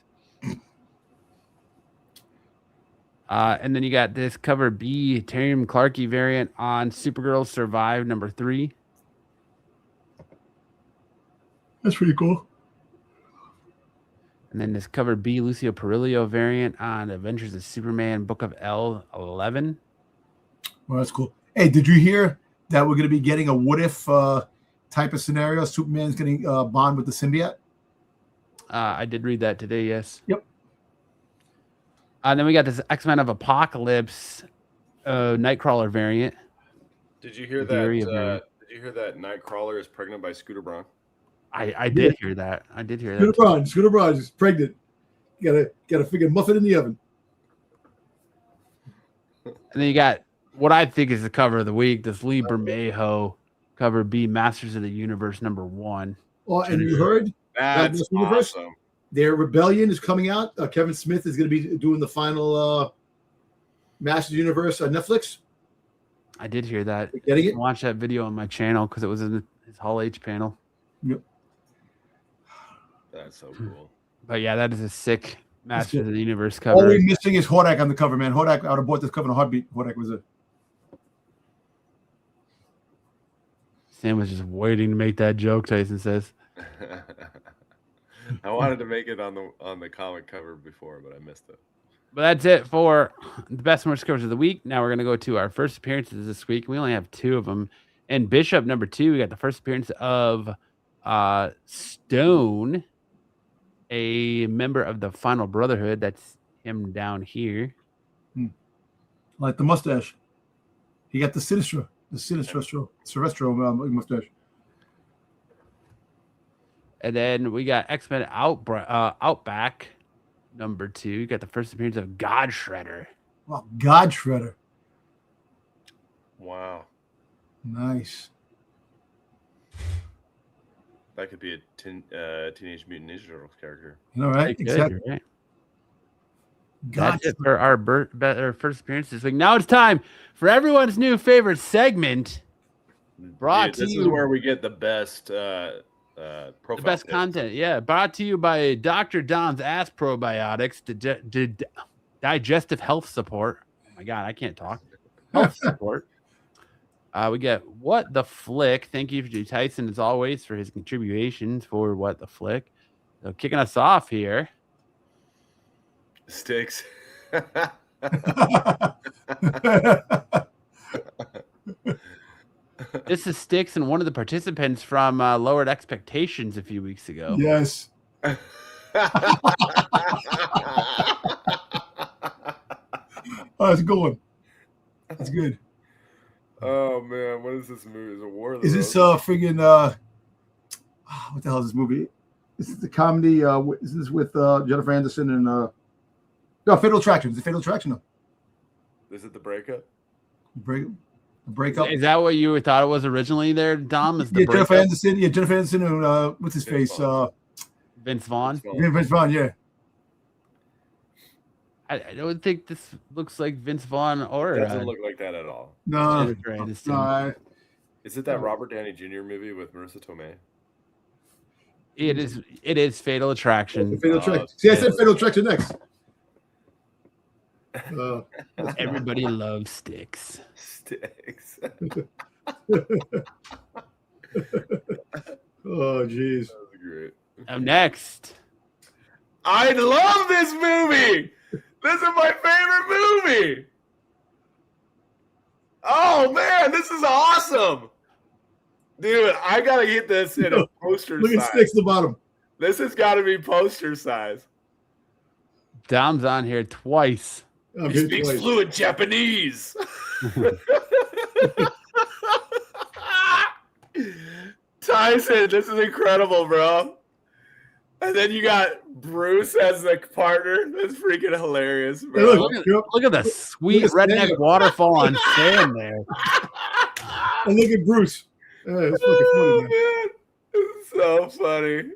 And then you got this cover B, Terry Clarkey variant on Supergirl Survive #3. That's pretty cool. And then this cover B, Lucio Perillo variant on Adventures of Superman, Book of L11. Well, that's cool. Hey, did you hear that we're going to be getting a what if type of scenario? Superman's getting bond with the symbiote. I did read that today, yes. Yep. And then we got this X-Men of Apocalypse Nightcrawler variant. Did you hear that? Did you hear that Nightcrawler is pregnant by Scooter Braun? I did hear that. I did hear that. Scooter Braun is pregnant. Got to figure muffin in the oven. And then you got what I think is the cover of the week. This Lee Bermejo cover B, Masters of the Universe #1. Oh, and you heard that's awesome. Their Rebellion is coming out. Kevin Smith is going to be doing the final Masters of the Universe on Netflix. I did hear that. Getting it? Watch that video on my channel because it was in his Hall H panel. Yep. That's so cool. But yeah, that is a sick Masters of the Universe cover. All we're missing is Hordak on the cover, man. Hordak, I would have bought this cover in a heartbeat. Hordak was it. Sam was just waiting to make that joke, Tyson says. I wanted to make it on the comic cover before, but I missed it. But that's it for the best and worst covers of the week. Now we're going to go to our first appearances this week. We only have 2 of them. And Bishop #2, we got the first appearance of Stone, a member of the Final Brotherhood. That's him down here. Like the mustache. He got the Sinestro mustache. And then we got X-Men Outback #2. You got the first appearance of God Shredder. Wow, God Shredder. Wow. Nice. That could be a Teenage Mutant Ninja Turtles character. You know, right? Exactly. Right. That's it for our first appearance this week. Now it's time for everyone's new favorite segment. This is where we get the best profile. The best content, yeah. Brought to you by Dr. Don's Ass Probiotics, digestive health support. Oh my God, I can't talk. Health support. We get What the Flick. Thank you to Tyson, as always, for his contributions for What the Flick. So kicking us off here. Sticks. This is Sticks and one of the participants from Lowered Expectations a few weeks ago. Yes. Oh, that's a good one. That's good. Oh man, what is this movie? Is it War of the Is this friggin' what the hell is this movie? This is the comedy. Is this with Jennifer Anderson and no, Fatal Attraction? Is it Fatal Attraction? No. Is it The Breakup? Breakup. Is that what you thought it was originally there, Dom? Is the Jennifer Anderson. Yeah, Jennifer Anderson and what's his face? Vince Vaughn. Vince Vaughn, yeah. I don't think this looks like Vince Vaughn or It doesn't look like that at all. No. Is it that Robert Downey Jr. movie with Marissa Tomei? It is Fatal Attraction. Fatal Attraction. See, I said Fatal Attraction next. Everybody loves Sticks. Sticks. Oh, jeez. That was great. Up next. I love this movie. This is my favorite movie. Oh man, this is awesome. Dude, I gotta get this in a poster size. Look at Sticks at the bottom. This has got to be poster size. Dom's on here twice. He speaks fluent Japanese. Tyson, this is incredible, bro. And then you got Bruce as the partner. That's freaking hilarious, bro. Look at the sweet redneck waterfall on Sam there. And look at Bruce. That's fucking funny, man. It's so funny.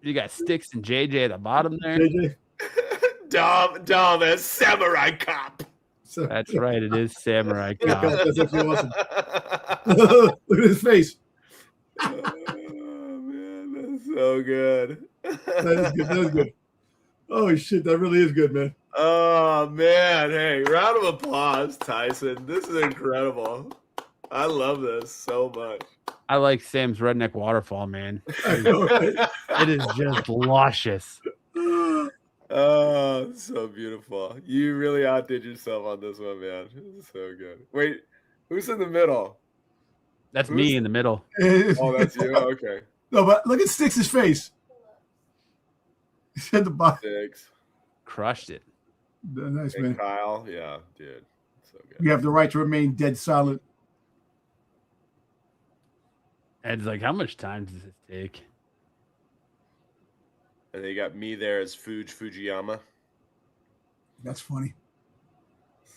You got Sticks and JJ at the bottom there. JJ. Dom as Samurai Cop. That's right. It is Samurai Cop. That's actually awesome. Look at his face. Oh, man, that's so good. That is good. Oh, shit. That really is good, man. Oh man! Hey, round of applause, Tyson. This is incredible. I love this so much. I like Sam's redneck waterfall, man. I know, right? It is just luscious. Oh, so beautiful. You really outdid yourself on this one, man. This is so good. Wait, who's in the middle? That's me in the middle. Oh, that's you. Okay. No, but look at Styx's face. He's at the bottom. Six. Crushed it. Nice, And man. Kyle. Yeah, dude. So good. You have the right to remain dead silent. Ed's like, how much time does this take? And they got me there as Fujiyama. That's funny.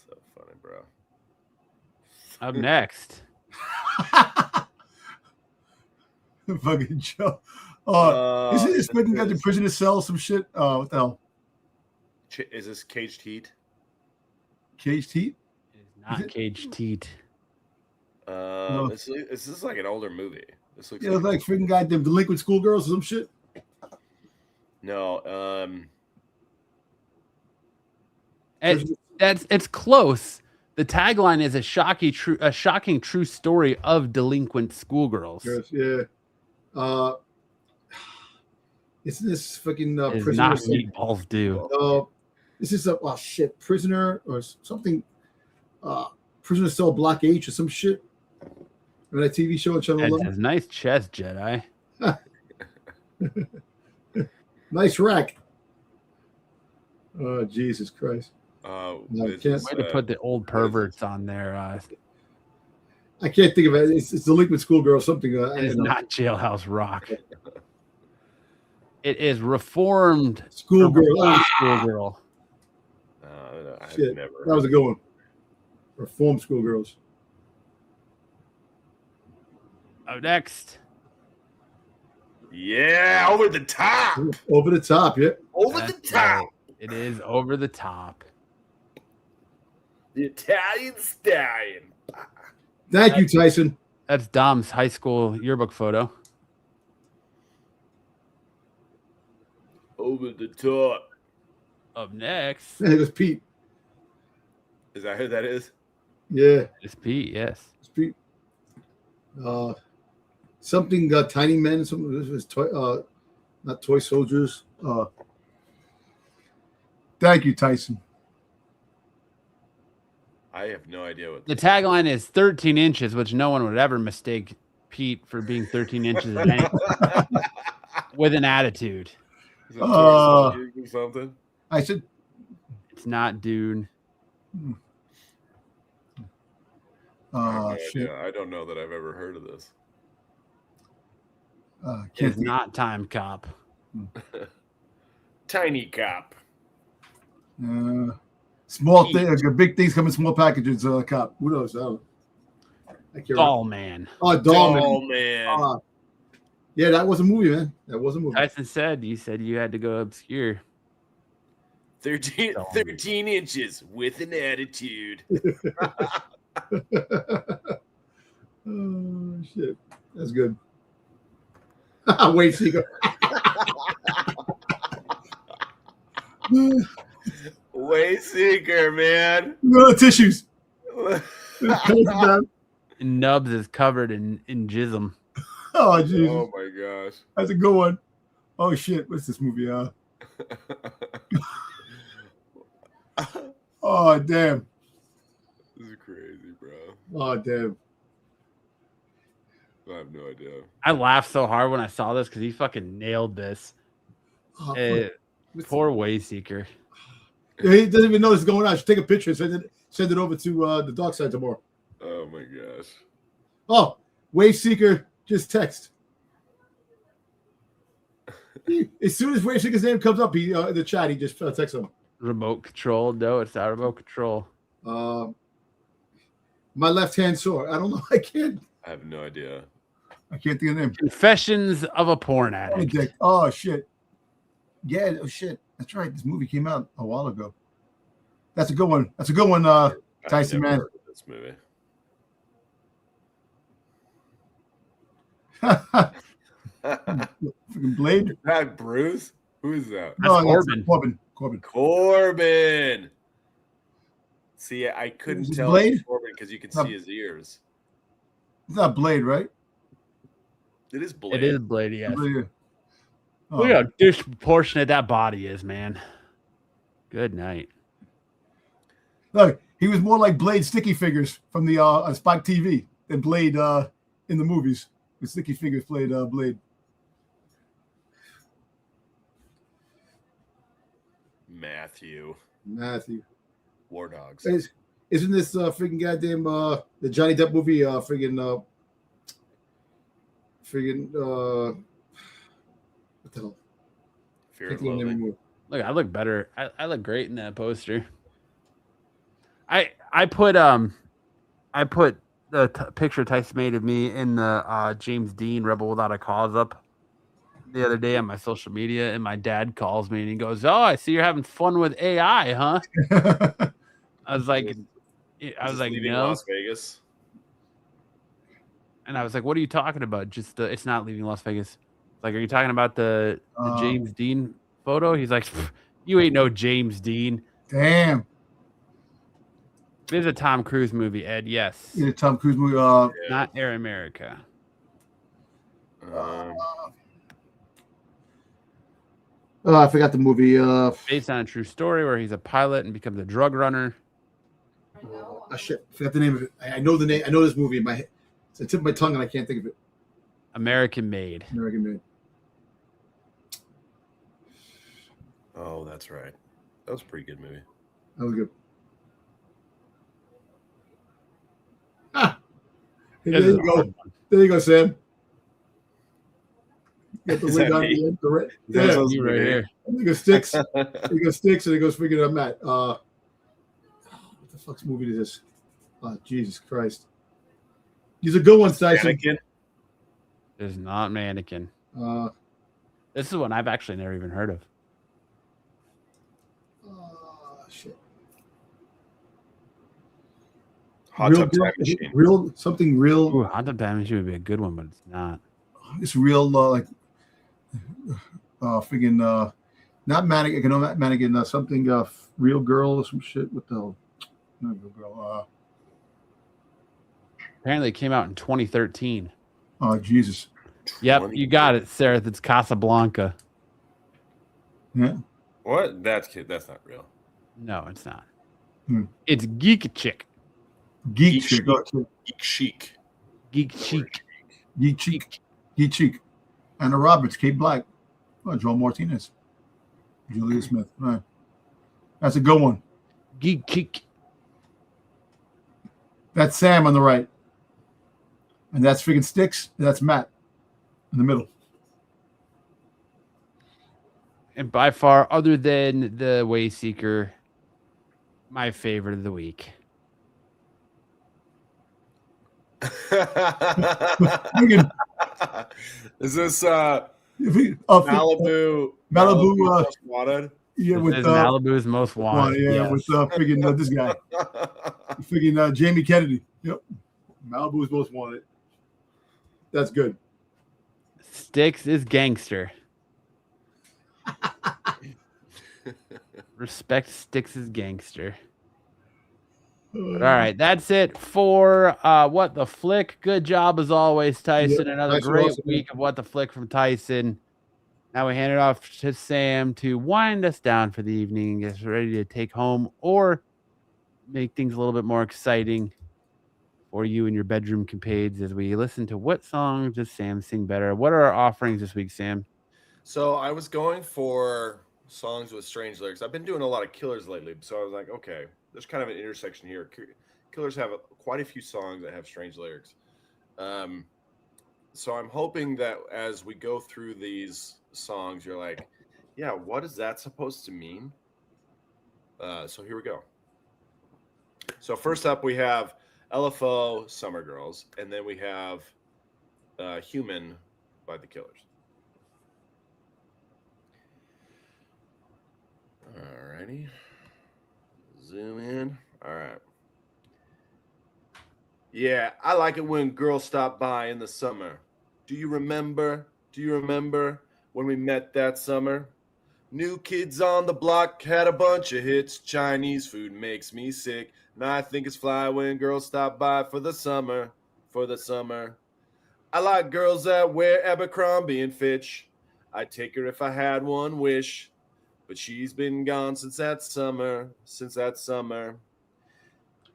So funny, bro. Up next. Fucking Joe. Oh, isn't this fucking got the prisoner cell some shit? Oh, what the hell? Is this Caged Heat? Caged Heat? It is not Caged Heat. No. This is like an older movie. This looks Yeah, it's like freaking goddamn delinquent schoolgirls or some shit. No, It's close. The tagline is a shocking true story of delinquent schoolgirls. Yes, yeah. Isn't this fucking It is prisoner? not Meatballs do. This is a shit prisoner or something. Prisoner cell block H or some shit. Remember that TV show on Channel Ed 11? says, nice chest, Jedi. Nice rack. Oh, Jesus Christ. Way to put the old perverts on there. I can't think of it. It's delinquent schoolgirl, something. It is not Jailhouse Rock. It is Reformed Schoolgirl. Schoolgirl. Shit. Never. That was a good one. Reformed schoolgirls. Up next. Yeah, over the top. Over the top, yeah. Over the top. Right. It is Over the Top. The Italian Stallion. Thank you, Tyson. That's Dom's high school yearbook photo. Over the top. Up next. It was Pete. Is that who that is? Yeah, It's Pete, yes. it's Pete. Something Tiny Men. Something. This was toy. Not toy soldiers. Thank you, Tyson. I have no idea what The tagline is 13 inches, which no one would ever mistake Pete for being 13 inches in any, with an attitude. Is that or something? I said, It's not Dune. shit. I don't know that I've ever heard of this. It's not Time Cop. Tiny Cop. Small things, big things come in small packages. Cop. Who knows? I can't Doll Man. Oh, Doll Man. Yeah, that was a movie, man. That was a movie. Tyson said you had to go obscure. 13 inches with an attitude. Oh, shit. That's good. Wait, Seeker. Way Seeker, man. No tissues. Nubs is covered in jism. Oh, Jesus. Oh, my gosh. That's a good one. Oh, shit. What's this movie? Oh, damn. This is crazy, bro. Oh, damn. I have no idea. I laughed so hard when I saw this because he fucking nailed this. Oh, Poor Wayseeker. Yeah, he doesn't even know what's going on. I should take a picture and send it over to the dark side tomorrow. Oh, my gosh. Oh, Wave Seeker, just text. As soon as Wave Seeker's name comes up, he in the chat, he just texts him. Remote control. No, it's not remote control. My left hand sore. I don't know. I can't I have no idea. think of the name. Confessions of a Porn Addict. Oh, shit. Yeah, oh, shit. That's right. This movie came out a while ago. That's a good one. That's a good one, Tyson, man. Heard of this movie. Fucking Blade. Is that Bruce? Who is that? That's Corbin. Corbin. See, I couldn't Is it tell Blade? it was Corbin because you can see his ears. It's not Blade, right? It is Blade. It is Blade, yes. Blade. Oh. Look how disproportionate that body is, man. Good night. Look, he was more like Blade Sticky Fingers from the on Spike TV than Blade in the movies. The Sticky Fingers played Blade. Matthew. War Dogs. Isn't this freaking goddamn the Johnny Depp movie what the hell? Fear and Loathing. Look, I look better. I look great in that poster. I put the picture Tyson made of me in the James Dean Rebel Without a Cause up the other day on my social media, and my dad calls me and he goes, "Oh, I see you're having fun with AI, huh?" I was like, leaving no. Las Vegas. And I was like, "What are you talking about? Just it's not leaving Las Vegas." Like, are you talking about the James Dean photo? He's like, "You ain't no James Dean." Damn. It is a Tom Cruise movie, Ed. Yes. Yeah, Tom Cruise movie. Not Air America. I forgot the movie. Based on a true story where he's a pilot and becomes a drug runner. Shit, I forgot the name of it. I know the name. I know this movie in my head. It's the tip of my tongue and I can't think of it. American Made. Oh, that's right. That was a pretty good movie. That was good. There you go. There you go, Sam. Get the wig on the end. That's you right here. There goes Sticks. There goes Sticks, and it goes freaking up Matt. What the fuck's movie is this? Oh, Jesus Christ. These are good ones, Tyson. Mannequin? It's not Mannequin. This is one I've actually never even heard of. Shit. Hot Tub Time Machine. Real something real. Ooh, Hot Tub Time Machine would be a good one, but it's not. It's real freaking not Mannequin, not Mannequin, something Real Girl or some shit. What the hell? Not Real Girl. Apparently it came out in 2013. Oh, Jesus. Yep, you got it, Sarah. It's Casablanca. Yeah. What? That's not real. No, it's not. It's Geek Chick. Geek Chick. Geek Chic. Geek Chic. Geek Chic. Geek Chic. Anna Roberts, Kate Black. Oh, Joel Martinez. Julia Smith. All right. That's a good one. Geek Chic. That's Sam on the right. And that's freaking Sticks. And that's Matt in the middle. And by far, other than the Wayseeker, my favorite of the week. Is this Malibu Most Wanted? Yeah, with Malibu's Most Wanted. Yeah, yes. With freaking this guy. Freaking Jamie Kennedy. Yep. Malibu's Most Wanted. That's good. Sticks is gangster. Respect Sticks is gangster. All right, that's it for What the Flick. Good job as always, Tyson. Yep, another great week of What the Flick from Tyson. Now we hand it off to Sam to wind us down for the evening, get ready to take home or make things a little bit more exciting for you and your bedroom compades as we listen to what songs does Sam sing better. What are our offerings this week, Sam? So I was going for songs with strange lyrics. I've been doing a lot of Killers lately, so I was like, okay, there's kind of an intersection here. Killers have quite a few songs that have strange lyrics. So I'm hoping that as we go through these songs, you're like, yeah, what is that supposed to mean? So here we go. So first up, we have LFO, Summer Girls, and then we have Human by the Killers. Alrighty. Zoom in. All right. Yeah, I like it when girls stop by in the summer. Do you remember? Do you remember when we met that summer? New Kids on the Block had a bunch of hits. Chinese food makes me sick. And I think it's fly when girls stop by for the summer. For the summer. I like girls that wear Abercrombie and Fitch. I'd take her if I had one wish. But she's been gone since that summer. Since that summer.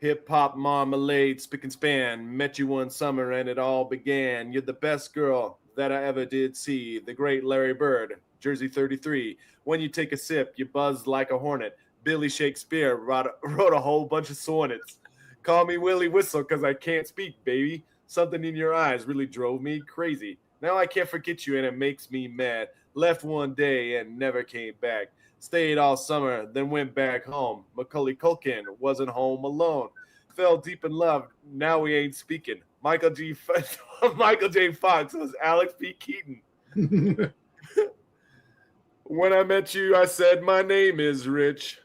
Hip-hop marmalade, spick and span. Met you one summer and it all began. You're the best girl that I ever did see. The great Larry Bird, Jersey 33. When you take a sip, you buzz like a hornet. Billy Shakespeare wrote a whole bunch of sonnets. Call me Willie Whistle because I can't speak, baby. Something in your eyes really drove me crazy. Now I can't forget you and it makes me mad. Left one day and never came back. Stayed all summer, then went back home. Macaulay Culkin wasn't home alone. Fell deep in love, now we ain't speaking. Michael J. Fox was Alex P. Keaton. When I met you, I said, my name is Rich.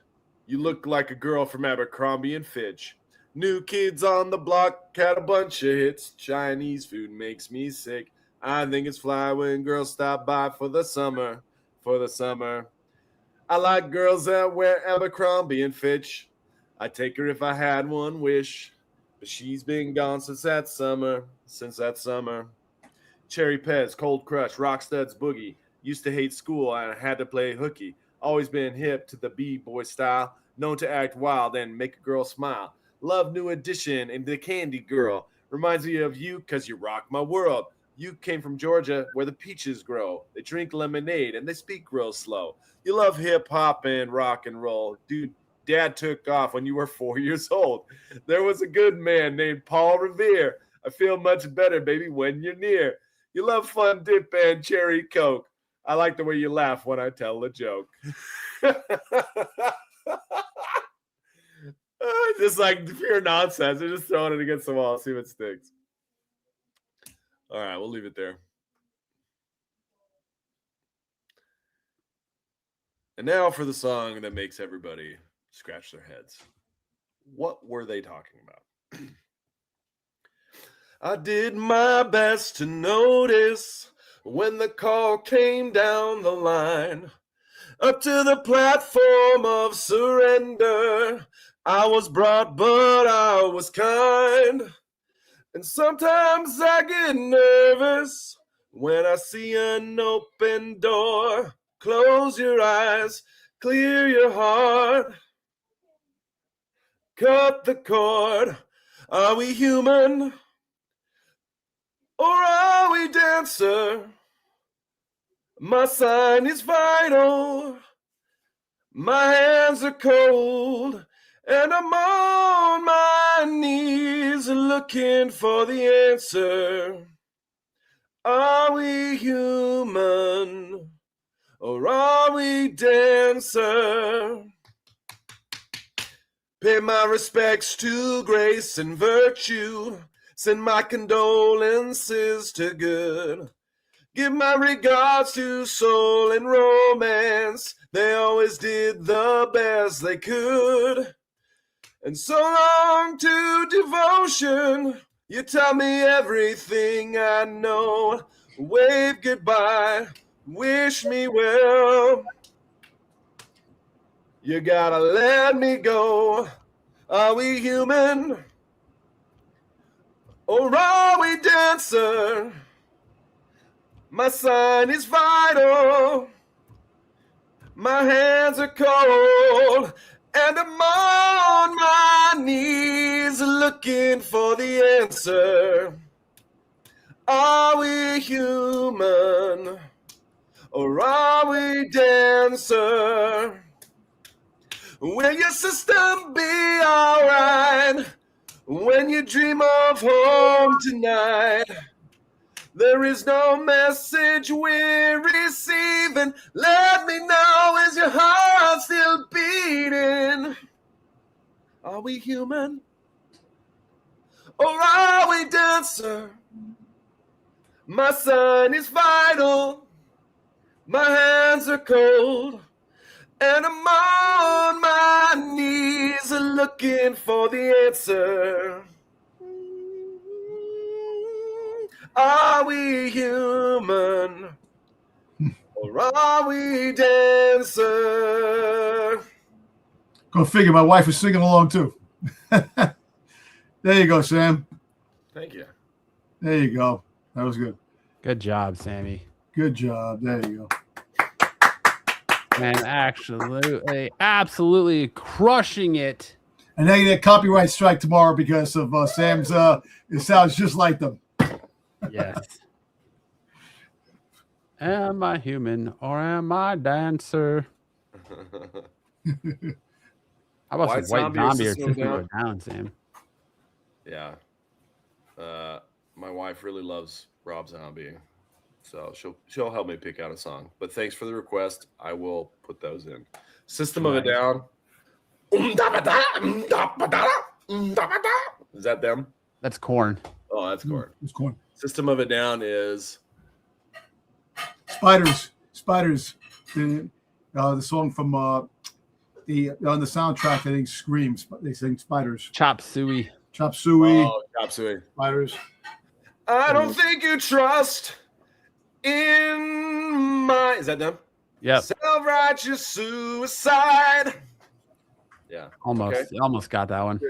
You look like a girl from Abercrombie and Fitch. New Kids on the Block had a bunch of hits. Chinese food makes me sick. I think it's fly when girls stop by for the summer. For the summer. I like girls that wear Abercrombie and Fitch. I'd take her if I had one wish. But she's been gone since that summer. Since that summer. Cherry Pez, Cold Crush, Rockstead's Boogie. Used to hate school and I had to play hooky. Always been hip to the B-boy style. Known to act wild and make a girl smile. Love New Edition and The Candy Girl. Reminds me of you because you rock my world. You came from Georgia where the peaches grow. They drink lemonade and they speak real slow. You love hip-hop and rock and roll. Dude, Dad took off when you were 4 years old. There was a good man named Paul Revere. I feel much better, baby, when you're near. You love Fun Dip and Cherry Coke. I like the way you laugh when I tell a joke. Just like pure nonsense. They're just throwing it against the wall. See what sticks. All right, we'll leave it there. And now for the song that makes everybody scratch their heads. What were they talking about? I did my best to notice when the call came down the line. Up to the platform of surrender, I was brought, but I was kind. And sometimes I get nervous when I see an open door. Close your eyes, clear your heart. Cut the cord. Are we human? Or are we dancer? My sign is vital. My hands are cold. And I'm on my knees looking for the answer. Are we human? Or are we dancer? Pay my respects to grace and virtue. Send my condolences to good. Give my regards to soul and romance. They always did the best they could. And so long to devotion. You tell me everything I know. Wave goodbye. Wish me well. You gotta let me go. Are we human? Or are we dancer? My sign is vital. My hands are cold. And I'm on my knees looking for the answer. Are we human? Or are we dancer? Will your system be alright when you dream of home tonight? There is no message we're receiving. Let me know, is your heart still beating? Are we human? Or are we dancer? My sign is vital. My hands are cold. And I'm on my knees looking for the answer. Are we human? Or are we dancer? Go figure. My wife was singing along too. There you go, Sam. Thank you. There you go. That was good. Good job, Sammy. Good job. There you go. Man, absolutely crushing it. And now you get a copyright strike tomorrow because of Sam's. It sounds just like them. Yes. Am I human or am I dancer? How about White some white Zombie or zombie or System of a System of a Down? Down, Sam? Yeah. My wife really loves Rob Zombie, so she'll help me pick out a song. But thanks for the request. I will put those in. System of a Down. Is that them? That's Corn. Oh, that's Corn. It's corn. System of a Down is Spiders. The song from on the soundtrack. I think Screams. They sing Spiders. Chop Suey. Chop Suey. Oh, Chop Suey. Spiders. I don't think you trust in my. Is that them? Yep. Self-righteous suicide. Yeah. Almost. Okay. Almost got that one.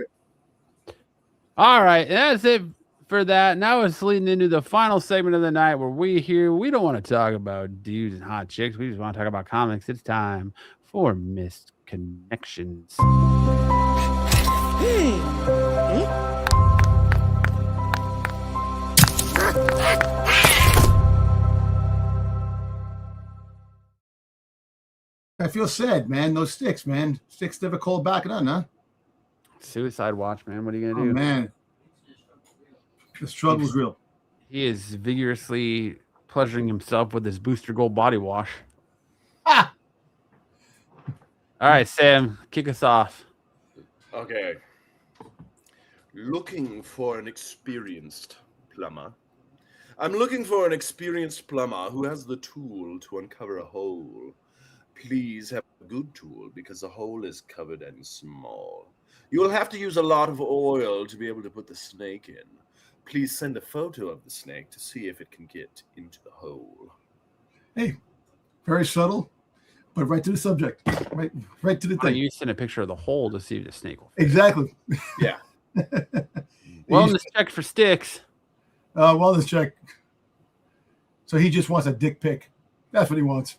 All right. That's it for that. Now it's leading into the final segment of the night where we don't want to talk about dudes and hot chicks. We just want to talk about comics. It's time for Misconnections. I feel sad, man. Those sticks, man. Sticks never called back on, huh? Suicide watch, man. What are you Oh, going to do? man. The struggle's real. He is vigorously pleasuring himself with his Booster Gold body wash. Ah! All right, Sam, kick us off. Okay. Looking for an experienced plumber. I'm looking for an experienced plumber who has the tool to uncover a hole. Please have a good tool because the hole is covered and small. You will have to use a lot of oil to be able to put the snake in. Please send a photo of the snake to see if it can get into the hole. Hey, very subtle, but right to the subject. Right to the Why don't thing. you send a picture of the hole to see if the snake will fit? Exactly. Yeah. Wellness check for sticks. Wellness check. So he just wants a dick pic. That's what he wants.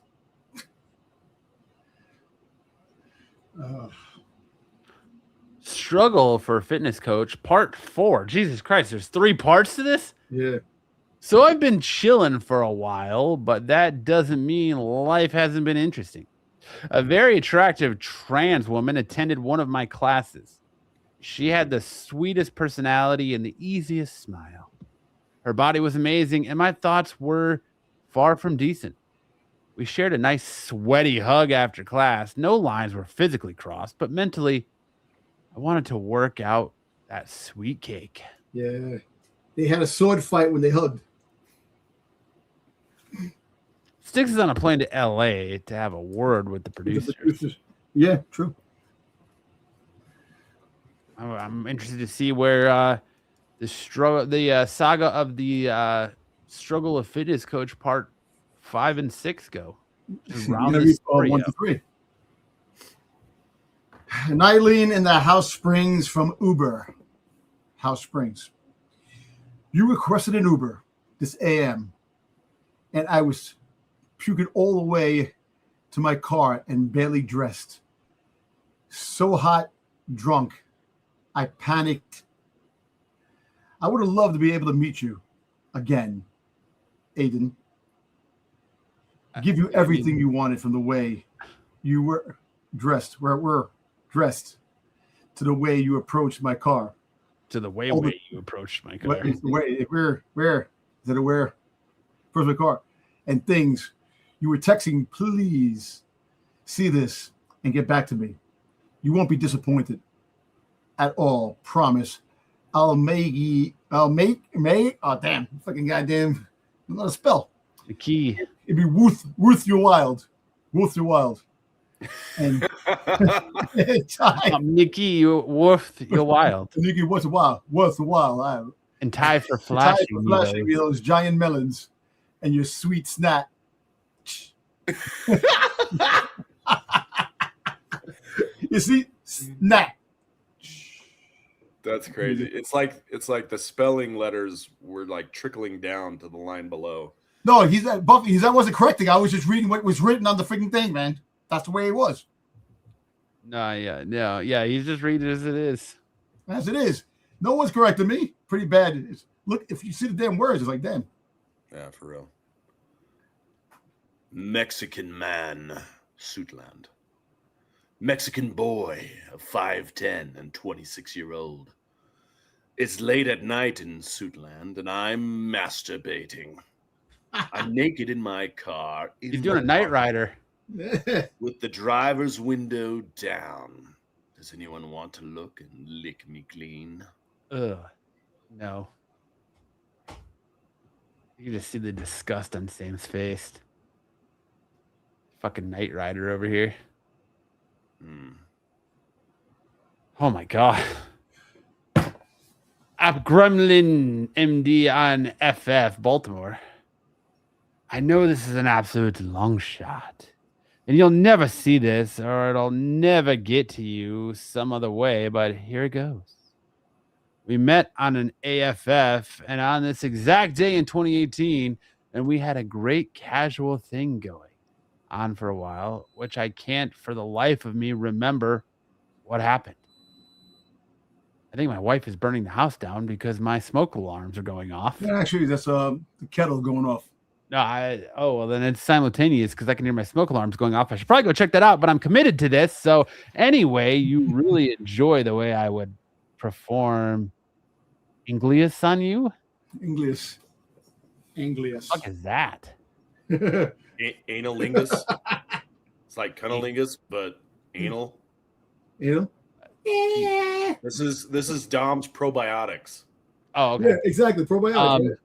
Struggle for fitness coach, part 4. Jesus Christ, there's 3 parts to this? Yeah. So I've been chilling for a while, but that doesn't mean life hasn't been interesting. A very attractive trans woman attended one of my classes. She had the sweetest personality and the easiest smile. Her body was amazing, and my thoughts were far from decent. We shared a nice sweaty hug after class. No lines were physically crossed, but mentally, I wanted to work out that sweet cake. Yeah. They had a sword fight when they hugged. Sticks is on a plane to LA to have a word with the producers. Yeah, true. I'm interested to see where the saga of the struggle of fitness coach part 5 and 6 go. Round this story 1 to 3. And Eileen in the House Springs from Uber. House Springs. You requested an Uber this AM, and I was puking all the way to my car and barely dressed. So hot, drunk. I panicked. I would have loved to be able to meet you again, Aiden. Give you everything you wanted from the way you were dressed, where we're dressed, to the way you approached my car. To the way you approached my car. Where is it where? First my car. And things you were texting, please see this and get back to me. You won't be disappointed at all. Promise. Oh damn, fucking goddamn. I'm not a spell. The key. It'd be worth your wild. Worth your wild. And Nikki, you're worth your wild. Nikki, worth the wild. Worth the wild. And tie for flashing. Those giant melons and your sweet snap. You see, snap. That's crazy. It's like the spelling letters were like trickling down to the line below. No, he's Buffy. I wasn't correcting. I was just reading what was written on the freaking thing, man. That's the way it was. Yeah. He's just reading it as it is. As it is. No one's correcting me. Pretty bad. Look, if you see the damn words, it's like, damn. Yeah, for real. Mexican man, Suitland. Mexican boy of 5'10" and 26-year-old. It's late at night in Suitland, and I'm masturbating. I'm naked in my car. He's doing a Knight Rider. With the driver's window down. Does anyone want to look and lick me clean? Ugh. No. You can just see the disgust on Sam's face. Fucking Knight Rider over here. Oh my god. I'm Gremlin MD on FF Baltimore. I know this is an absolute long shot. And you'll never see this, or it'll never get to you some other way, but here it goes. We met on an AFF, and on this exact day in 2018, and we had a great casual thing going on for a while, which I can't for the life of me remember what happened. I think my wife is burning the house down because my smoke alarms are going off. Yeah, actually, that's the kettle going off. No, well, then it's simultaneous because I can hear my smoke alarms going off. I should probably go check that out, but I'm committed to this. So anyway, you really enjoy the way I would perform Inglius on you? Inglius. What the fuck is that? Analingus. It's like cunnilingus, but anal. Anal? This is Dom's probiotics. Oh, okay. Yeah, exactly. Probiotics.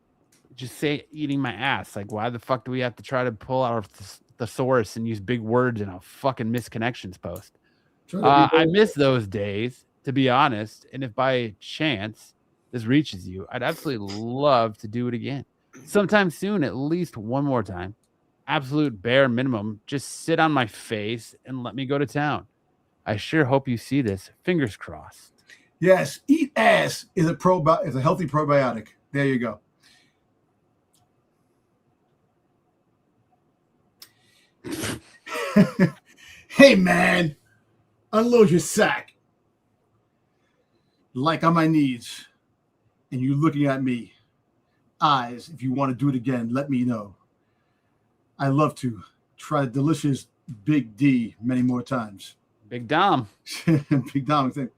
Just say eating my ass. Like, why the fuck do we have to try to pull out a thesaurus and use big words in a fucking Misconnections post? I miss those days, to be honest. And if by chance this reaches you, I'd absolutely love to do it again. Sometime soon, at least one more time. Absolute bare minimum. Just sit on my face and let me go to town. I sure hope you see this. Fingers crossed. Yes, eat ass is a healthy probiotic. There you go. Hey man, unload your sack. Like on my knees, and you looking at me. Eyes, if you want to do it again, let me know. I love to try the delicious Big D many more times. Big Dom. Big Dom.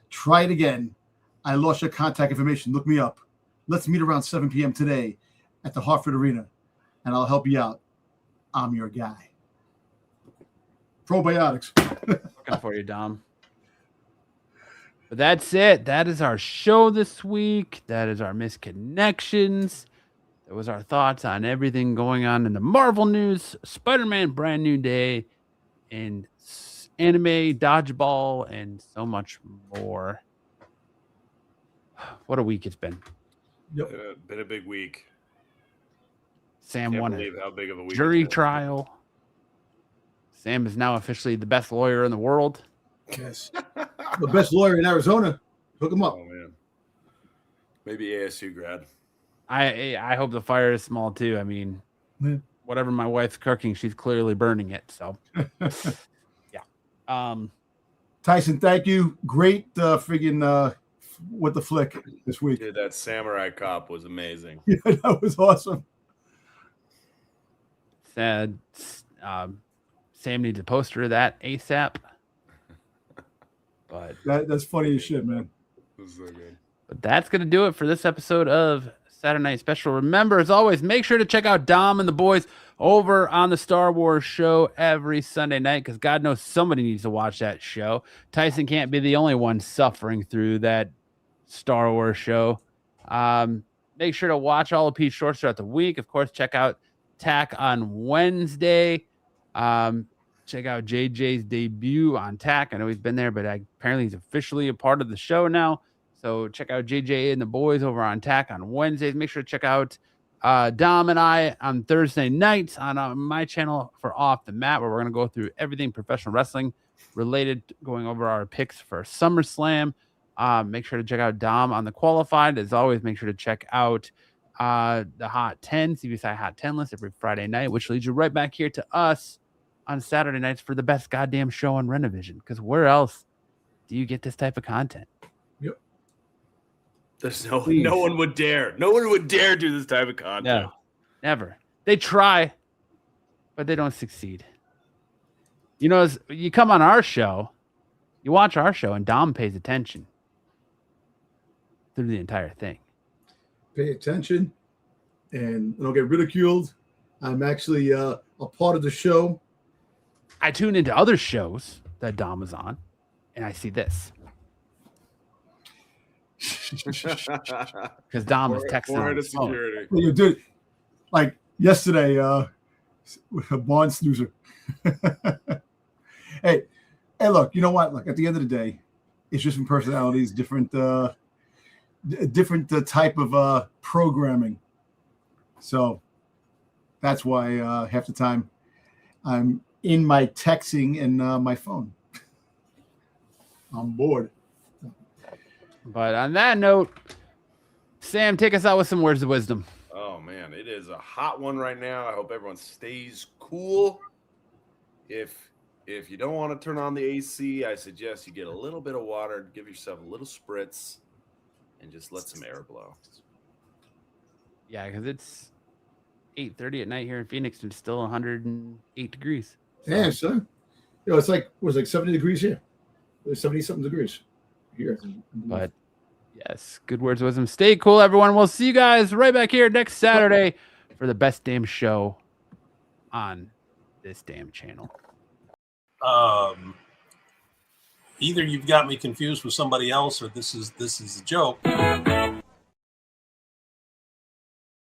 Try it again. I lost your contact information. Look me up. Let's meet around 7 p.m. today at the Hartford Arena, and I'll help you out. I'm your guy. Probiotics. Looking for you, Dom. But that's it. That is our show this week. That is our Misconnections. That was our thoughts on everything going on in the Marvel news, Spider-Man Brand New Day, and anime, Dodgeball, and so much more. What a week it's been. Yep. Been a big week. Sam Can't won believe how big of a week jury it's been. trial. Sam is now officially the best lawyer in the world. Yes. The best lawyer in Arizona. Hook him up. Oh man. Maybe ASU grad. I hope the fire is small too. I mean, whatever my wife's cooking, she's clearly burning it. So, yeah. Tyson, thank you. Great friggin' with the flick this week. Dude, that Samurai Cop was amazing. Yeah, that was awesome. Sad. Sam needs a poster of that ASAP. But That's funny as shit, man. This is so good. But that's going to do it for this episode of Saturday Night Special. Remember, as always, make sure to check out Dom and the boys over on the Star Wars show every Sunday night, because God knows somebody needs to watch that show. Tyson can't be the only one suffering through that Star Wars show. Make sure to watch all of Pete's shorts throughout the week. Of course, check out Tack on Wednesday. Check out JJ's debut on Tack. I know he's been there, but apparently he's officially a part of the show now. So check out JJ and the boys over on Tack on Wednesdays. Make sure to check out Dom and I on Thursday nights on my channel for Off the Mat, where we're going to go through everything professional wrestling related, going over our picks for SummerSlam. Make sure to check out Dom on the Qualified. As always, make sure to check out the Hot 10, CBSI Hot 10 list every Friday night, which leads you right back here to us on Saturday nights for the best goddamn show on Renovision. Because where else do you get this type of content? Yep. There's no one would dare. No one would dare do this type of content. No, never. They try, but they don't succeed. You know, you come on our show, you watch our show, and Dom pays attention through the entire thing. Pay attention, and I don't get ridiculed. I'm actually a part of the show. I tune into other shows that Dom is on, and I see this. Because Dom is texting on his phone. Well, you did, like yesterday, with a barn snoozer. Hey, look, you know what? Look, at the end of the day, it's just from personalities, different type of programming. So that's why half the time I'm in my texting and my phone. I'm bored. But on that note, Sam, take us out with some words of wisdom. Oh man, it is a hot one right now. I hope everyone stays cool. If you don't want to turn on the AC, I suggest you get a little bit of water, give yourself a little spritz, and just let some air blow. Yeah, because it's 8:30 at night here in Phoenix and it's still 108 degrees. Yeah, son. You know, it was like 70 degrees here. It was 70-something degrees here. But yes, good words of wisdom. Stay cool, everyone. We'll see you guys right back here next Saturday for the best damn show on this damn channel. Either you've got me confused with somebody else, or this is a joke.